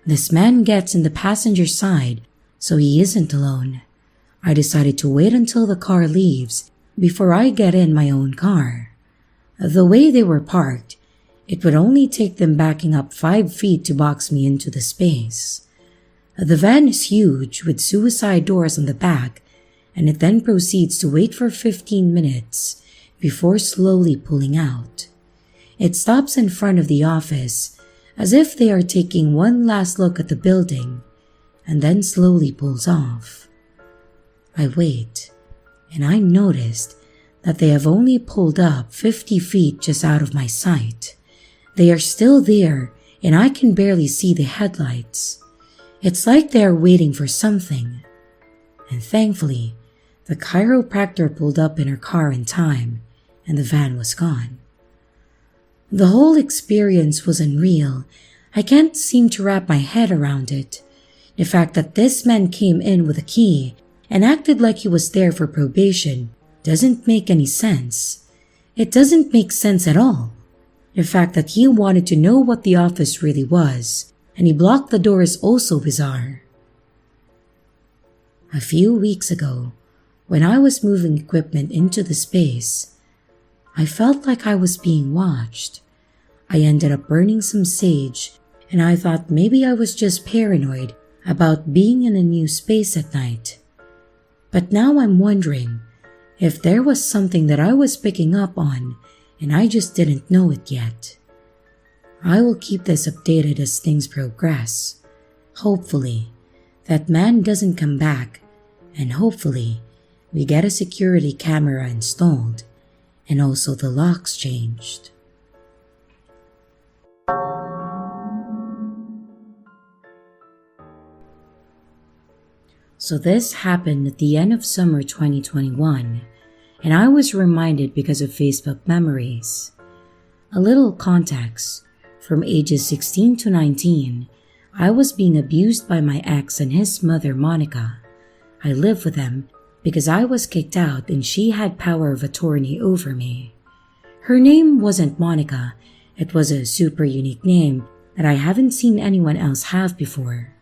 This man gets in the passenger side, so he isn't alone. I decided to wait until the car leaves before I get in my own car. The way they were parked, It would only take them backing up 5 feet to box me into the space. The van is huge with suicide doors on the back, and it then proceeds to wait for 15 minutes before slowly pulling out. It stops in front of the office as if they are taking one last look at the building and then slowly pulls off. I wait, and I noticed that they have only pulled up 50 feet just out of my sight. They are still there, and I can barely see the headlights. It's like they are waiting for something. And thankfully, the chiropractor pulled up in her car in time, and the van was gone. The whole experience was unreal. I can't seem to wrap my head around it. The fact that this man came in with a key and acted like he was there for probation doesn't make any sense. It doesn't make sense at all. The fact that he wanted to know what the office really was, and he blocked the door is also bizarre. A few weeks ago, when I was moving equipment into the space, I felt like I was being watched. I ended up burning some sage, and I thought maybe I was just paranoid about being in a new space at night. But now I'm wondering if there was something that I was picking up on and I just didn't know it yet. I will keep this updated as things progress. Hopefully, that man doesn't come back, and hopefully, we get a security camera installed and also the locks changed. So this happened at the end of summer 2021, and I was reminded because of Facebook memories. A little context: from ages 16 to 19, I was being abused by my ex and his mother, Monica. I lived with them because I was kicked out and she had power of attorney over me. Her name wasn't Monica. It was a super unique name that I haven't seen anyone else have before.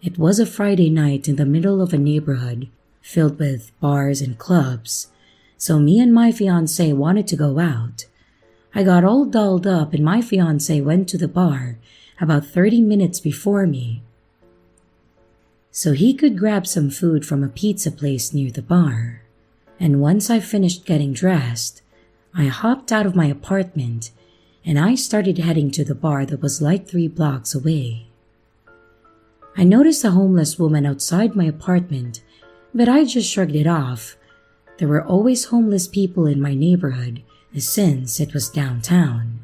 It was a Friday night in the middle of a neighborhood filled with bars and clubs, so me and my fiancé wanted to go out. I got all dolled up and my fiancé went to the bar about 30 minutes before me, so he could grab some food from a pizza place near the bar. And once I finished getting dressed, I hopped out of my apartment and I started heading to the bar that was like 3 blocks away. I noticed a homeless woman outside my apartment, but I just shrugged it off. There were always homeless people in my neighborhood since it was downtown.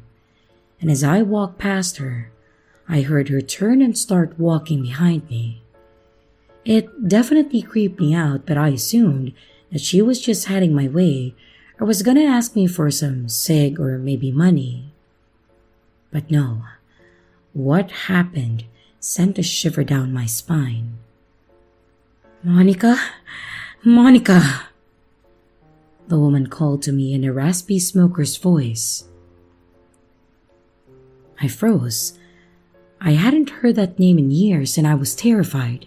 And as I walked past her, I heard her turn and start walking behind me. It definitely creeped me out, but I assumed that she was just heading my way or was gonna ask me for some cig or maybe money. But no, what happened sent a shiver down my spine. "Monica? Monica!" the woman called to me in a raspy smoker's voice. I froze. I hadn't heard that name in years and I was terrified.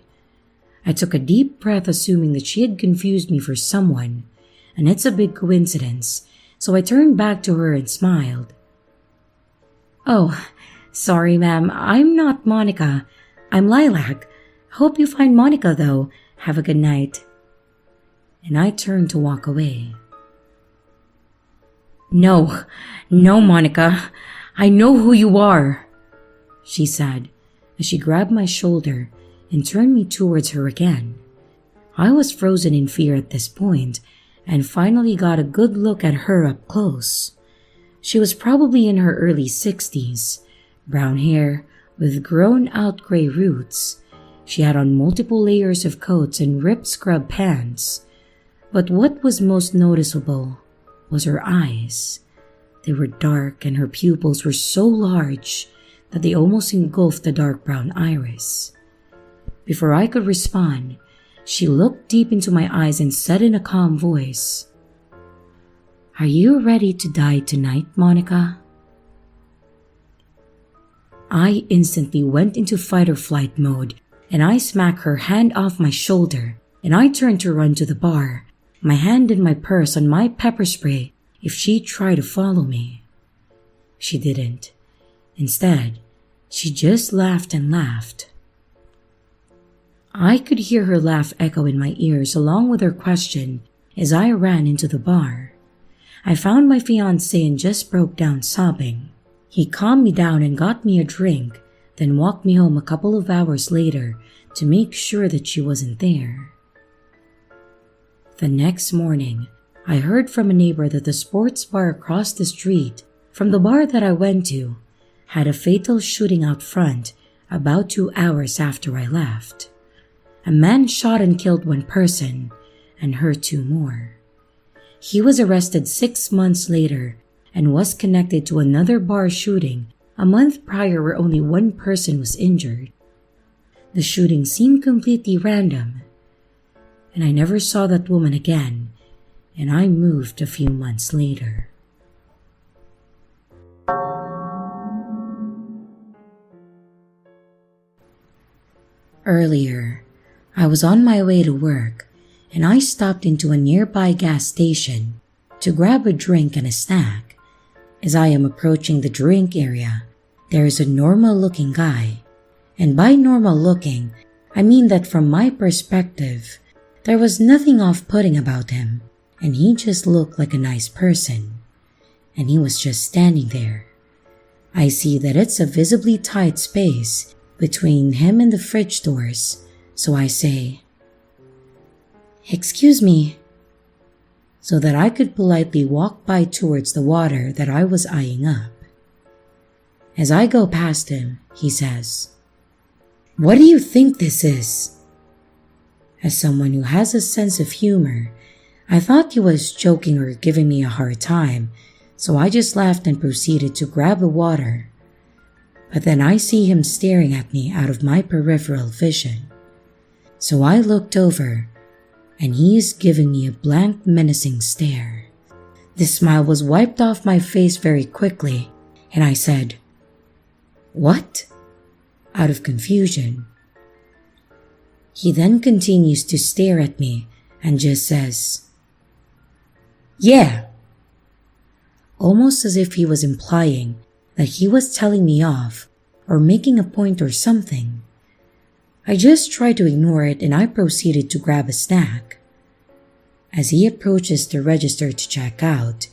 I took a deep breath, assuming that she had confused me for someone, and it's a big coincidence, so I turned back to her and smiled. "Oh, sorry ma'am, I'm not Monica. I'm Lilac. Hope you find Monica though. Have a good night." And I turned to walk away. No, Monica. I know who you are," she said as she grabbed my shoulder and turned me towards her again. I was frozen in fear at this point and finally got a good look at her up close. She was probably in her early 60s, brown hair with grown-out gray roots. She had on multiple layers of coats and ripped scrub pants. But what was most noticeable was her eyes. They were dark and her pupils were so large that they almost engulfed the dark brown iris. Before I could respond, she looked deep into my eyes and said in a calm voice, "Are you ready to die tonight, Monica?" I instantly went into fight or flight mode, and I smacked her hand off my shoulder, and I turned to run to the bar, my hand in my purse on my pepper spray if she tried to follow me. She didn't. Instead, she just laughed and laughed. I could hear her laugh echo in my ears along with her question as I ran into the bar. I found my fiancé and just broke down sobbing. He calmed me down and got me a drink, then walked me home a couple of hours later to make sure that she wasn't there. The next morning, I heard from a neighbor that the sports bar across the street from the bar that I went to had a fatal shooting out front about 2 hours after I left. A man shot and killed one person and hurt 2 more. He was arrested 6 months later and was connected to another bar shooting a month prior where only 1 person was injured. The shooting seemed completely random, and I never saw that woman again, and I moved a few months later. Earlier, I was on my way to work, and I stopped into a nearby gas station to grab a drink and a snack. As I am approaching the drink area, there is a normal-looking guy. And by normal-looking, I mean that from my perspective, there was nothing off-putting about him, and he just looked like a nice person. And he was just standing there. I see that it's a visibly tight space between him and the fridge doors, so I say, "Excuse me," so that I could politely walk by towards the water that I was eyeing up. As I go past him, he says, "What do you think this is?" As someone who has a sense of humor, I thought he was joking or giving me a hard time, so I just laughed and proceeded to grab the water. But then I see him staring at me out of my peripheral vision. So I looked over, and he is giving me a blank, menacing stare. The smile was wiped off my face very quickly, and I said, "What?" out of confusion. He then continues to stare at me and just says, "Yeah," almost as if he was implying that he was telling me off or making a point or something. I just tried to ignore it and I proceeded to grab a snack. As he approaches the register to check out,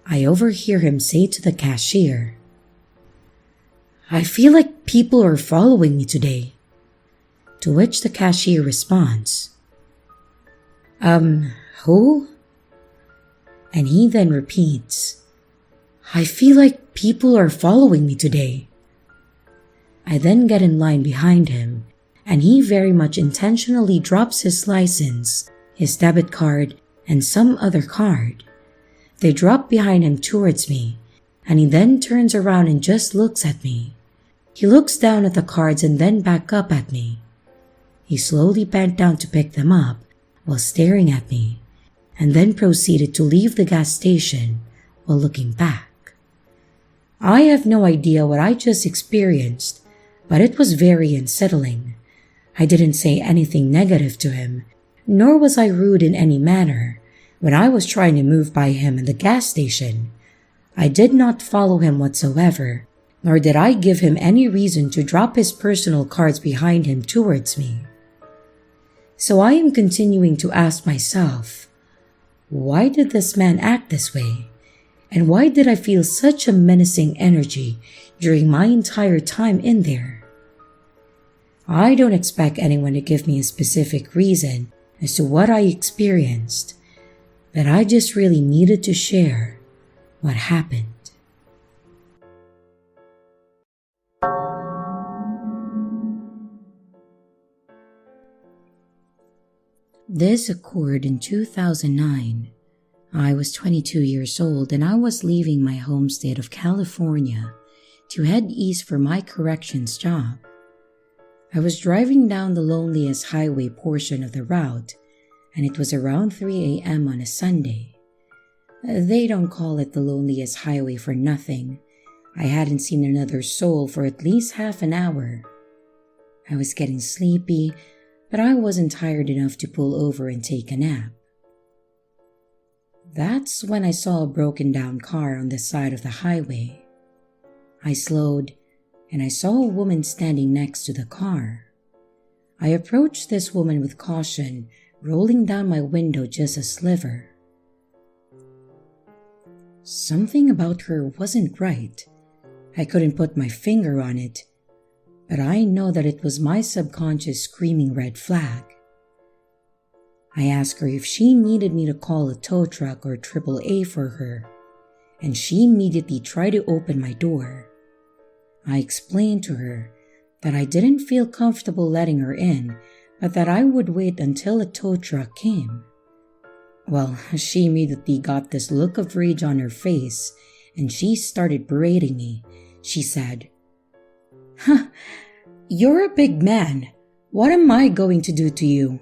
I overhear him say to the cashier, "I feel like people are following me today." To which the cashier responds, Who?" And he then repeats, "I feel like people are following me today." I then get in line behind him, and he very much intentionally drops his license, his debit card, and some other card. They drop behind him towards me, and he then turns around and just looks at me. He looks down at the cards and then back up at me. He slowly bent down to pick them up while staring at me, and then proceeded to leave the gas station while looking back. I have no idea what I just experienced, but it was very unsettling. I didn't say anything negative to him, nor was I rude in any manner when I was trying to move by him in the gas station. I did not follow him whatsoever, nor did I give him any reason to drop his personal cards behind him towards me. So I am continuing to ask myself, why did this man act this way? And why did I feel such a menacing energy during my entire time in there? I don't expect anyone to give me a specific reason as to what I experienced, but I just really needed to share what happened. This occurred in 2009. I was 22 years old and I was leaving my home state of California to head east for my corrections job. I was driving down the loneliest highway portion of the route, and it was around 3 a.m. on a Sunday. They don't call it the loneliest highway for nothing. I hadn't seen another soul for at least half an hour. I was getting sleepy, but I wasn't tired enough to pull over and take a nap. That's when I saw a broken down car on the side of the highway. I slowed, and I saw a woman standing next to the car. I approached this woman with caution, rolling down my window just a sliver. Something about her wasn't right. I couldn't put my finger on it, but I know that it was my subconscious screaming red flag. I asked her if she needed me to call a tow truck or AAA for her, and she immediately tried to open my door. I explained to her that I didn't feel comfortable letting her in, but that I would wait until a tow truck came. Well, she immediately got this look of rage on her face, and she started berating me. She said, "Huh, you're a big man. What am I going to do to you?"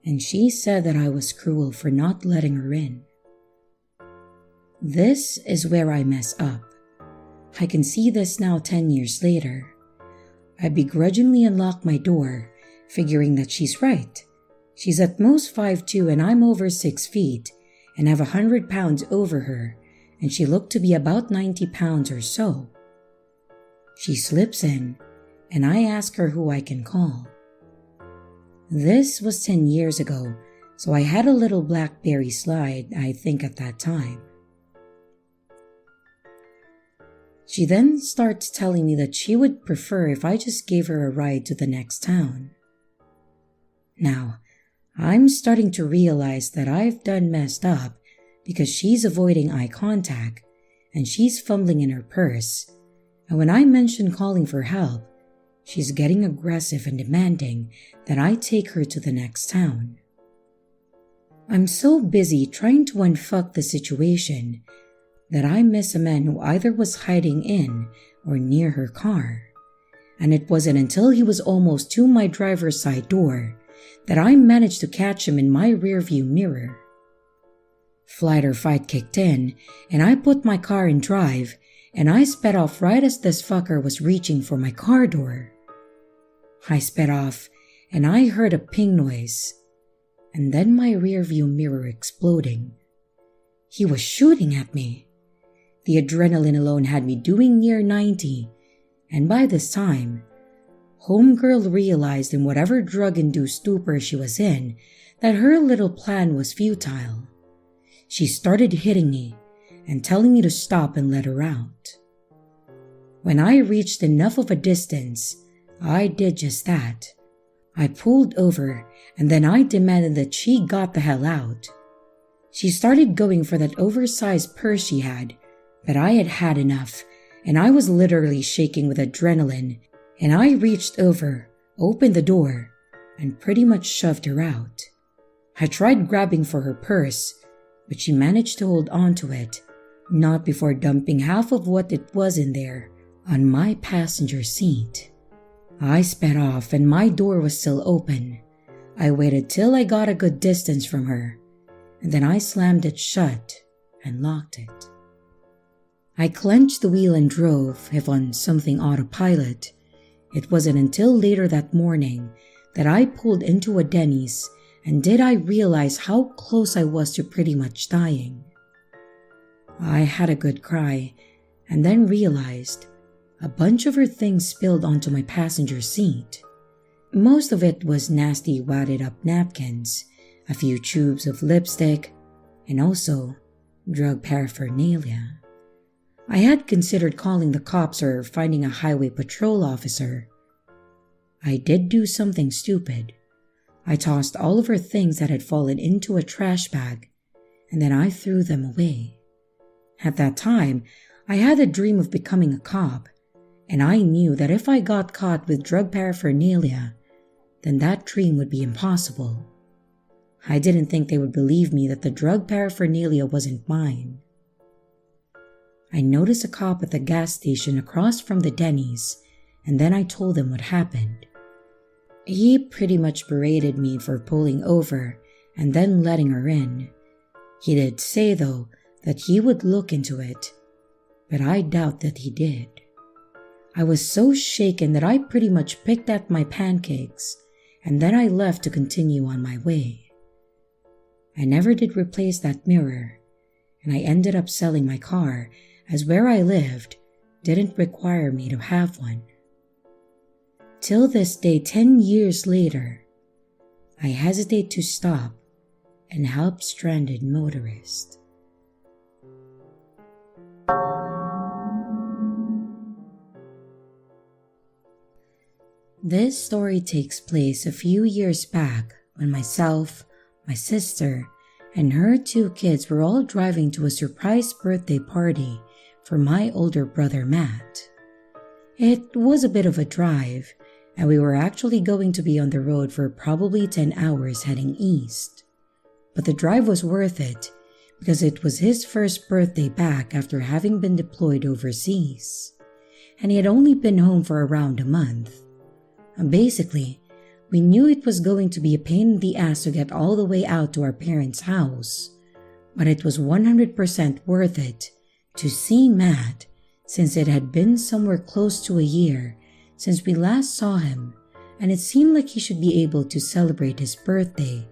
And she said that I was cruel for not letting her in. This is where I mess up. I can see this now 10 years later. I begrudgingly unlock my door, figuring that she's right. She's at most 5'2" and I'm over 6 feet, and have 100 pounds over her, and she looked to be about 90 pounds or so. She slips in, and I ask her who I can call. This was 10 years ago, so I had a little BlackBerry slide, I think, at that time. She then starts telling me that she would prefer if I just gave her a ride to the next town. Now, I'm starting to realize that I've done messed up because she's avoiding eye contact and she's fumbling in her purse, and when I mention calling for help, she's getting aggressive and demanding that I take her to the next town. I'm so busy trying to unfuck the situation that I miss a man who either was hiding in or near her car, and it wasn't until he was almost to my driver's side door that I managed to catch him in my rearview mirror. Flight or fight kicked in, and I put my car in drive, and I sped off right as this fucker was reaching for my car door. I sped off, and I heard a ping noise, and then my rearview mirror exploding. He was shooting at me. The adrenaline alone had me doing near 90, and by this time, homegirl realized in whatever drug-induced stupor she was in that her little plan was futile. She started hitting me and telling me to stop and let her out. When I reached enough of a distance, I did just that. I pulled over, and then I demanded that she got the hell out. She started going for that oversized purse she had, but I had had enough, and I was literally shaking with adrenaline, and I reached over, opened the door, and pretty much shoved her out. I tried grabbing for her purse, but she managed to hold on to it, not before dumping half of what it was in there on my passenger seat. I sped off, and my door was still open. I waited till I got a good distance from her, and then I slammed it shut and locked it. I clenched the wheel and drove, if on something autopilot. It wasn't until later that morning that I pulled into a Denny's, and did I realize how close I was to pretty much dying. I had a good cry, and then realized a bunch of her things spilled onto my passenger seat. Most of it was nasty wadded up napkins, a few tubes of lipstick, and also drug paraphernalia. I had considered calling the cops or finding a highway patrol officer. I did do something stupid. I tossed all of her things that had fallen into a trash bag, and then I threw them away. At that time, I had a dream of becoming a cop, and I knew that if I got caught with drug paraphernalia, then that dream would be impossible. I didn't think they would believe me that the drug paraphernalia wasn't mine. I noticed a cop at the gas station across from the Denny's, and then I told him what happened. He pretty much berated me for pulling over and then letting her in. He did say, though, that he would look into it, but I doubt that he did. I was so shaken that I pretty much picked at my pancakes, and then I left to continue on my way. I never did replace that mirror, and I ended up selling my car, as where I lived, didn't require me to have one. Till this day, 10 years later, I hesitate to stop and help stranded motorists. This story takes place a few years back when myself, my sister, and her 2 kids were all driving to a surprise birthday party for my older brother Matt. It was a bit of a drive, and we were actually going to be on the road for probably 10 hours heading east. But the drive was worth it because it was his first birthday back after having been deployed overseas, and he had only been home for around a month. And basically, we knew it was going to be a pain in the ass to get all the way out to our parents' house, but it was 100% worth it to see Matt, since it had been somewhere close to a year since we last saw him, and it seemed like he should be able to celebrate his birthday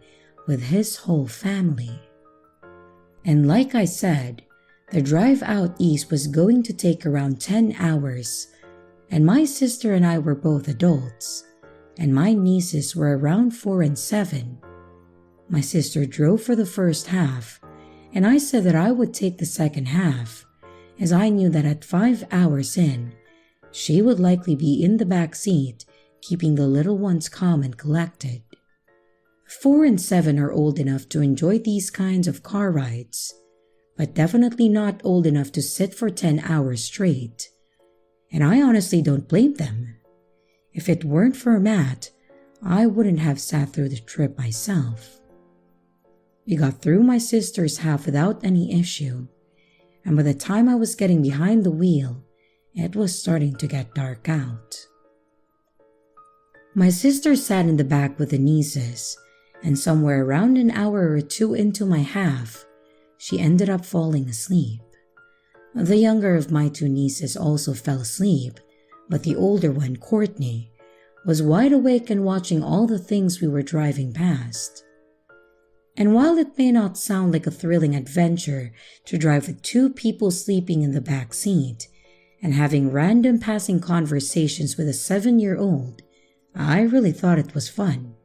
with his whole family. And like I said, the drive out east was going to take around 10 hours, and my sister and I were both adults, and my nieces were around 4 and 7. My sister drove for the first half, and I said that I would take the second half, as I knew that at 5 hours in, she would likely be in the back seat, keeping the little ones calm and collected. 4 and 7 are old enough to enjoy these kinds of car rides, but definitely not old enough to sit for 10 hours straight. And I honestly don't blame them. If it weren't for Matt, I wouldn't have sat through the trip myself. We got through my sister's half without any issue, and by the time I was getting behind the wheel, it was starting to get dark out. My sister sat in the back with the nieces, and somewhere around an hour or 2 into my half, she ended up falling asleep. The younger of my 2 nieces also fell asleep, but the older one, Courtney, was wide awake and watching all the things we were driving past. And while it may not sound like a thrilling adventure to drive with 2 people sleeping in the back seat and having random passing conversations with a 7-year-old, I really thought it was fun.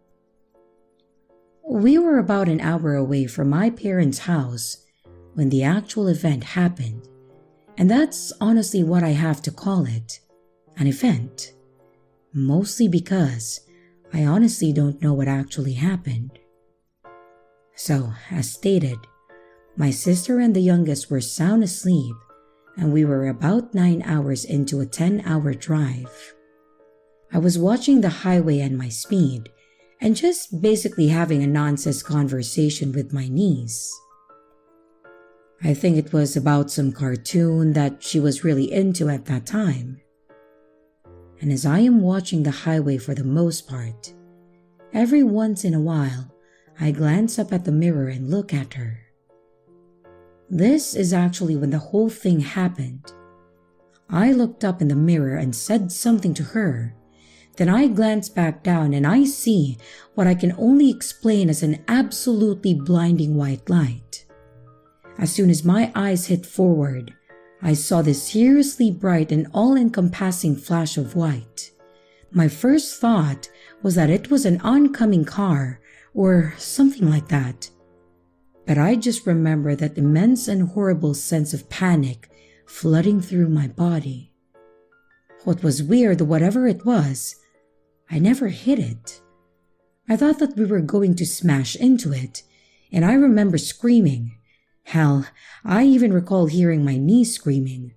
We were about an hour away from my parents' house when the actual event happened. And that's honestly what I have to call it, an event. Mostly because I honestly don't know what actually happened. So, as stated, my sister and the youngest were sound asleep, and we were about 9 hours into a 10-hour drive. I was watching the highway and my speed, and just basically having a nonsense conversation with my niece. I think it was about some cartoon that she was really into at that time. And as I am watching the highway for the most part, every once in a while, I glance up at the mirror and look at her. This is actually when the whole thing happened. I looked up in the mirror and said something to her. Then I glance back down and I see what I can only explain as an absolutely blinding white light. As soon as my eyes hit forward, I saw this seriously bright and all-encompassing flash of white. My first thought was that it was an oncoming car or something like that. But I just remember that immense and horrible sense of panic flooding through my body. What was weird, whatever it was, I never hit it. I thought that we were going to smash into it, and I remember screaming. Hell, I even recall hearing my niece screaming.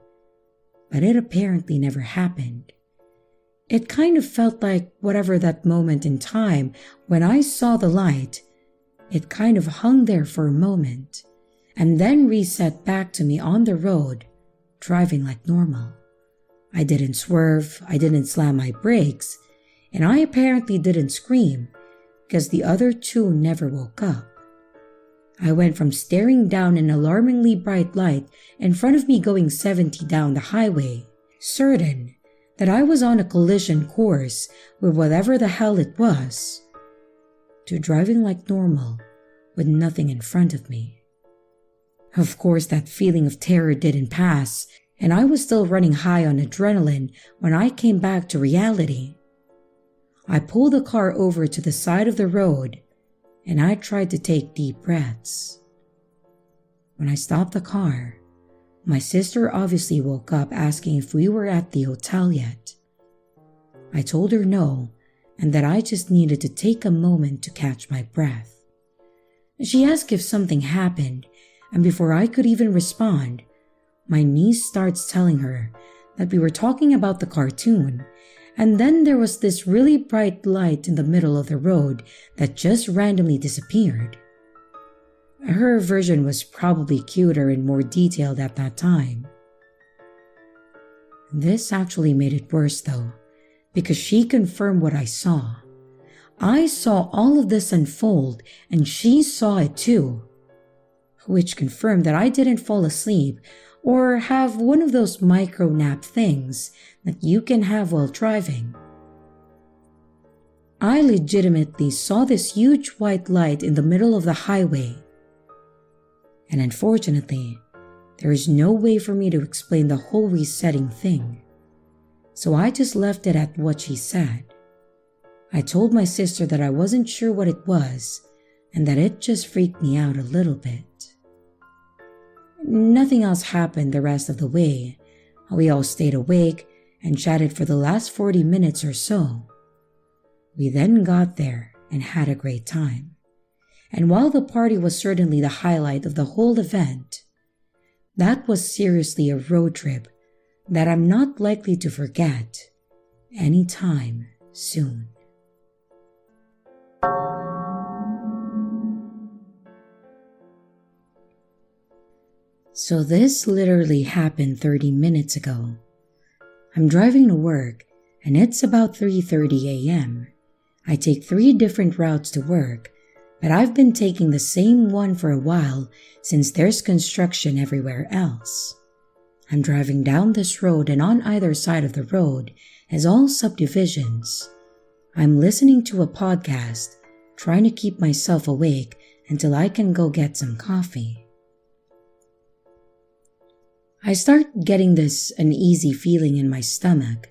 But it apparently never happened. It kind of felt like whatever that moment in time when I saw the light, it kind of hung there for a moment, and then reset back to me on the road, driving like normal. I didn't swerve, I didn't slam my brakes, and I apparently didn't scream because the other 2 never woke up. I went from staring down an alarmingly bright light in front of me going 70 down the highway, certain that I was on a collision course with whatever the hell it was, to driving like normal with nothing in front of me. Of course, that feeling of terror didn't pass, and I was still running high on adrenaline when I came back to reality. I pulled the car over to the side of the road, and I tried to take deep breaths. When I stopped the car, my sister obviously woke up asking if we were at the hotel yet. I told her no, and that I just needed to take a moment to catch my breath. She asked if something happened, and before I could even respond, my niece starts telling her that we were talking about the cartoon, and then there was this really bright light in the middle of the road that just randomly disappeared. Her version was probably cuter and more detailed at that time. This actually made it worse though, because she confirmed what I saw. I saw all of this unfold and she saw it too, which confirmed that I didn't fall asleep or have one of those micro nap things that you can have while driving. I legitimately saw this huge white light in the middle of the highway. And unfortunately, there is no way for me to explain the whole resetting thing. So I just left it at what she said. I told my sister that I wasn't sure what it was and that it just freaked me out a little bit. Nothing else happened the rest of the way. We all stayed awake and chatted for the last 40 minutes or so. We then got there and had a great time. And while the party was certainly the highlight of the whole event, that was seriously a road trip that I'm not likely to forget anytime soon. So this literally happened 30 minutes ago. I'm driving to work and it's about 3:30 a.m. I take 3 different routes to work, but I've been taking the same one for a while since there's construction everywhere else. I'm driving down this road and on either side of the road is all subdivisions. I'm listening to a podcast, trying to keep myself awake until I can go get some coffee. I start getting this uneasy feeling in my stomach,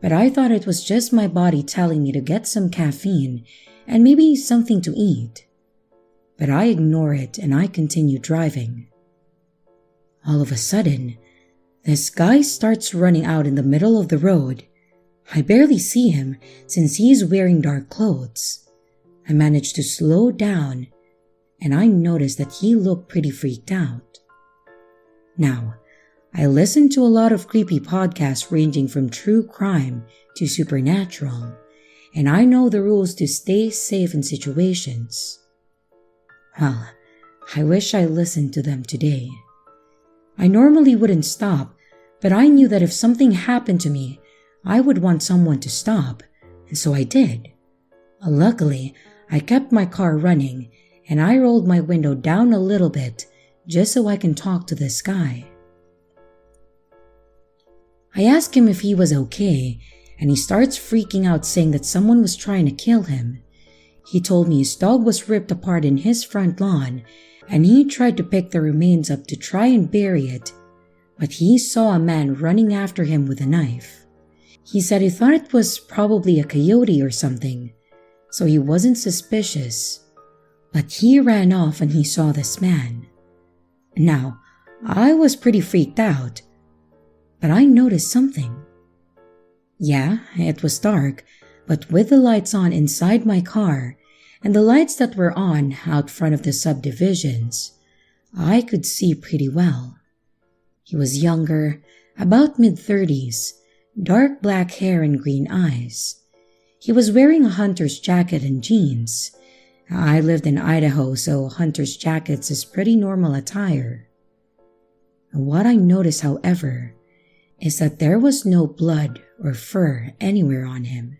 but I thought it was just my body telling me to get some caffeine and maybe something to eat. But I ignore it and I continue driving. All of a sudden, this guy starts running out in the middle of the road. I barely see him since he's wearing dark clothes. I manage to slow down and I notice that he looked pretty freaked out. Now, I listen to a lot of creepy podcasts ranging from true crime to supernatural, and I know the rules to stay safe in situations. Well, I wish I listened to them today. I normally wouldn't stop, but I knew that if something happened to me, I would want someone to stop, and so I did. Luckily, I kept my car running, and I rolled my window down a little bit just so I can talk to this guy. I asked him if he was okay, and he starts freaking out saying that someone was trying to kill him. He told me his dog was ripped apart in his front lawn, and he tried to pick the remains up to try and bury it, but he saw a man running after him with a knife. He said he thought it was probably a coyote or something, so he wasn't suspicious, but he ran off when he saw this man. Now, I was pretty freaked out, but I noticed something. Yeah, it was dark, but with the lights on inside my car and the lights that were on out front of the subdivisions, I could see pretty well. He was younger, about mid-30s, dark black hair and green eyes. He was wearing a hunter's jacket and jeans. I lived in Idaho, so hunter's jackets is pretty normal attire. What I noticed, however, is that there was no blood or fur anywhere on him.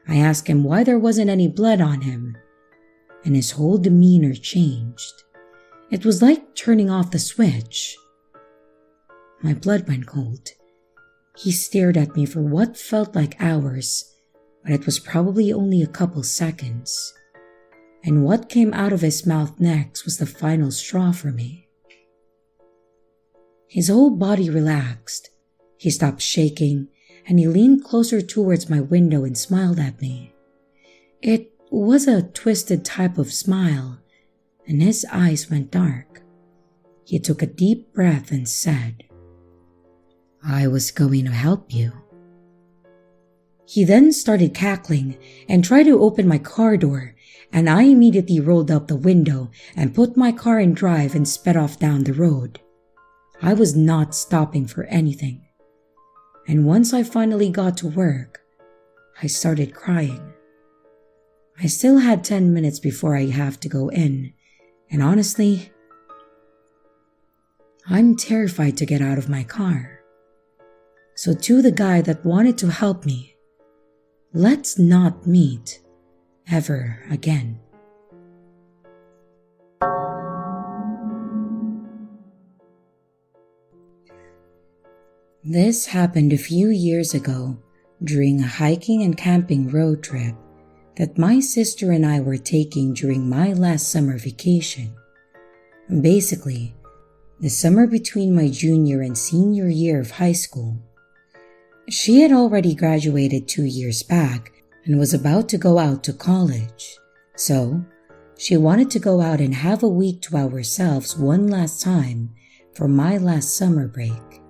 I asked him why there wasn't any blood on him, and his whole demeanor changed. It was like turning off the switch. My blood went cold. He stared at me for what felt like hours, but it was probably only a couple seconds. And what came out of his mouth next was the final straw for me. His whole body relaxed. He stopped shaking and he leaned closer towards my window and smiled at me. It was a twisted type of smile, and his eyes went dark. He took a deep breath and said, "I was going to help you." He then started cackling and tried to open my car door, and I immediately rolled up the window and put my car in drive and sped off down the road. I was not stopping for anything. And once I finally got to work, I started crying. I still had 10 minutes before I have to go in, and honestly, I'm terrified to get out of my car. So to the guy that wanted to help me, let's not meet ever again. This happened a few years ago during a hiking and camping road trip that my sister and I were taking during my last summer vacation. Basically, the summer between my junior and senior year of high school. She had already graduated 2 years back and was about to go out to college, so she wanted to go out and have a week to ourselves one last time for my last summer break.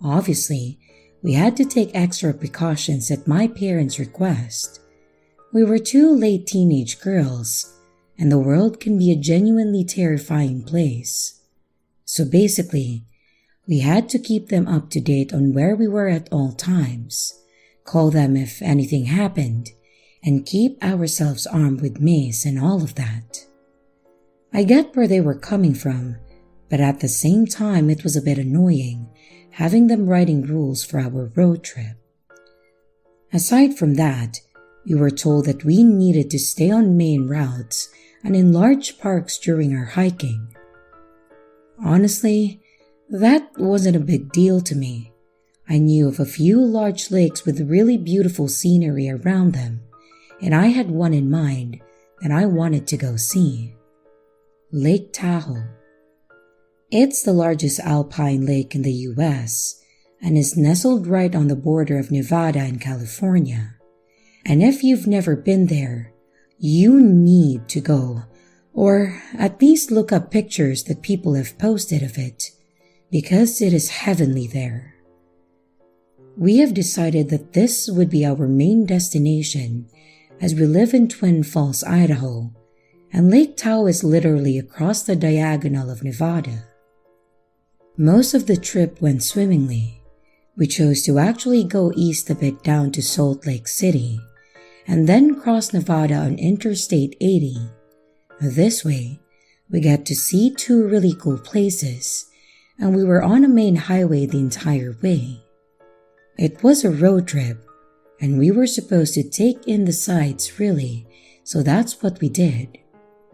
Obviously, we had to take extra precautions at my parents' request. We were 2 late teenage girls, and the world can be a genuinely terrifying place. So basically, we had to keep them up to date on where we were at all times, call them if anything happened, and keep ourselves armed with mace and all of that. I get where they were coming from, but at the same time it was a bit annoying having them writing rules for our road trip. Aside from that, we were told that we needed to stay on main routes and in large parks during our hiking. Honestly, that wasn't a big deal to me. I knew of a few large lakes with really beautiful scenery around them, and I had one in mind that I wanted to go see. Lake Tahoe. It's the largest alpine lake in the US and is nestled right on the border of Nevada and California. And if you've never been there, you need to go, or at least look up pictures that people have posted of it, because it is heavenly there. We have decided that this would be our main destination as we live in Twin Falls, Idaho, and Lake Tahoe is literally across the diagonal of Nevada. Most of the trip went swimmingly. We chose to actually go east a bit down to Salt Lake City, and then cross Nevada on Interstate 80. This way, we got to see 2 really cool places, and we were on a main highway the entire way. It was a road trip, and we were supposed to take in the sights really, so that's what we did.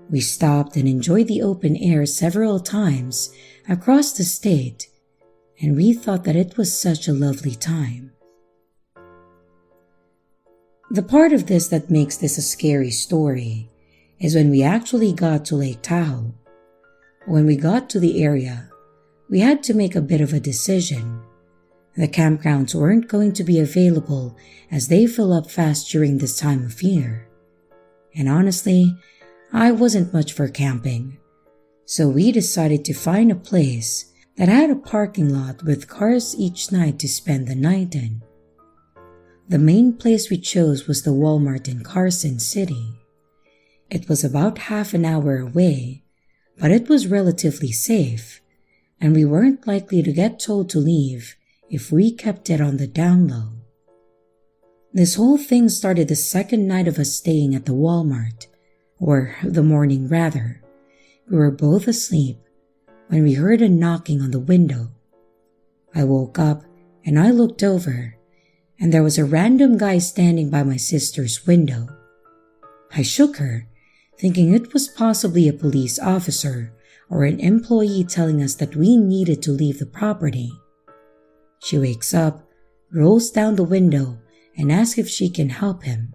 We stopped and enjoyed the open air several times across the state, and we thought that it was such a lovely time. The part of this that makes this a scary story is when we actually got to Lake Tahoe. When we got to the area, we had to make a bit of a decision. The campgrounds weren't going to be available as they fill up fast during this time of year. And honestly, I wasn't much for camping, so we decided to find a place that had a parking lot with cars each night to spend the night in. The main place we chose was the Walmart in Carson City. It was about half an hour away, but it was relatively safe, and we weren't likely to get told to leave if we kept it on the down low. This whole thing started the second night of us staying at the Walmart, or the morning rather. We were both asleep when we heard a knocking on the window. I woke up and I looked over, and there was a random guy standing by my sister's window. I shook her, thinking it was possibly a police officer or an employee telling us that we needed to leave the property. She wakes up, rolls down the window, and asks if she can help him.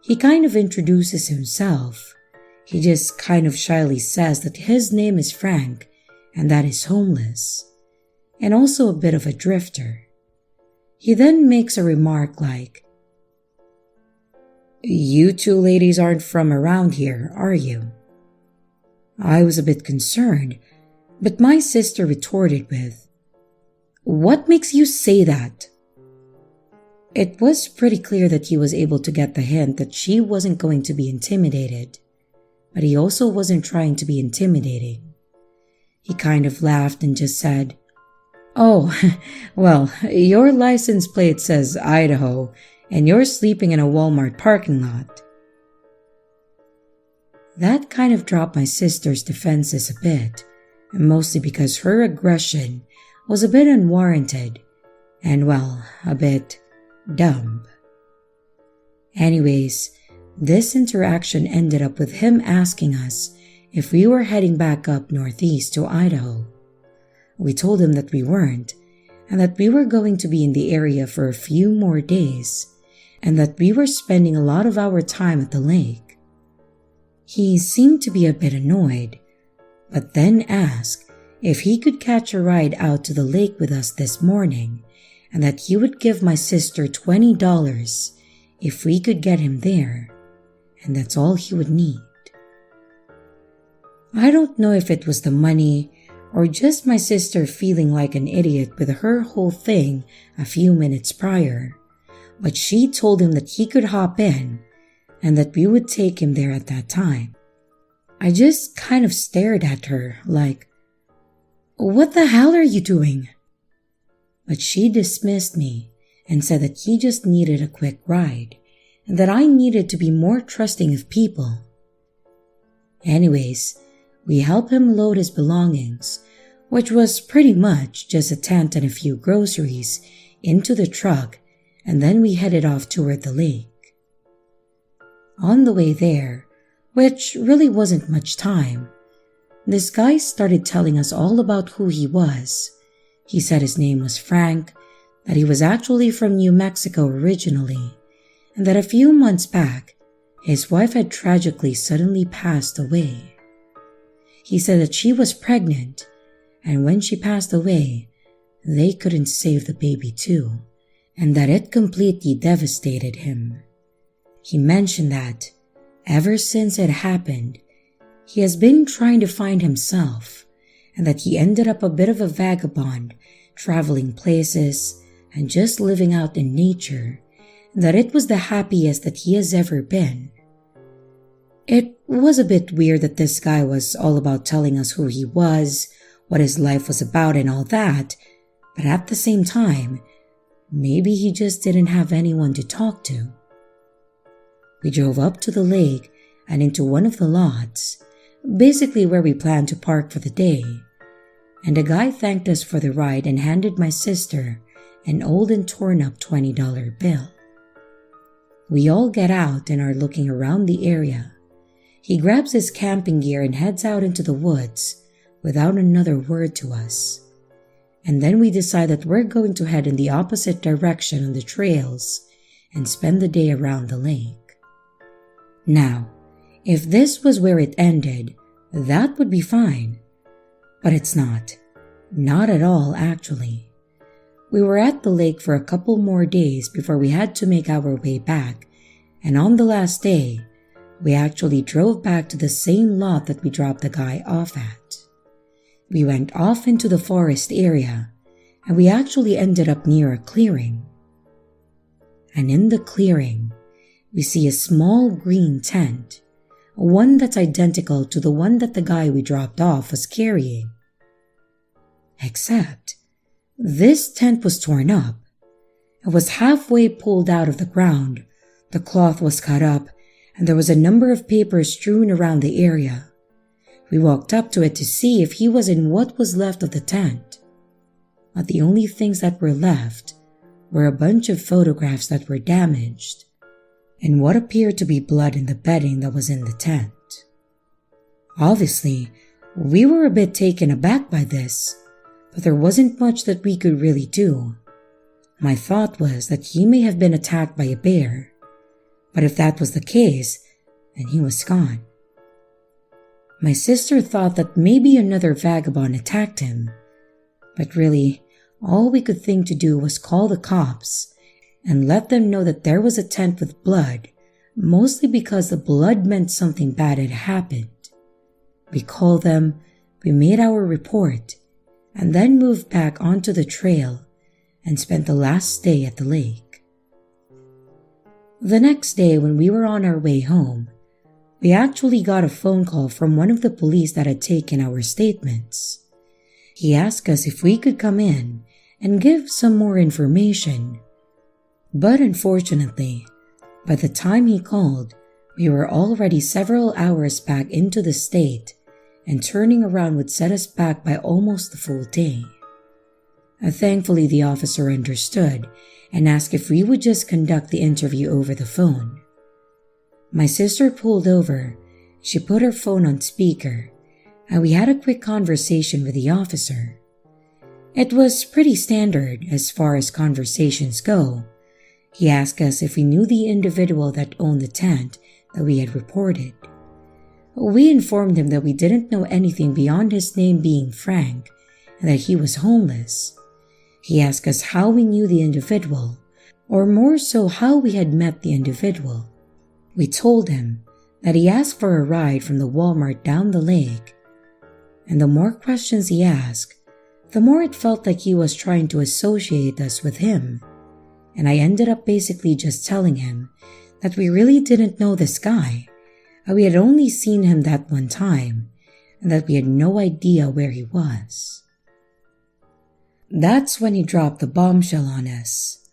He kind of introduces himself. He just kind of shyly says that his name is Frank and that he's homeless, and also a bit of a drifter. He then makes a remark like, "You two ladies aren't from around here, are you?" I was a bit concerned, but my sister retorted with, "What makes you say that?" It was pretty clear that he was able to get the hint that she wasn't going to be intimidated, but he also wasn't trying to be intimidating. He kind of laughed and just said, "Oh, well, your license plate says Idaho, and you're sleeping in a Walmart parking lot." That kind of dropped my sister's defenses a bit, and mostly because her aggression was a bit unwarranted and, well, a bit dumb. Anyways, this interaction ended up with him asking us if we were heading back up northeast to Idaho. We told him that we weren't, and that we were going to be in the area for a few more days, and that we were spending a lot of our time at the lake. He seemed to be a bit annoyed, but then asked if he could catch a ride out to the lake with us this morning, and that he would give my sister $20 if we could get him there, and that's all he would need. I don't know if it was the money or just my sister feeling like an idiot with her whole thing a few minutes prior, but she told him that he could hop in and that we would take him there at that time. I just kind of stared at her like, "What the hell are you doing?" But she dismissed me and said that he just needed a quick ride and that I needed to be more trusting of people. Anyways, we helped him load his belongings, which was pretty much just a tent and a few groceries, into the truck, and then we headed off toward the lake. On the way there, which really wasn't much time, this guy started telling us all about who he was. He said his name was Frank, that he was actually from New Mexico originally, and that a few months back, his wife had tragically suddenly passed away. He said that she was pregnant, and when she passed away, they couldn't save the baby too, and that it completely devastated him. He mentioned that, ever since it happened, he has been trying to find himself, and that he ended up a bit of a vagabond, traveling places and just living out in nature, and that it was the happiest that he has ever been. It was a bit weird that this guy was all about telling us who he was, what his life was about and all that, but at the same time, maybe he just didn't have anyone to talk to. We drove up to the lake and into one of the lots, basically where we planned to park for the day, and a guy thanked us for the ride and handed my sister an old and torn up $20 bill. We all get out and are looking around the area. He grabs his camping gear and heads out into the woods without another word to us. And then we decide that we're going to head in the opposite direction on the trails and spend the day around the lake. Now, if this was where it ended, that would be fine. But it's not. Not at all, actually. We were at the lake for a couple more days before we had to make our way back, and on the last day, we actually drove back to the same lot that we dropped the guy off at. We went off into the forest area, and we actually ended up near a clearing. And in the clearing, we see a small green tent, one that's identical to the one that the guy we dropped off was carrying. Except, this tent was torn up. It was halfway pulled out of the ground, the cloth was cut up, and there was a number of papers strewn around the area. We walked up to it to see if he was in what was left of the tent. But the only things that were left were a bunch of photographs that were damaged, and what appeared to be blood in the bedding that was in the tent. Obviously, we were a bit taken aback by this, but there wasn't much that we could really do. My thought was that he may have been attacked by a bear, but if that was the case, then he was gone. My sister thought that maybe another vagabond attacked him, but really, all we could think to do was call the cops and let them know that there was a tent with blood, mostly because the blood meant something bad had happened. We called them, we made our report, and then moved back onto the trail and spent the last day at the lake. The next day when we were on our way home, we actually got a phone call from one of the police that had taken our statements. He asked us if we could come in and give some more information. But unfortunately, by the time he called, we were already several hours back into the state, and turning around would set us back by almost the full day. Thankfully, the officer understood and asked if we would just conduct the interview over the phone. My sister pulled over, she put her phone on speaker, and we had a quick conversation with the officer. It was pretty standard as far as conversations go. He asked us if we knew the individual that owned the tent that we had reported. We informed him that we didn't know anything beyond his name being Frank and that he was homeless. He asked us how we knew the individual, or more so how we had met the individual. We told him that he asked for a ride from the Walmart down the lake, and the more questions he asked, the more it felt like he was trying to associate us with him, and I ended up basically just telling him that we really didn't know this guy, and we had only seen him that one time, and that we had no idea where he was. That's when he dropped the bombshell on us.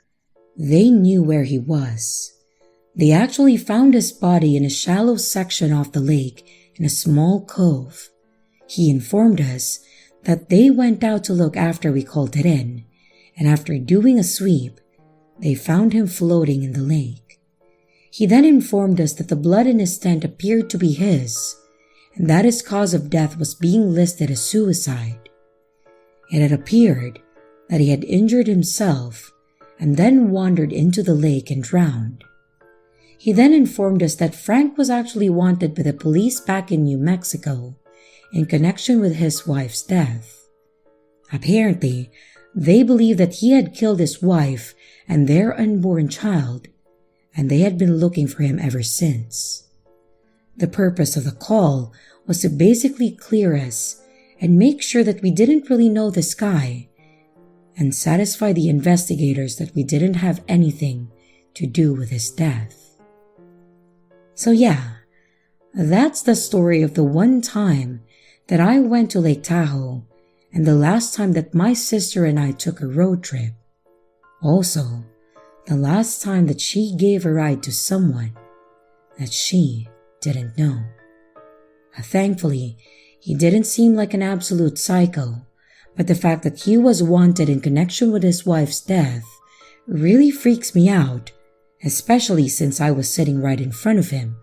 They knew where he was. They actually found his body in a shallow section off the lake in a small cove. He informed us that they went out to look after we called it in, and after doing a sweep, they found him floating in the lake. He then informed us that the blood in his tent appeared to be his, and that his cause of death was being listed as suicide. It had appeared that he had injured himself and then wandered into the lake and drowned. He then informed us that Frank was actually wanted by the police back in New Mexico in connection with his wife's death. Apparently, they believed that he had killed his wife and their unborn child, and they had been looking for him ever since. The purpose of the call was to basically clear us and make sure that we didn't really know this guy, and satisfy the investigators that we didn't have anything to do with his death. So yeah, that's the story of the one time that I went to Lake Tahoe and the last time that my sister and I took a road trip. Also, the last time that she gave a ride to someone that she didn't know. Thankfully, he didn't seem like an absolute psycho, but the fact that he was wanted in connection with his wife's death really freaks me out, especially since I was sitting right in front of him.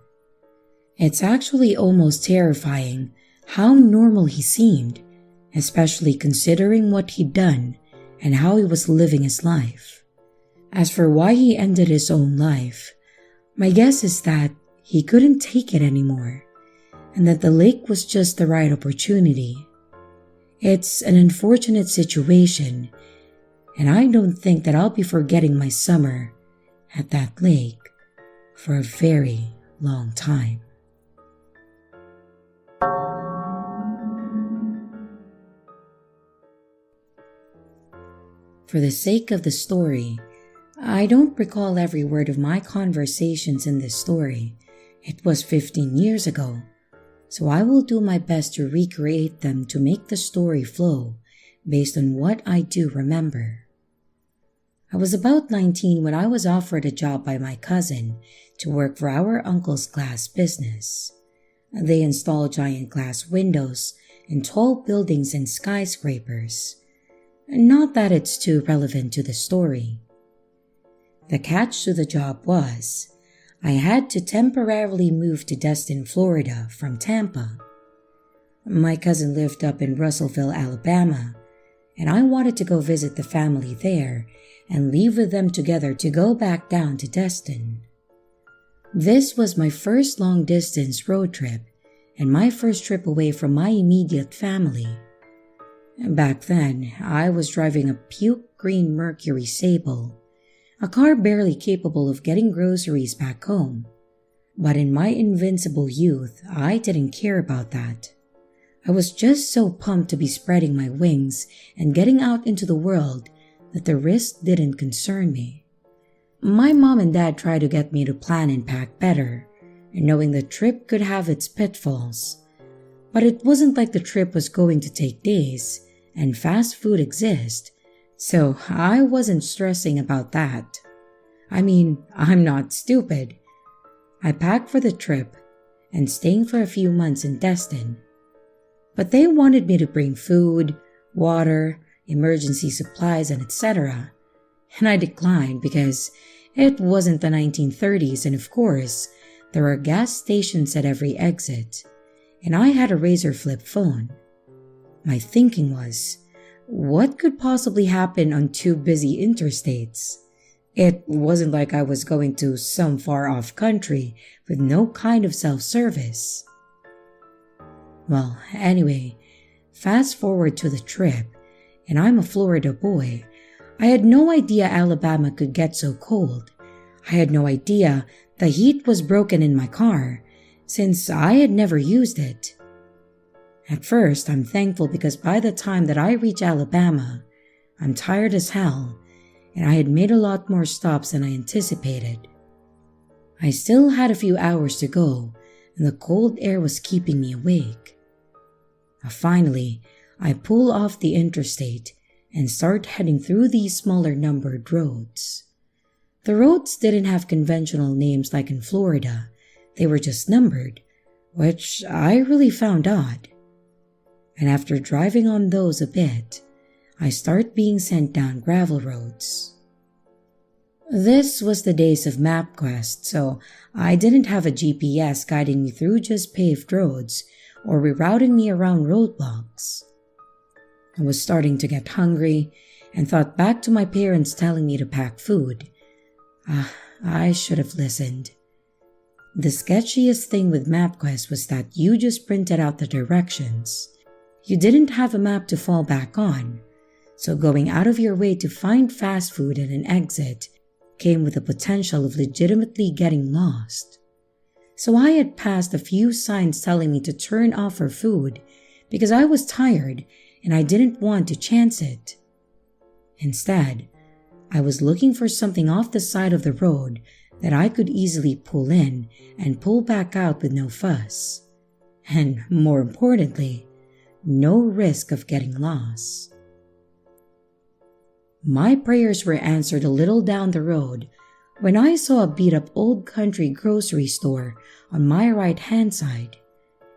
It's actually almost terrifying how normal he seemed, especially considering what he'd done and how he was living his life. As for why he ended his own life, my guess is that he couldn't take it anymore, and that the lake was just the right opportunity. It's an unfortunate situation, and I don't think that I'll be forgetting my summer at that lake for a very long time. For the sake of the story, I don't recall every word of my conversations in this story. It was 15 years ago, so I will do my best to recreate them to make the story flow based on what I do remember. I was about 19 when I was offered a job by my cousin to work for our uncle's glass business. They install giant glass windows in tall buildings and skyscrapers. Not that it's too relevant to the story. The catch to the job was, I had to temporarily move to Destin, Florida from Tampa. My cousin lived up in Russellville, Alabama, and I wanted to go visit the family there and leave with them together to go back down to Destin. This was my first long-distance road trip, and my first trip away from my immediate family. Back then, I was driving a puke green Mercury Sable, a car barely capable of getting groceries back home. But in my invincible youth, I didn't care about that. I was just so pumped to be spreading my wings and getting out into the world that the risk didn't concern me. My mom and dad tried to get me to plan and pack better, knowing the trip could have its pitfalls. But it wasn't like the trip was going to take days, and fast food exists, so I wasn't stressing about that. I mean, I'm not stupid. I packed for the trip and staying for a few months in Destin. But they wanted me to bring food, water, emergency supplies, and etc. And I declined because it wasn't the 1930s, and of course, there were gas stations at every exit, and I had a razor flip phone. My thinking was, what could possibly happen on two busy interstates? It wasn't like I was going to some far-off country with no kind of self-service. Well, anyway, fast forward to the trip, and I'm a Florida boy. I had no idea Alabama could get so cold. I had no idea the heat was broken in my car, since I had never used it. At first, I'm thankful because by the time that I reach Alabama, I'm tired as hell, and I had made a lot more stops than I anticipated. I still had a few hours to go, and the cold air was keeping me awake. Finally, I pull off the interstate and start heading through these smaller numbered roads. The roads didn't have conventional names like in Florida. They were just numbered, which I really found odd. And after driving on those a bit, I start being sent down gravel roads. This was the days of MapQuest, so I didn't have a GPS guiding me through just paved roads or rerouting me around roadblocks. I was starting to get hungry and thought back to my parents telling me to pack food. I should have listened. The sketchiest thing with MapQuest was that you just printed out the directions. You didn't have a map to fall back on, so going out of your way to find fast food and an exit came with the potential of legitimately getting lost. So I had passed a few signs telling me to turn off for food because I was tired and I didn't want to chance it. Instead, I was looking for something off the side of the road that I could easily pull in and pull back out with no fuss. And more importantly, no risk of getting lost. My prayers were answered a little down the road when I saw a beat-up old country grocery store on my right-hand side.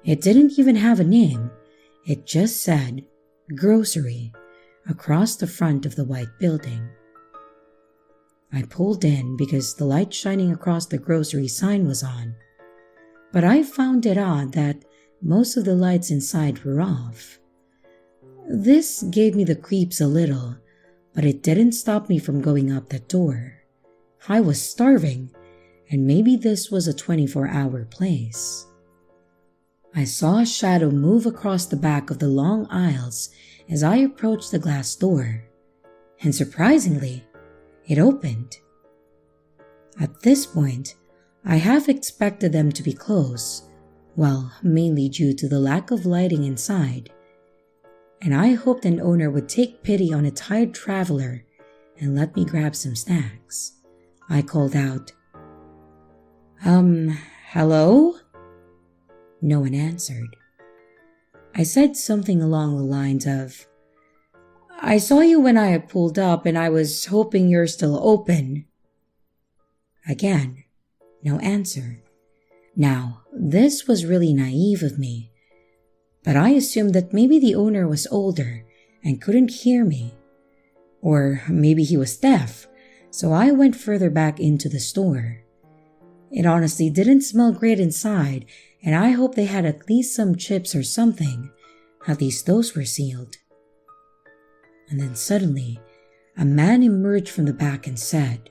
It didn't even have a name. It just said, "Grocery," across the front of the white building. I pulled in because the light shining across the grocery sign was on, but I found it odd that most of the lights inside were off. This gave me the creeps a little, but it didn't stop me from going up that door. I was starving, and maybe this was a 24-hour place. I saw a shadow move across the back of the long aisles as I approached the glass door, and surprisingly, it opened. At this point, I half expected them to be closed, well, mainly due to the lack of lighting inside, and I hoped an owner would take pity on a tired traveler and let me grab some snacks. I called out, hello?" No one answered. I said something along the lines of, "I saw you when I had pulled up and I was hoping you're still open." Again, no answer. Now, this was really naive of me, but I assumed that maybe the owner was older and couldn't hear me. Or maybe he was deaf, so I went further back into the store. It honestly didn't smell great inside, and I hoped they had at least some chips or something. At least those were sealed. And then suddenly, a man emerged from the back and said,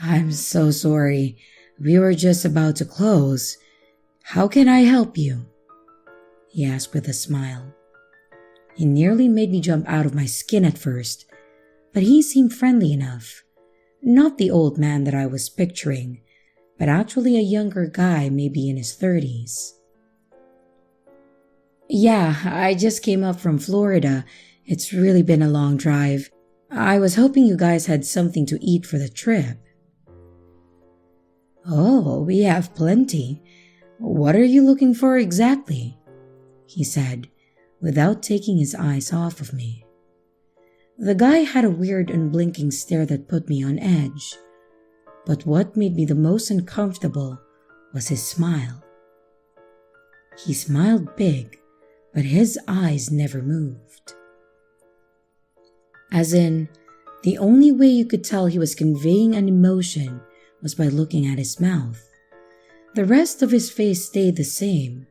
"I'm so sorry. We were just about to close. "How can I help you?" he asked with a smile. He nearly made me jump out of my skin at first, but he seemed friendly enough. Not the old man that I was picturing, but actually a younger guy, maybe in his 30s. "Yeah, I just came up from Florida. It's really been a long drive. I was hoping you guys had something to eat for the trip." "Oh, we have plenty. What are you looking for exactly?" he said, without taking his eyes off of me. The guy had a weird unblinking stare that put me on edge. But what made me the most uncomfortable was his smile. He smiled big, but his eyes never moved. As in, the only way you could tell he was conveying an emotion was by looking at his mouth. The rest of his face stayed the same.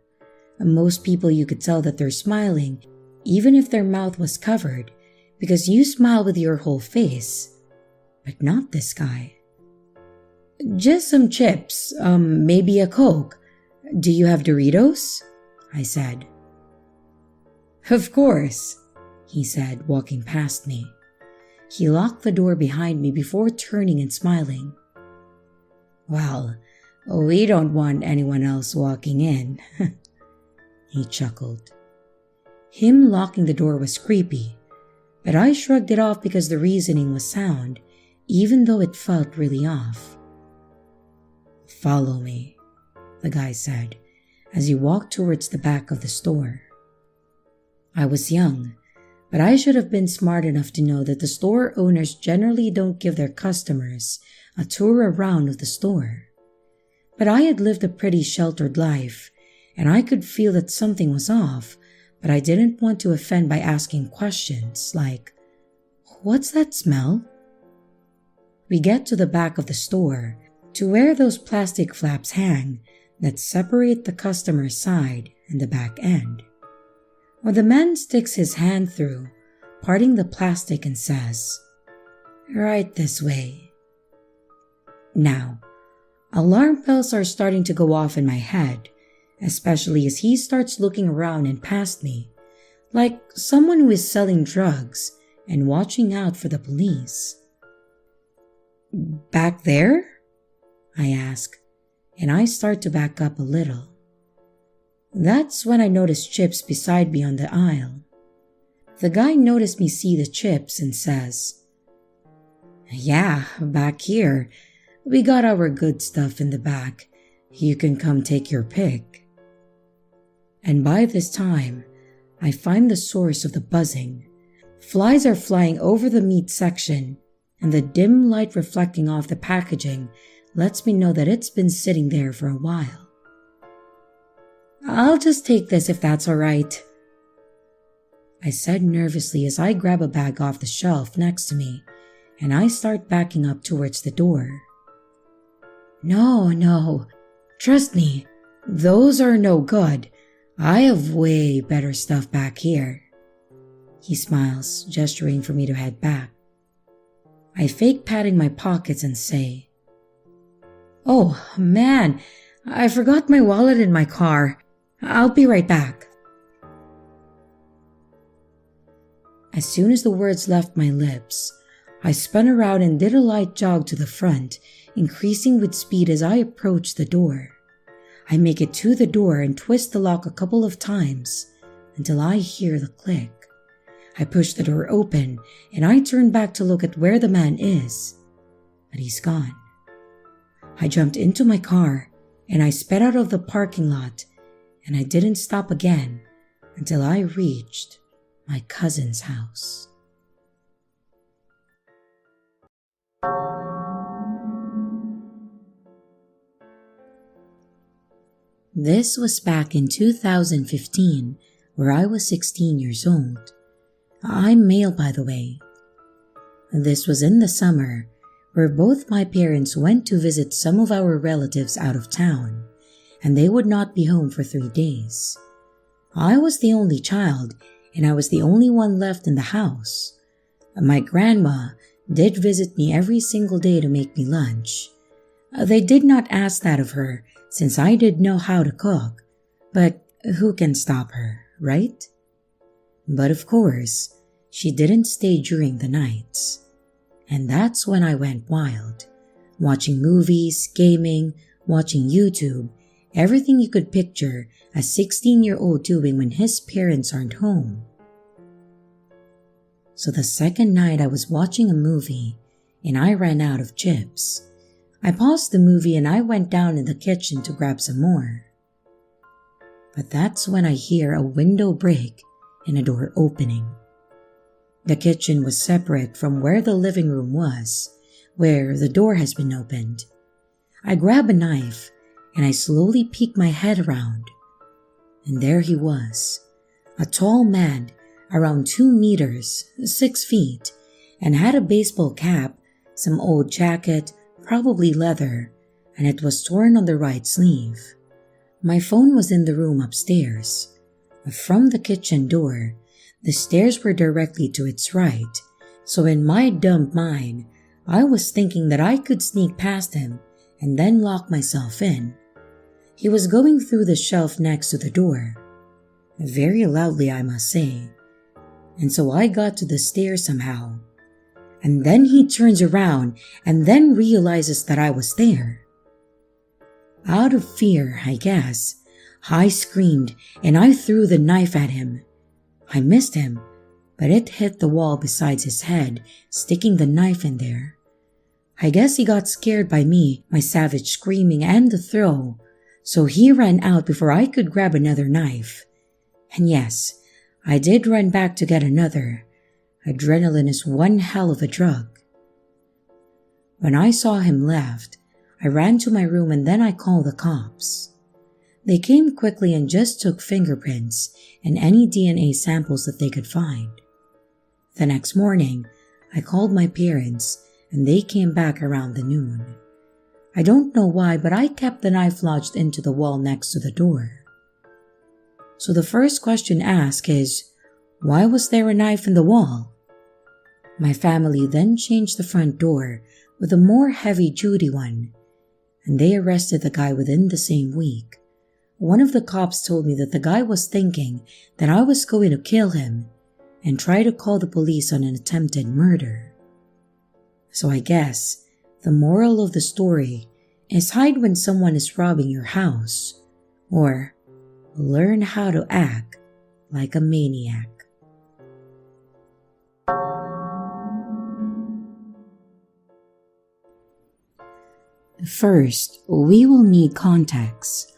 Most people you could tell that they're smiling, even if their mouth was covered, because you smile with your whole face. But not this guy. "Just some chips, maybe a Coke. Do you have Doritos?" I said. "Of course," he said, walking past me. He locked the door behind me before turning and smiling. "Well, we don't want anyone else walking in," he chuckled. Him locking the door was creepy, but I shrugged it off because the reasoning was sound, even though it felt really off. "Follow me," the guy said, as he walked towards the back of the store. I was young, but I should have been smart enough to know that the store owners generally don't give their customers a tour around of the store. But I had lived a pretty sheltered life, and I could feel that something was off, but I didn't want to offend by asking questions like, "What's that smell?" We get to the back of the store, to where those plastic flaps hang that separate the customer's side and the back end. Well, the man sticks his hand through, parting the plastic and says, "Right this way." Now, alarm bells are starting to go off in my head, especially as he starts looking around and past me, like someone who is selling drugs and watching out for the police. "Back there?" I ask, and I start to back up a little. That's when I notice chips beside me on the aisle. The guy noticed me see the chips and says, "Yeah, back here. We got our good stuff in the back. You can come take your pick." And by this time, I find the source of the buzzing. Flies are flying over the meat section, and the dim light reflecting off the packaging lets me know that it's been sitting there for a while. "I'll just take this if that's all right," I said nervously as I grab a bag off the shelf next to me, and I start backing up towards the door. No, trust me, those are no good. I have way better stuff back here." He smiles, gesturing for me to head back. I fake patting my pockets and say, "Oh, man, I forgot my wallet in my car. I'll be right back." As soon as the words left my lips, I spun around and did a light jog to the front, increasing with speed as I approached the door. I make it to the door and twist the lock a couple of times until I hear the click. I push the door open and I turn back to look at where the man is, but he's gone. I jumped into my car and I sped out of the parking lot, and I didn't stop again until I reached my cousin's house. This was back in 2015, where I was 16 years old. I'm male, by the way. This was in the summer, where both my parents went to visit some of our relatives out of town, and they would not be home for 3 days. I was the only child, and I was the only one left in the house. My grandma did visit me every single day to make me lunch. They did not ask that of her, since I did know how to cook, but who can stop her, right? But of course, she didn't stay during the nights. And that's when I went wild, watching movies, gaming, watching YouTube, everything you could picture a 16-year-old doing when his parents aren't home. So the second night I was watching a movie and I ran out of chips. I paused the movie and I went down in the kitchen to grab some more. But that's when I hear a window break and a door opening. The kitchen was separate from where the living room was, where the door has been opened. I grab a knife and I slowly peek my head around. And there he was, a tall man around 2 meters, 6 feet, and had a baseball cap, some old jacket, probably leather, and it was torn on the right sleeve. My phone was in the room upstairs. From the kitchen door, the stairs were directly to its right, so in my dumb mind, I was thinking that I could sneak past him and then lock myself in. He was going through the shelf next to the door, very loudly I must say, and so I got to the stairs somehow. And then he turns around and then realizes that I was there. Out of fear, I guess, I screamed and I threw the knife at him. I missed him, but it hit the wall beside his head, sticking the knife in there. I guess he got scared by me, my savage screaming and the throw, so he ran out before I could grab another knife. And yes, I did run back to get another. Adrenaline is one hell of a drug. When I saw him left, I ran to my room and then I called the cops. They came quickly and just took fingerprints and any DNA samples that they could find. The next morning, I called my parents and they came back around the noon. I don't know why, but I kept the knife lodged into the wall next to the door. So the first question asked is, why was there a knife in the wall? My family then changed the front door with a more heavy-duty one, and they arrested the guy within the same week. One of the cops told me that the guy was thinking that I was going to kill him and try to call the police on an attempted murder. So I guess the moral of the story is hide when someone is robbing your house, or learn how to act like a maniac. First, we will need context.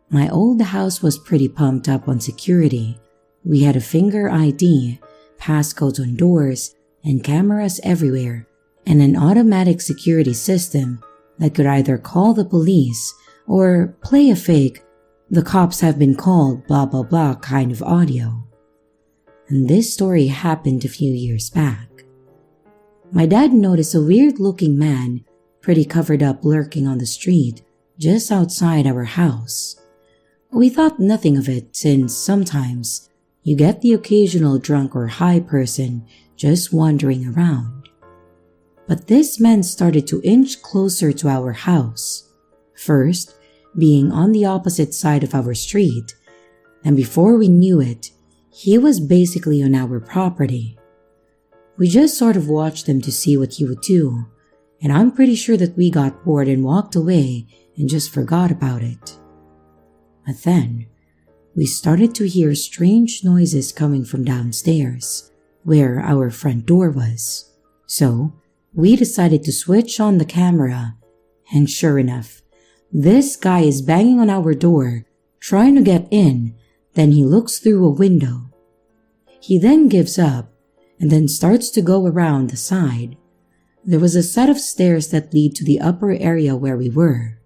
My old house was pretty pumped up on security. We had a finger ID, passcodes on doors, and cameras everywhere, and an automatic security system that could either call the police or play a fake "the cops have been called blah blah blah" kind of audio. And this story happened a few years back. My dad noticed a weird-looking man, pretty covered up, lurking on the street just outside our house. We thought nothing of it since sometimes you get the occasional drunk or high person just wandering around. But this man started to inch closer to our house, first being on the opposite side of our street, and before we knew it, he was basically on our property. We just sort of watched him to see what he would do, and I'm pretty sure that we got bored and walked away and just forgot about it. But then, we started to hear strange noises coming from downstairs, where our front door was. So, we decided to switch on the camera, and sure enough, this guy is banging on our door, trying to get in, then he looks through a window. He then gives up, and then starts to go around the side. There was a set of stairs that lead to the upper area where we were.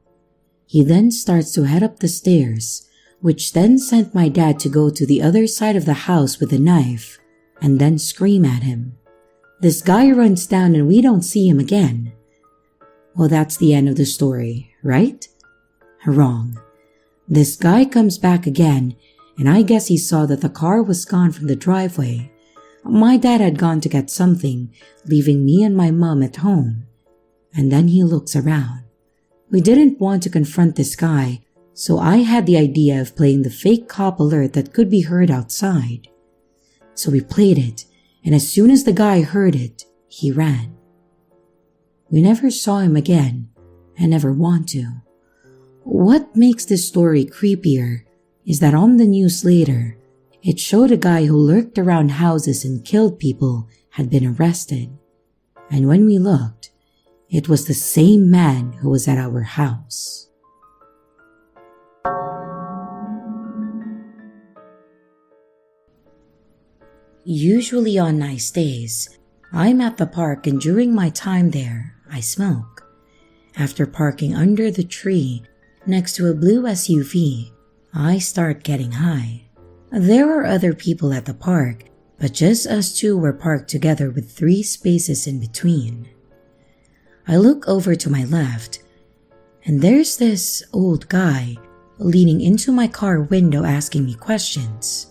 He then starts to head up the stairs, which then sent my dad to go to the other side of the house with a knife, and then scream at him. This guy runs down and we don't see him again. Well, that's the end of the story, right? Wrong. This guy comes back again, and I guess he saw that the car was gone from the driveway. My dad had gone to get something, leaving me and my mom at home. And then he looks around. We didn't want to confront this guy, So I had the idea of playing the fake cop alert that could be heard outside. So we played it, and as soon as the guy heard it, he ran. We never saw him again, and never want to. What makes this story creepier is that on the news later, it showed a guy who lurked around houses and killed people had been arrested. And when we looked, it was the same man who was at our house. Usually on nice days, I'm at the park, and during my time there, I smoke. After parking under the tree next to a blue SUV, I start getting high. There are other people at the park, but just us two were parked together with 3 spaces in between. I look over to my left, and there's this old guy leaning into my car window asking me questions.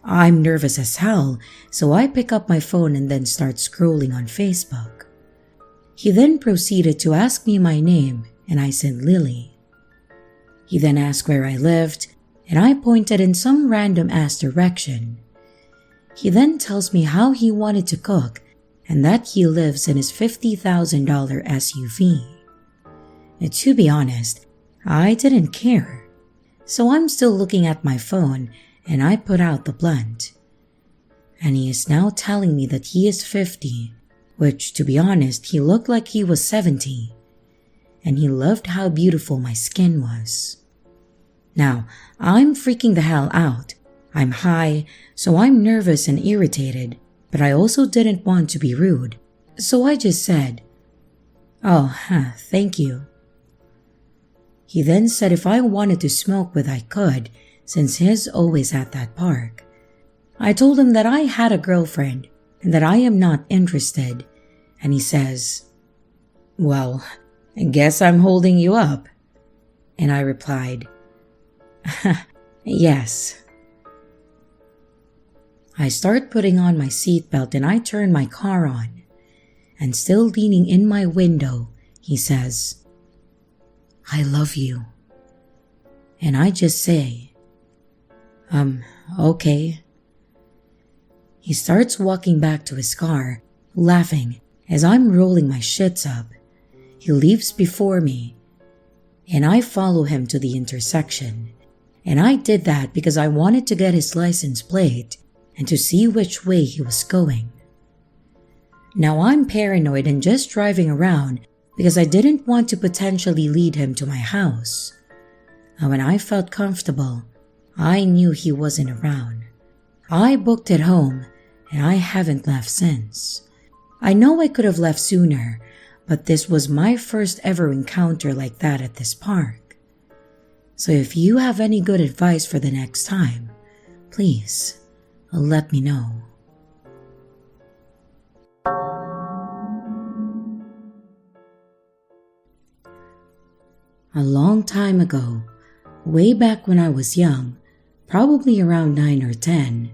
I'm nervous as hell, so I pick up my phone and then start scrolling on Facebook. He then proceeded to ask me my name, and I said Lily. He then asked where I lived, and I pointed in some random ass direction. He then tells me how he wanted to cook and that he lives in his $50,000 SUV. And to be honest, I didn't care. So I'm still looking at my phone, and I put out the blunt. And he is now telling me that he is 50, which to be honest, he looked like he was 70. And he loved how beautiful my skin was. Now, I'm freaking the hell out. I'm high, so I'm nervous and irritated, but I also didn't want to be rude. So I just said, "Oh, thank you." He then said if I wanted to smoke with I could, since he's always at that park. I told him that I had a girlfriend and that I am not interested, and he says, "Well, I guess I'm holding you up." And I replied, "Yes." I start putting on my seatbelt and I turn my car on, and still leaning in my window, he says, "I love you." And I just say, okay. He starts walking back to his car, laughing as I'm rolling my shits up. He leaves before me, and I follow him to the intersection. And I did that because I wanted to get his license plate and to see which way he was going. Now I'm paranoid and just driving around because I didn't want to potentially lead him to my house. And when I felt comfortable, I knew he wasn't around. I booked it home, and I haven't left since. I know I could have left sooner, but this was my first ever encounter like that at this park. So if you have any good advice for the next time, please let me know. A long time ago, way back when I was young, probably around 9 or 10,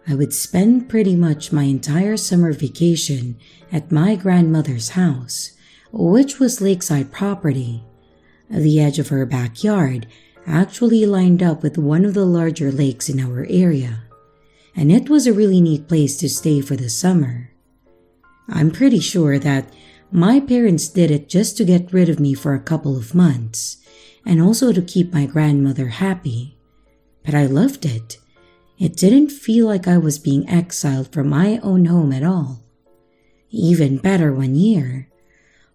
I would spend pretty much my entire summer vacation at my grandmother's house, which was lakeside property. The edge of her backyard actually lined up with one of the larger lakes in our area, and it was a really neat place to stay for the summer. I'm pretty sure that my parents did it just to get rid of me for a couple of months, and also to keep my grandmother happy. But I loved it. It didn't feel like I was being exiled from my own home at all. Even better, one year,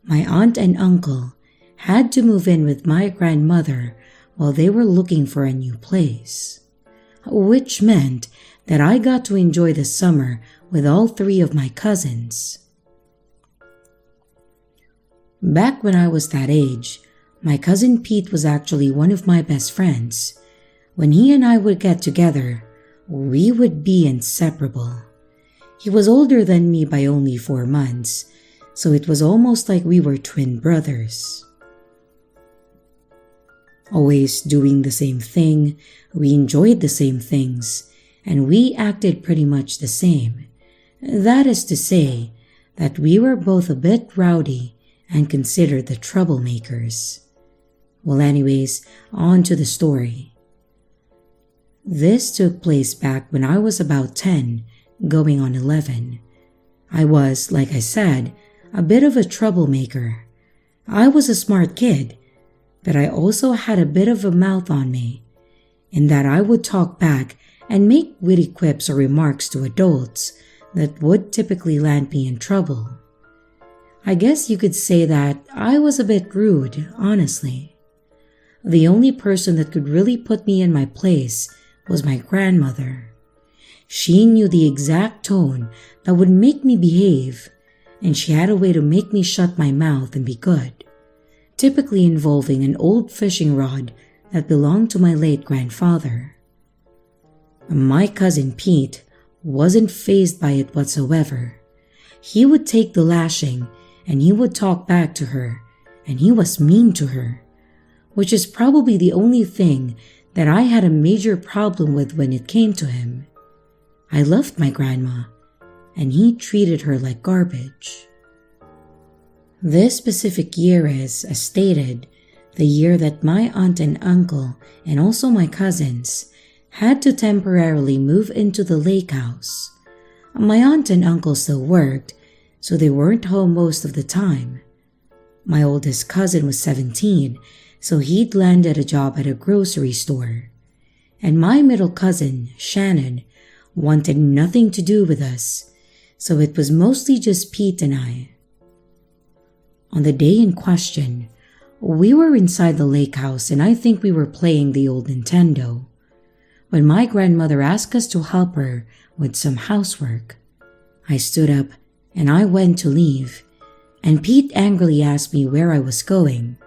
my aunt and uncle had to move in with my grandmother while they were looking for a new place, which meant that I got to enjoy the summer with all 3 of my cousins. Back when I was that age, my cousin Pete was actually one of my best friends. When he and I would get together, we would be inseparable. He was older than me by only 4 months, so it was almost like we were twin brothers. Always doing the same thing, we enjoyed the same things, and we acted pretty much the same. That is to say, that we were both a bit rowdy and considered the troublemakers. Well, anyways, on to the story. This took place back when I was about 10, going on 11. I was, like I said, a bit of a troublemaker. I was a smart kid, but I also had a bit of a mouth on me, in that I would talk back and make witty quips or remarks to adults that would typically land me in trouble. I guess you could say that I was a bit rude, honestly. The only person that could really put me in my place was my grandmother. She knew the exact tone that would make me behave, and she had a way to make me shut my mouth and be good, typically involving an old fishing rod that belonged to my late grandfather. My cousin Pete wasn't fazed by it whatsoever. He would take the lashing and he would talk back to her, and he was mean to her, which is probably the only thing that I had a major problem with when it came to him. I loved my grandma, and he treated her like garbage. This specific year is, as stated, the year that my aunt and uncle, and also my cousins, had to temporarily move into the lake house. My aunt and uncle still worked, so they weren't home most of the time. My oldest cousin was 17, so he'd landed a job at a grocery store. And my middle cousin, Shannon, wanted nothing to do with us, so it was mostly just Pete and I. On the day in question, we were inside the lake house and I think we were playing the old Nintendo, when my grandmother asked us to help her with some housework. I stood up and I went to leave, and Pete angrily asked me where I was going.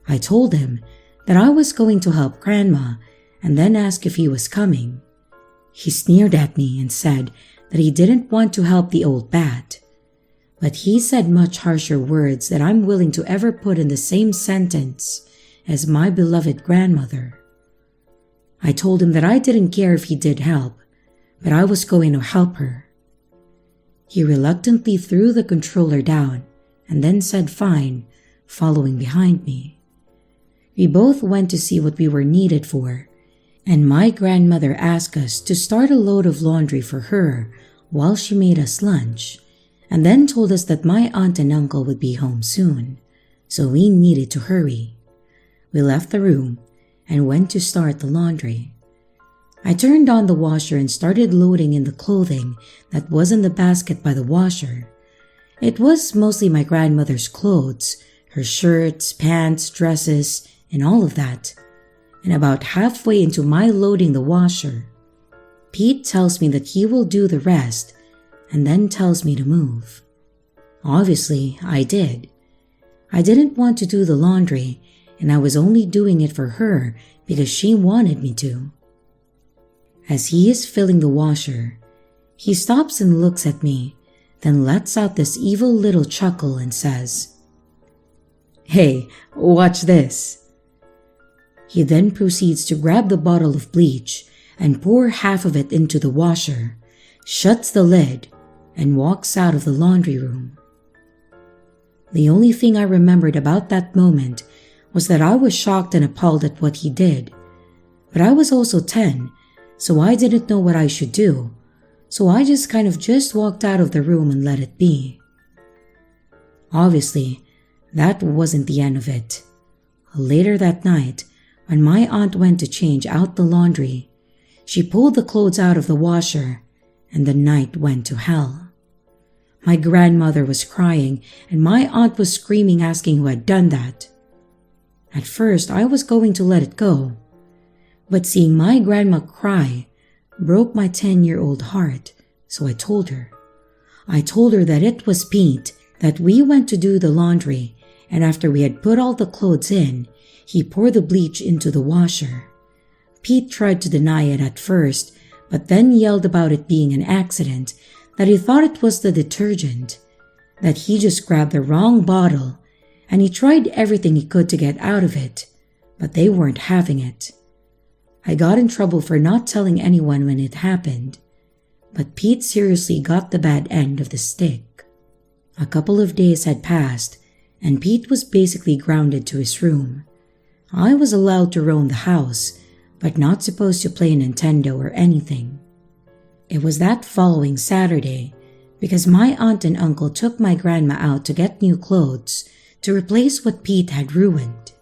I told him that I was going to help Grandma and then asked if he was coming. He sneered at me and said that he didn't want to help the old bat, but he said much harsher words that I'm willing to ever put in the same sentence as my beloved grandmother. I told him that I didn't care if he did help, but I was going to help her. He reluctantly threw the controller down and then said fine, following behind me. We both went to see what we were needed for, and my grandmother asked us to start a load of laundry for her while she made us lunch, and then told us that my aunt and uncle would be home soon, so we needed to hurry. We left the room and went to start the laundry. I turned on the washer and started loading in the clothing that was in the basket by the washer. It was mostly my grandmother's clothes, her shirts, pants, dresses, and all of that. And about halfway into my loading the washer, Pete tells me that he will do the rest and then tells me to move. Obviously, I did. I didn't want to do the laundry, and I was only doing it for her because she wanted me to. As he is filling the washer, he stops and looks at me, then lets out this evil little chuckle and says, "Hey, watch this." He then proceeds to grab the bottle of bleach and pour half of it into the washer, shuts the lid, and walks out of the laundry room. The only thing I remembered about that moment was that I was shocked and appalled at what he did, but I was also 10, so I didn't know what I should do, so I just walked out of the room and let it be. Obviously, that wasn't the end of it. Later that night, when my aunt went to change out the laundry, she pulled the clothes out of the washer, and the night went to hell. My grandmother was crying, and my aunt was screaming, asking who had done that. At first, I was going to let it go, but seeing my grandma cry broke my 10-year-old heart, so I told her. I told her that it was Pete, that we went to do the laundry, and after we had put all the clothes in, he poured the bleach into the washer. Pete tried to deny it at first, but then yelled about it being an accident, that he thought it was the detergent, that he just grabbed the wrong bottle, and he tried everything he could to get out of it, but they weren't having it. I got in trouble for not telling anyone when it happened, but Pete seriously got the bad end of the stick. A couple of days had passed, and Pete was basically grounded to his room. I was allowed to roam the house, but not supposed to play Nintendo or anything. It was that following Saturday because my aunt and uncle took my grandma out to get new clothes to replace what Pete had ruined.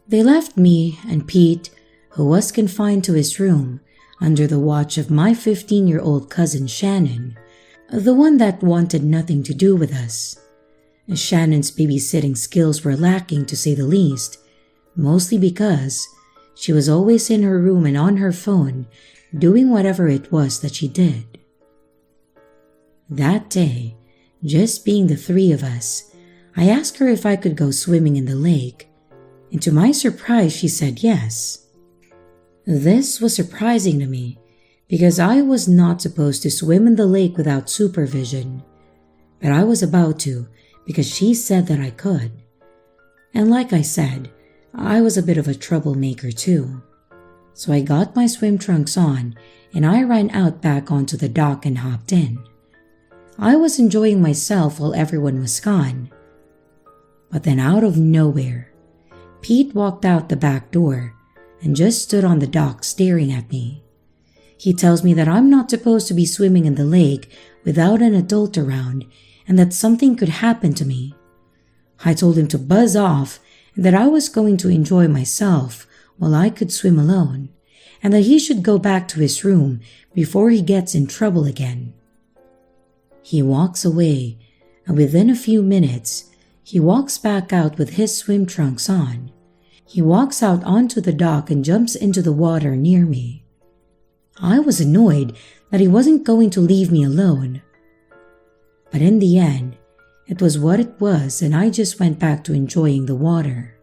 They left me and Pete, who was confined to his room, under the watch of my 15-year-old cousin Shannon, the one that wanted nothing to do with us. Shannon's babysitting skills were lacking to say the least, mostly because she was always in her room and on her phone doing whatever it was that she did. That day, just being the three of us, I asked her if I could go swimming in the lake, and to my surprise she said yes. This was surprising to me because I was not supposed to swim in the lake without supervision, but I was about to because she said that I could. And like I said, I was a bit of a troublemaker too. So I got my swim trunks on and I ran out back onto the dock and hopped in. I was enjoying myself while everyone was gone. But then out of nowhere, Pete walked out the back door and just stood on the dock staring at me. He tells me that I'm not supposed to be swimming in the lake without an adult around and that something could happen to me. I told him to buzz off and that I was going to enjoy myself while I could swim alone, and that he should go back to his room before he gets in trouble again. He walks away, and within a few minutes, he walks back out with his swim trunks on. He walks out onto the dock and jumps into the water near me. I was annoyed that he wasn't going to leave me alone. But in the end, it was what it was and I just went back to enjoying the water.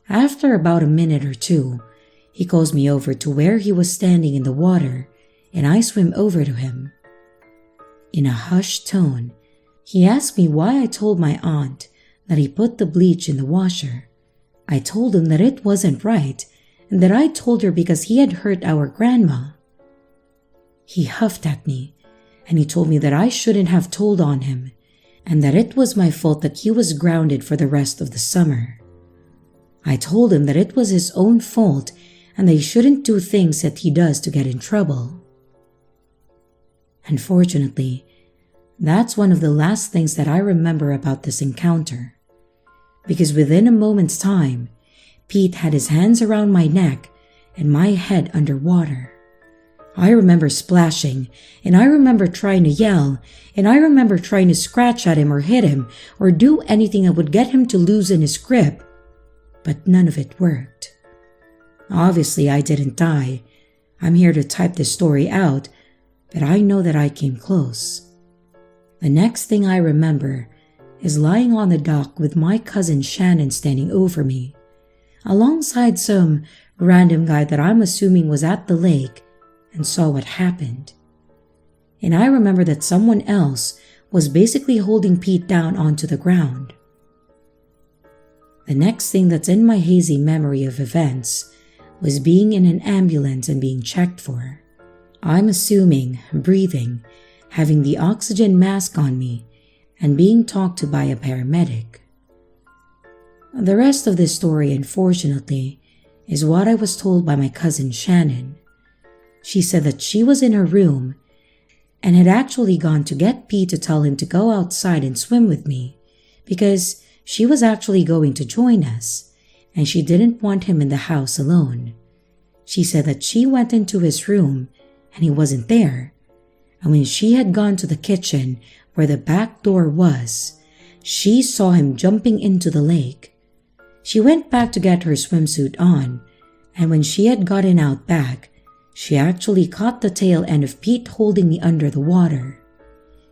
After about a minute or two, he calls me over to where he was standing in the water and I swim over to him. In a hushed tone, he asked me why I told my aunt that he put the bleach in the washer. I told him that it wasn't right and that I told her because he had hurt our grandma. He huffed at me and he told me that I shouldn't have told on him and that it was my fault that he was grounded for the rest of the summer. I told him that it was his own fault and that he shouldn't do things that he does to get in trouble. Unfortunately, that's one of the last things that I remember about this encounter, because within a moment's time, Pete had his hands around my neck and my head underwater. I remember splashing, and I remember trying to yell, and I remember trying to scratch at him or hit him or do anything that would get him to loosen his grip, but none of it worked. Obviously, I didn't die. I'm here to type this story out, but I know that I came close. The next thing I remember is lying on the dock with my cousin Shannon standing over me, alongside some random guy that I'm assuming was at the lake and saw what happened. And I remember that someone else was basically holding Pete down onto the ground. The next thing that's in my hazy memory of events was being in an ambulance and being checked for. I'm assuming breathing, having the oxygen mask on me, and being talked to by a paramedic. The rest of this story, unfortunately, is what I was told by my cousin Shannon. She said that she was in her room and had actually gone to get Pete to tell him to go outside and swim with me because she was actually going to join us and she didn't want him in the house alone. She said that she went into his room and he wasn't there. And when she had gone to the kitchen where the back door was, she saw him jumping into the lake. She went back to get her swimsuit on, and when she had gotten out back, she actually caught the tail end of Pete holding me under the water.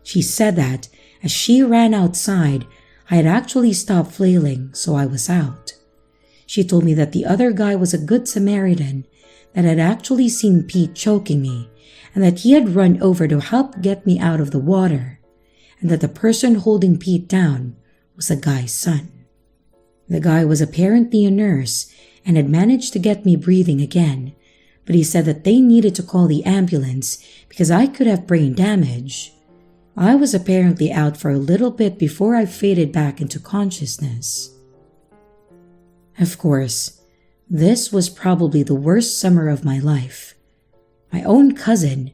She said that as she ran outside, I had actually stopped flailing, so I was out. She told me that the other guy was a good Samaritan that had actually seen Pete choking me, and that he had run over to help get me out of the water, and that the person holding Pete down was the guy's son. The guy was apparently a nurse and had managed to get me breathing again, but he said that they needed to call the ambulance because I could have brain damage. I was apparently out for a little bit before I faded back into consciousness. Of course, this was probably the worst summer of my life. My own cousin,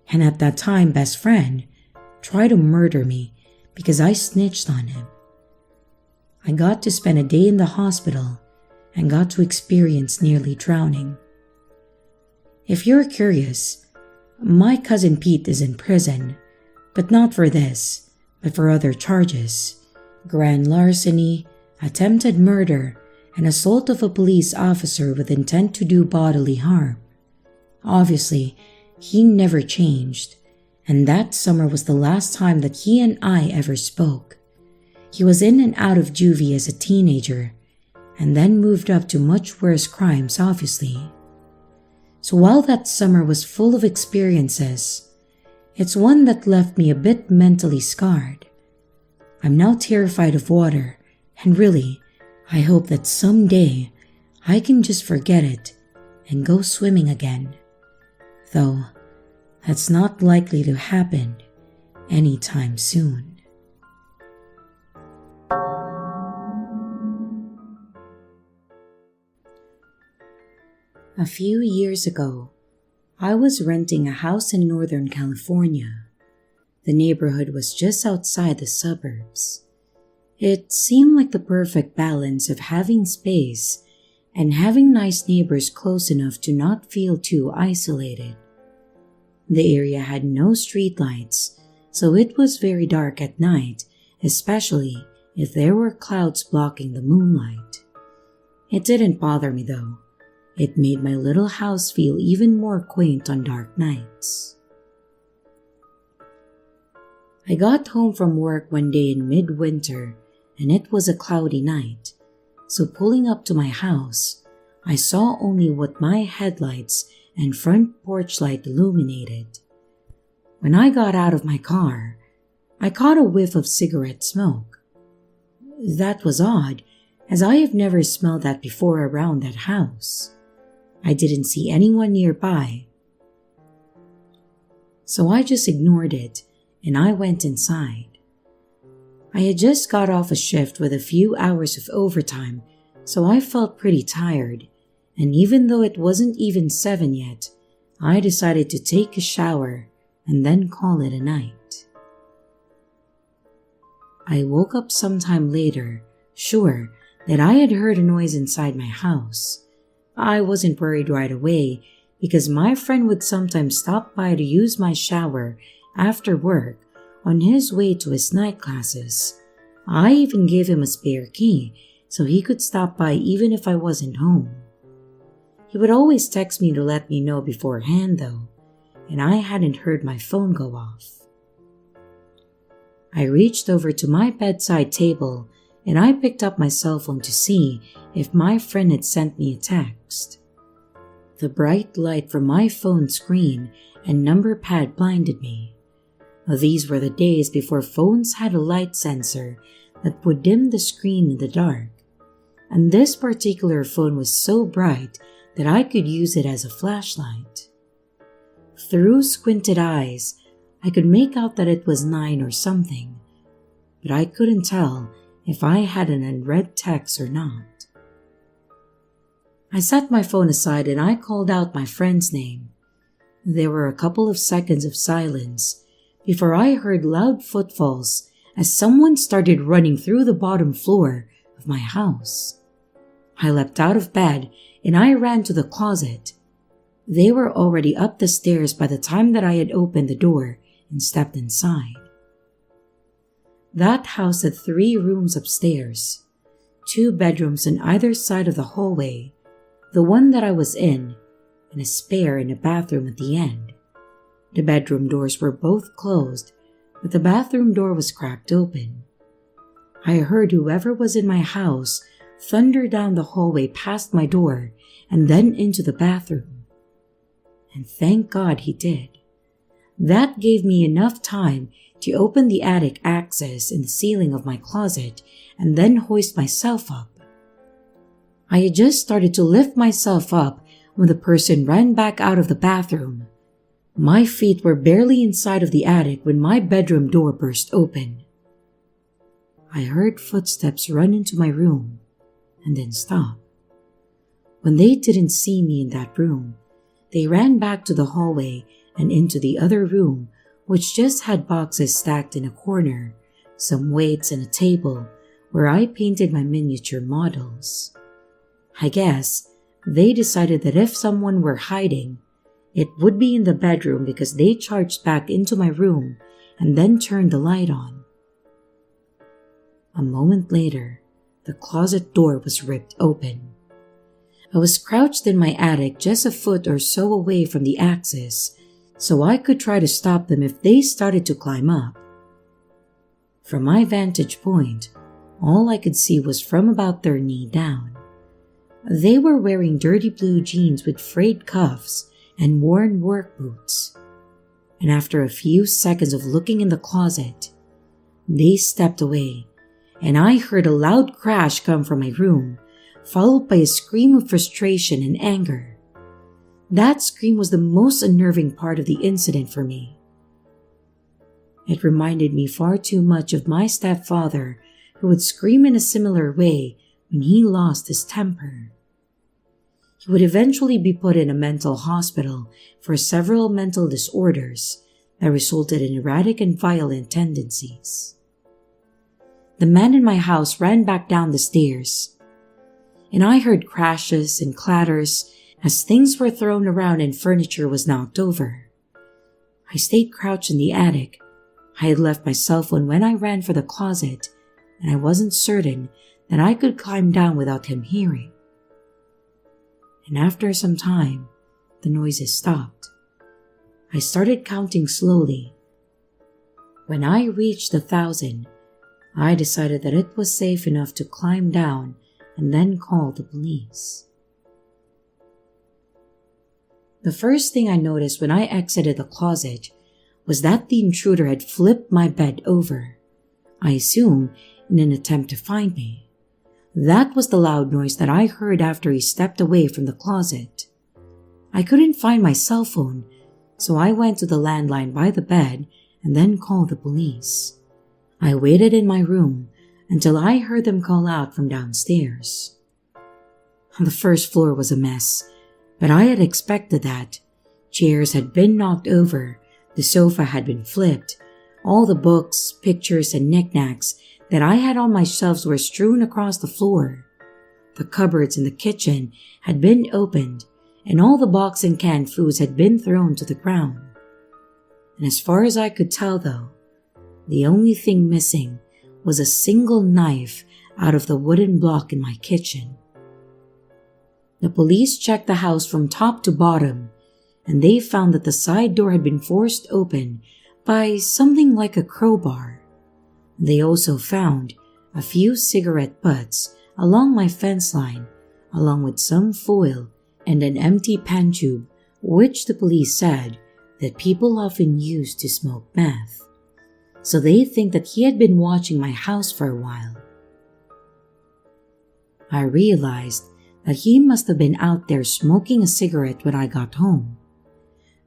and at that time best friend, tried to murder me because I snitched on him. I got to spend a day in the hospital and got to experience nearly drowning. If you're curious, my cousin Pete is in prison, but not for this, but for other charges: grand larceny, attempted murder, and assault of a police officer with intent to do bodily harm. Obviously, he never changed, and that summer was the last time that he and I ever spoke. He was in and out of juvie as a teenager, and then moved up to much worse crimes, obviously. So while that summer was full of experiences, it's one that left me a bit mentally scarred. I'm now terrified of water, and really, I hope that someday I can just forget it and go swimming again. Though, that's not likely to happen anytime soon. A few years ago, I was renting a house in Northern California. The neighborhood was just outside the suburbs. It seemed like the perfect balance of having space and having nice neighbors close enough to not feel too isolated. The area had no streetlights, so it was very dark at night, especially if there were clouds blocking the moonlight. It didn't bother me though. It made my little house feel even more quaint on dark nights. I got home from work one day in midwinter, and it was a cloudy night, so pulling up to my house, I saw only what my headlights and front porch light illuminated. When I got out of my car, I caught a whiff of cigarette smoke. That was odd, as I have never smelled that before around that house. I didn't see anyone nearby, so I just ignored it and I went inside. I had just got off a shift with a few hours of overtime, so I felt pretty tired, and even though it wasn't even 7 yet, I decided to take a shower and then call it a night. I woke up sometime later, sure that I had heard a noise inside my house. I wasn't worried right away because my friend would sometimes stop by to use my shower after work on his way to his night classes. I even gave him a spare key so he could stop by even if I wasn't home. He would always text me to let me know beforehand though, and I hadn't heard my phone go off. I reached over to my bedside table and I picked up my cell phone to see if my friend had sent me a text. The bright light from my phone screen and number pad blinded me. These were the days before phones had a light sensor that would dim the screen in the dark, and this particular phone was so bright that I could use it as a flashlight. Through squinted eyes, I could make out that it was 9 or something, but I couldn't tell if I had an unread text or not. I set my phone aside and I called out my friend's name. There were a couple of seconds of silence before I heard loud footfalls as someone started running through the bottom floor of my house. I leapt out of bed and I ran to the closet. They were already up the stairs by the time that I had opened the door and stepped inside. That house had 3 rooms upstairs, 2 bedrooms on either side of the hallway, the one that I was in, and a spare in a bathroom at the end. The bedroom doors were both closed, but the bathroom door was cracked open. I heard whoever was in my house thunder down the hallway past my door and then into the bathroom. And thank God he did. That gave me enough time to open the attic access in the ceiling of my closet and then hoist myself up. I had just started to lift myself up when the person ran back out of the bathroom. My feet were barely inside of the attic when my bedroom door burst open. I heard footsteps run into my room and then stop. When they didn't see me in that room, they ran back to the hallway and into the other room, which just had boxes stacked in a corner, some weights and a table where I painted my miniature models. I guess they decided that if someone were hiding, it would be in the bedroom because they charged back into my room and then turned the light on. A moment later, the closet door was ripped open. I was crouched in my attic just a foot or so away from the axis, so I could try to stop them if they started to climb up. From my vantage point, all I could see was from about their knee down. They were wearing dirty blue jeans with frayed cuffs and worn work boots. And after a few seconds of looking in the closet, they stepped away, and I heard a loud crash come from my room, followed by a scream of frustration and anger. That scream was the most unnerving part of the incident for me. It reminded me far too much of my stepfather, who would scream in a similar way when he lost his temper. He would eventually be put in a mental hospital for several mental disorders that resulted in erratic and violent tendencies. The man in my house ran back down the stairs, and I heard crashes and clatters as things were thrown around and furniture was knocked over. I stayed crouched in the attic. I had left my cell phone when I ran for the closet, and I wasn't certain that I could climb down without him hearing. And after some time, the noises stopped. I started counting slowly. When I reached 1,000, I decided that it was safe enough to climb down and then call the police. The first thing I noticed when I exited the closet was that the intruder had flipped my bed over, I assume in an attempt to find me. That was the loud noise that I heard after he stepped away from the closet. I couldn't find my cell phone, so I went to the landline by the bed and then called the police. I waited in my room until I heard them call out from downstairs. The first floor was a mess, but I had expected that. Chairs had been knocked over, the sofa had been flipped, all the books, pictures, and knickknacks that I had on my shelves were strewn across the floor. The cupboards in the kitchen had been opened, and all the boxed and canned foods had been thrown to the ground. And as far as I could tell though, the only thing missing was a single knife out of the wooden block in my kitchen. The police checked the house from top to bottom, and they found that the side door had been forced open by something like a crowbar. They also found a few cigarette butts along my fence line, along with some foil and an empty pen tube, which the police said that people often use to smoke meth. So they think that he had been watching my house for a while. I realized that he must have been out there smoking a cigarette when I got home.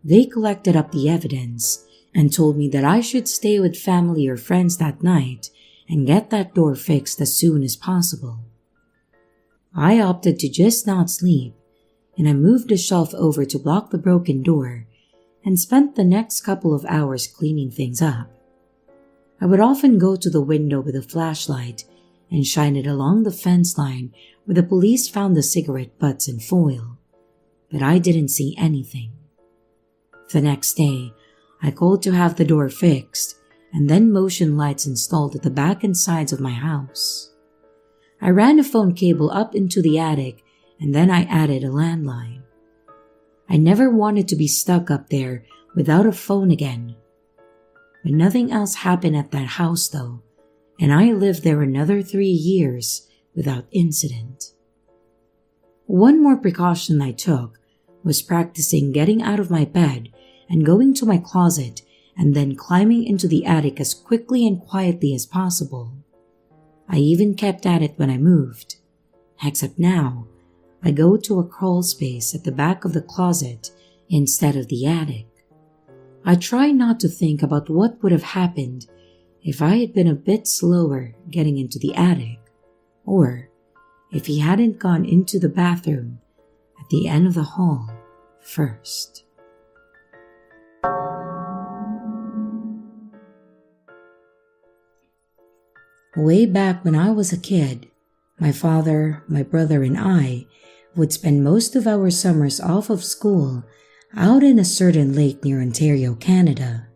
They collected up the evidence and told me that I should stay with family or friends that night and get that door fixed as soon as possible. I opted to just not sleep, and I moved the shelf over to block the broken door and spent the next couple of hours cleaning things up. I would often go to the window with a flashlight and shine it along the fence line where the police found the cigarette butts and foil, but I didn't see anything. The next day, I called to have the door fixed and then motion lights installed at the back and sides of my house. I ran a phone cable up into the attic and then I added a landline. I never wanted to be stuck up there without a phone again. But nothing else happened at that house though, and I lived there another 3 years without incident. One more precaution I took was practicing getting out of my bed and going to my closet and then climbing into the attic as quickly and quietly as possible. I even kept at it when I moved, except now I go to a crawl space at the back of the closet instead of the attic. I try not to think about what would have happened if I had been a bit slower getting into the attic, or if he hadn't gone into the bathroom at the end of the hall first. Way back when I was a kid, my father, my brother, and I would spend most of our summers off of school out in a certain lake near Ontario, Canada.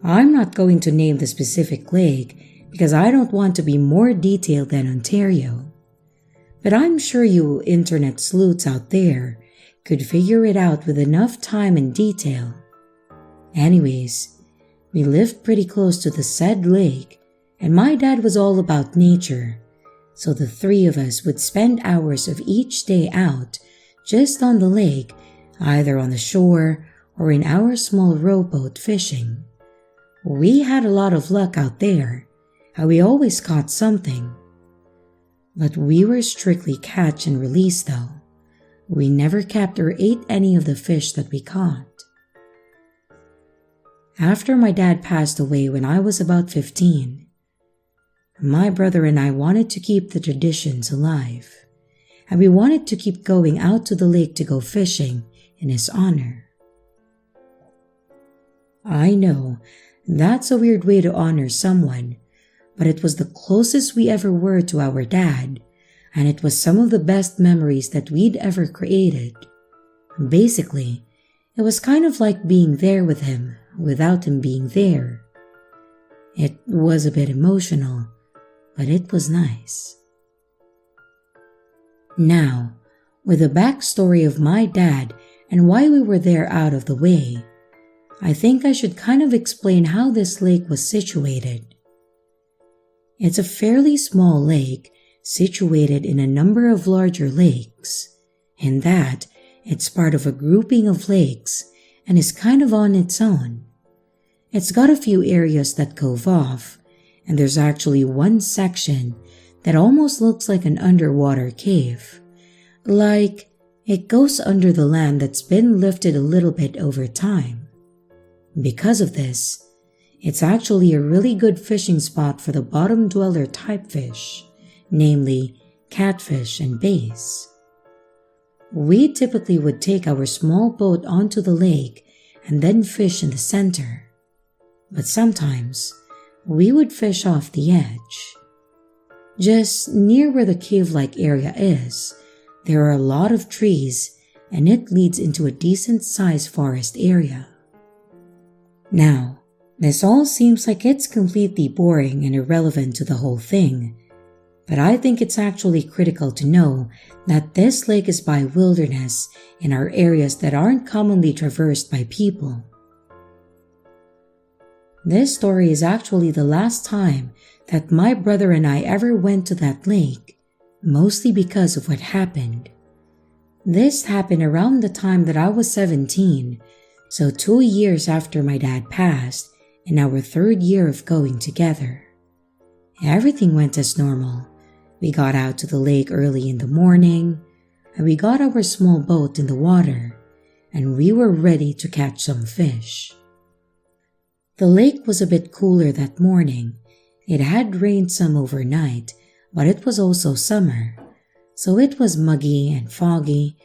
I'm not going to name the specific lake because I don't want to be more detailed than Ontario. But I'm sure you internet sleuths out there could figure it out with enough time and detail. Anyways, we lived pretty close to the said lake, and my dad was all about nature, so the three of us would spend hours of each day out just on the lake, either on the shore or in our small rowboat fishing. We had a lot of luck out there, and we always caught something. But we were strictly catch and release though. We never kept or ate any of the fish that we caught. After my dad passed away when I was about 15, my brother and I wanted to keep the traditions alive, and we wanted to keep going out to the lake to go fishing in his honor. I know that's a weird way to honor someone, but it was the closest we ever were to our dad, and it was some of the best memories that we'd ever created. Basically, it was kind of like being there with him without him being there. It was a bit emotional, but it was nice. Now, with the backstory of my dad and why we were there out of the way, I think I should kind of explain how this lake was situated. It's a fairly small lake situated in a number of larger lakes, in that it's part of a grouping of lakes and is kind of on its own. It's got a few areas that cove off, and there's actually one section that almost looks like an underwater cave, like it goes under the land that's been lifted a little bit over time. Because of this, it's actually a really good fishing spot for the bottom dweller type fish, namely catfish and bass. We typically would take our small boat onto the lake and then fish in the center, but sometimes we would fish off the edge. Just near where the cave-like area is, there are a lot of trees, and it leads into a decent-sized forest area. Now, this all seems like it's completely boring and irrelevant to the whole thing, but I think it's actually critical to know that this lake is by wilderness and are areas that aren't commonly traversed by people. This story is actually the last time that my brother and I ever went to that lake, mostly because of what happened. This happened around the time that I was 17, so 2 years after my dad passed, in our 3rd year of going together. Everything went as normal. We got out to the lake early in the morning, and we got our small boat in the water, and we were ready to catch some fish. The lake was a bit cooler that morning. It had rained some overnight, but it was also summer, so it was muggy and foggy,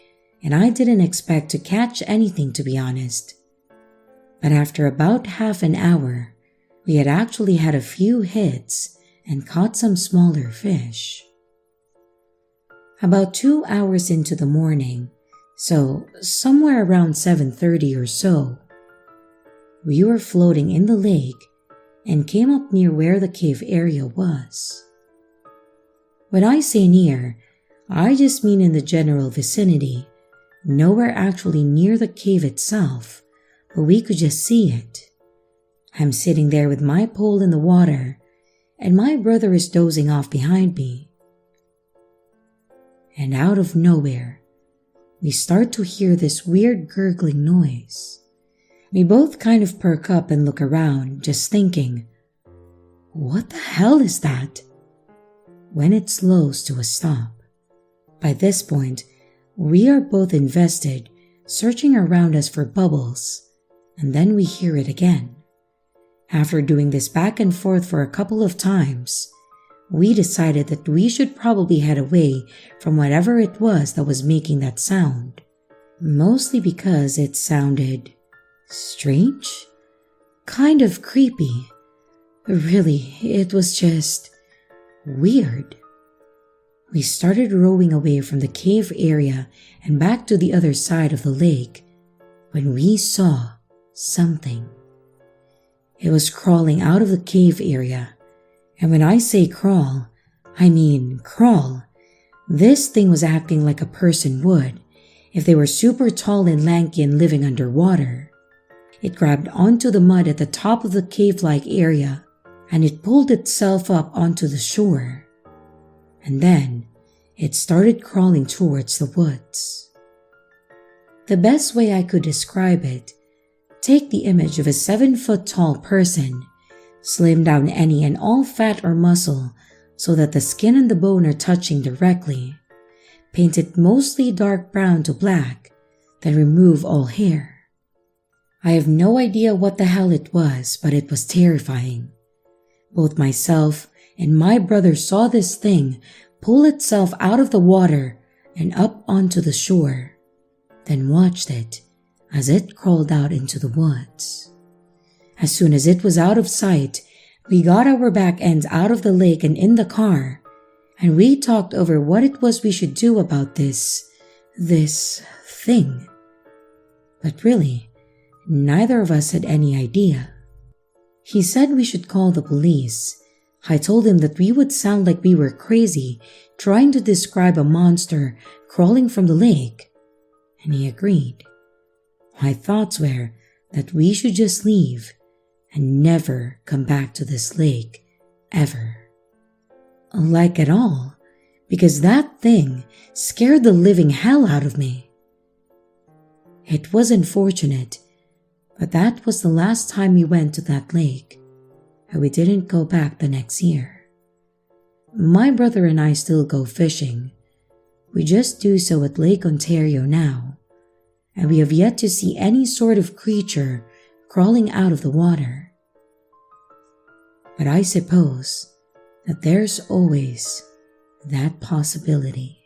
and I didn't expect to catch anything, to be honest. But after about half an hour, we had actually had a few hits and caught some smaller fish. About 2 hours into the morning, so somewhere around 7:30 or so, we were floating in the lake and came up near where the cave area was. When I say near, I just mean in the general vicinity, nowhere actually near the cave itself, but we could just see it. I'm sitting there with my pole in the water, and my brother is dozing off behind me. And out of nowhere, we start to hear this weird gurgling noise. We both kind of perk up and look around, just thinking, what the hell is that? When it slows to a stop. By this point, we are both invested, searching around us for bubbles, and then we hear it again. After doing this back and forth for a couple of times, we decided that we should probably head away from whatever it was that was making that sound. Mostly because it sounded strange, kind of creepy. Really, it was just weird. We started rowing away from the cave area and back to the other side of the lake when we saw something. It was crawling out of the cave area, and when I say crawl, I mean crawl. This thing was acting like a person would if they were super tall and lanky and living underwater. It grabbed onto the mud at the top of the cave-like area, and it pulled itself up onto the shore. And then it started crawling towards the woods. The best way I could describe it, take the image of a 7-foot-tall person, slim down any and all fat or muscle so that the skin and the bone are touching directly, paint it mostly dark brown to black, then remove all hair. I have no idea what the hell it was, but it was terrifying. Both myself and my brother saw this thing pull itself out of the water and up onto the shore, then watched it as it crawled out into the woods. As soon as it was out of sight, we got our back ends out of the lake and in the car, and we talked over what it was we should do about this thing. But really, neither of us had any idea. He said we should call the police. I told him that we would sound like we were crazy trying to describe a monster crawling from the lake, and he agreed. My thoughts were that we should just leave and never come back to this lake ever. Like at all, because that thing scared the living hell out of me. It was unfortunate, but that was the last time we went to that lake, and we didn't go back the next year. My brother and I still go fishing. We just do so at Lake Ontario now, and we have yet to see any sort of creature crawling out of the water. But I suppose that there's always that possibility.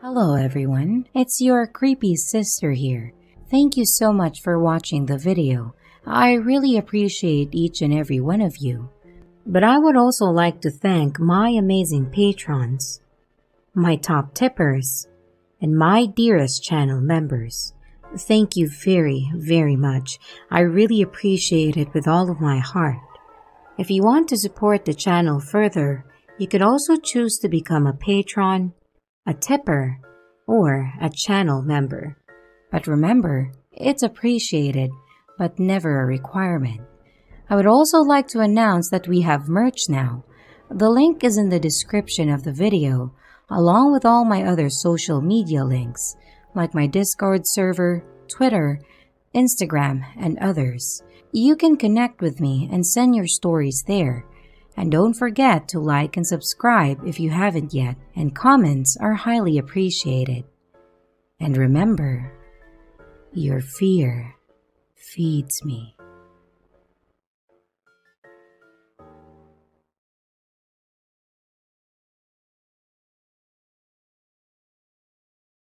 Hello everyone, it's your creepy sister here. Thank you so much for watching the video. I really appreciate each and every one of you. But I would also like to thank my amazing patrons, my top tippers, and my dearest channel members. Thank you very, very much. I really appreciate it with all of my heart. If you want to support the channel further, you could also choose to become a patron, a tipper, or a channel member. But remember, it's appreciated, but never a requirement. I would also like to announce that we have merch now. The link is in the description of the video, along with all my other social media links, like my Discord server, Twitter, Instagram, and others. You can connect with me and send your stories there. And don't forget to like and subscribe if you haven't yet, and comments are highly appreciated. And remember, your fear feeds me.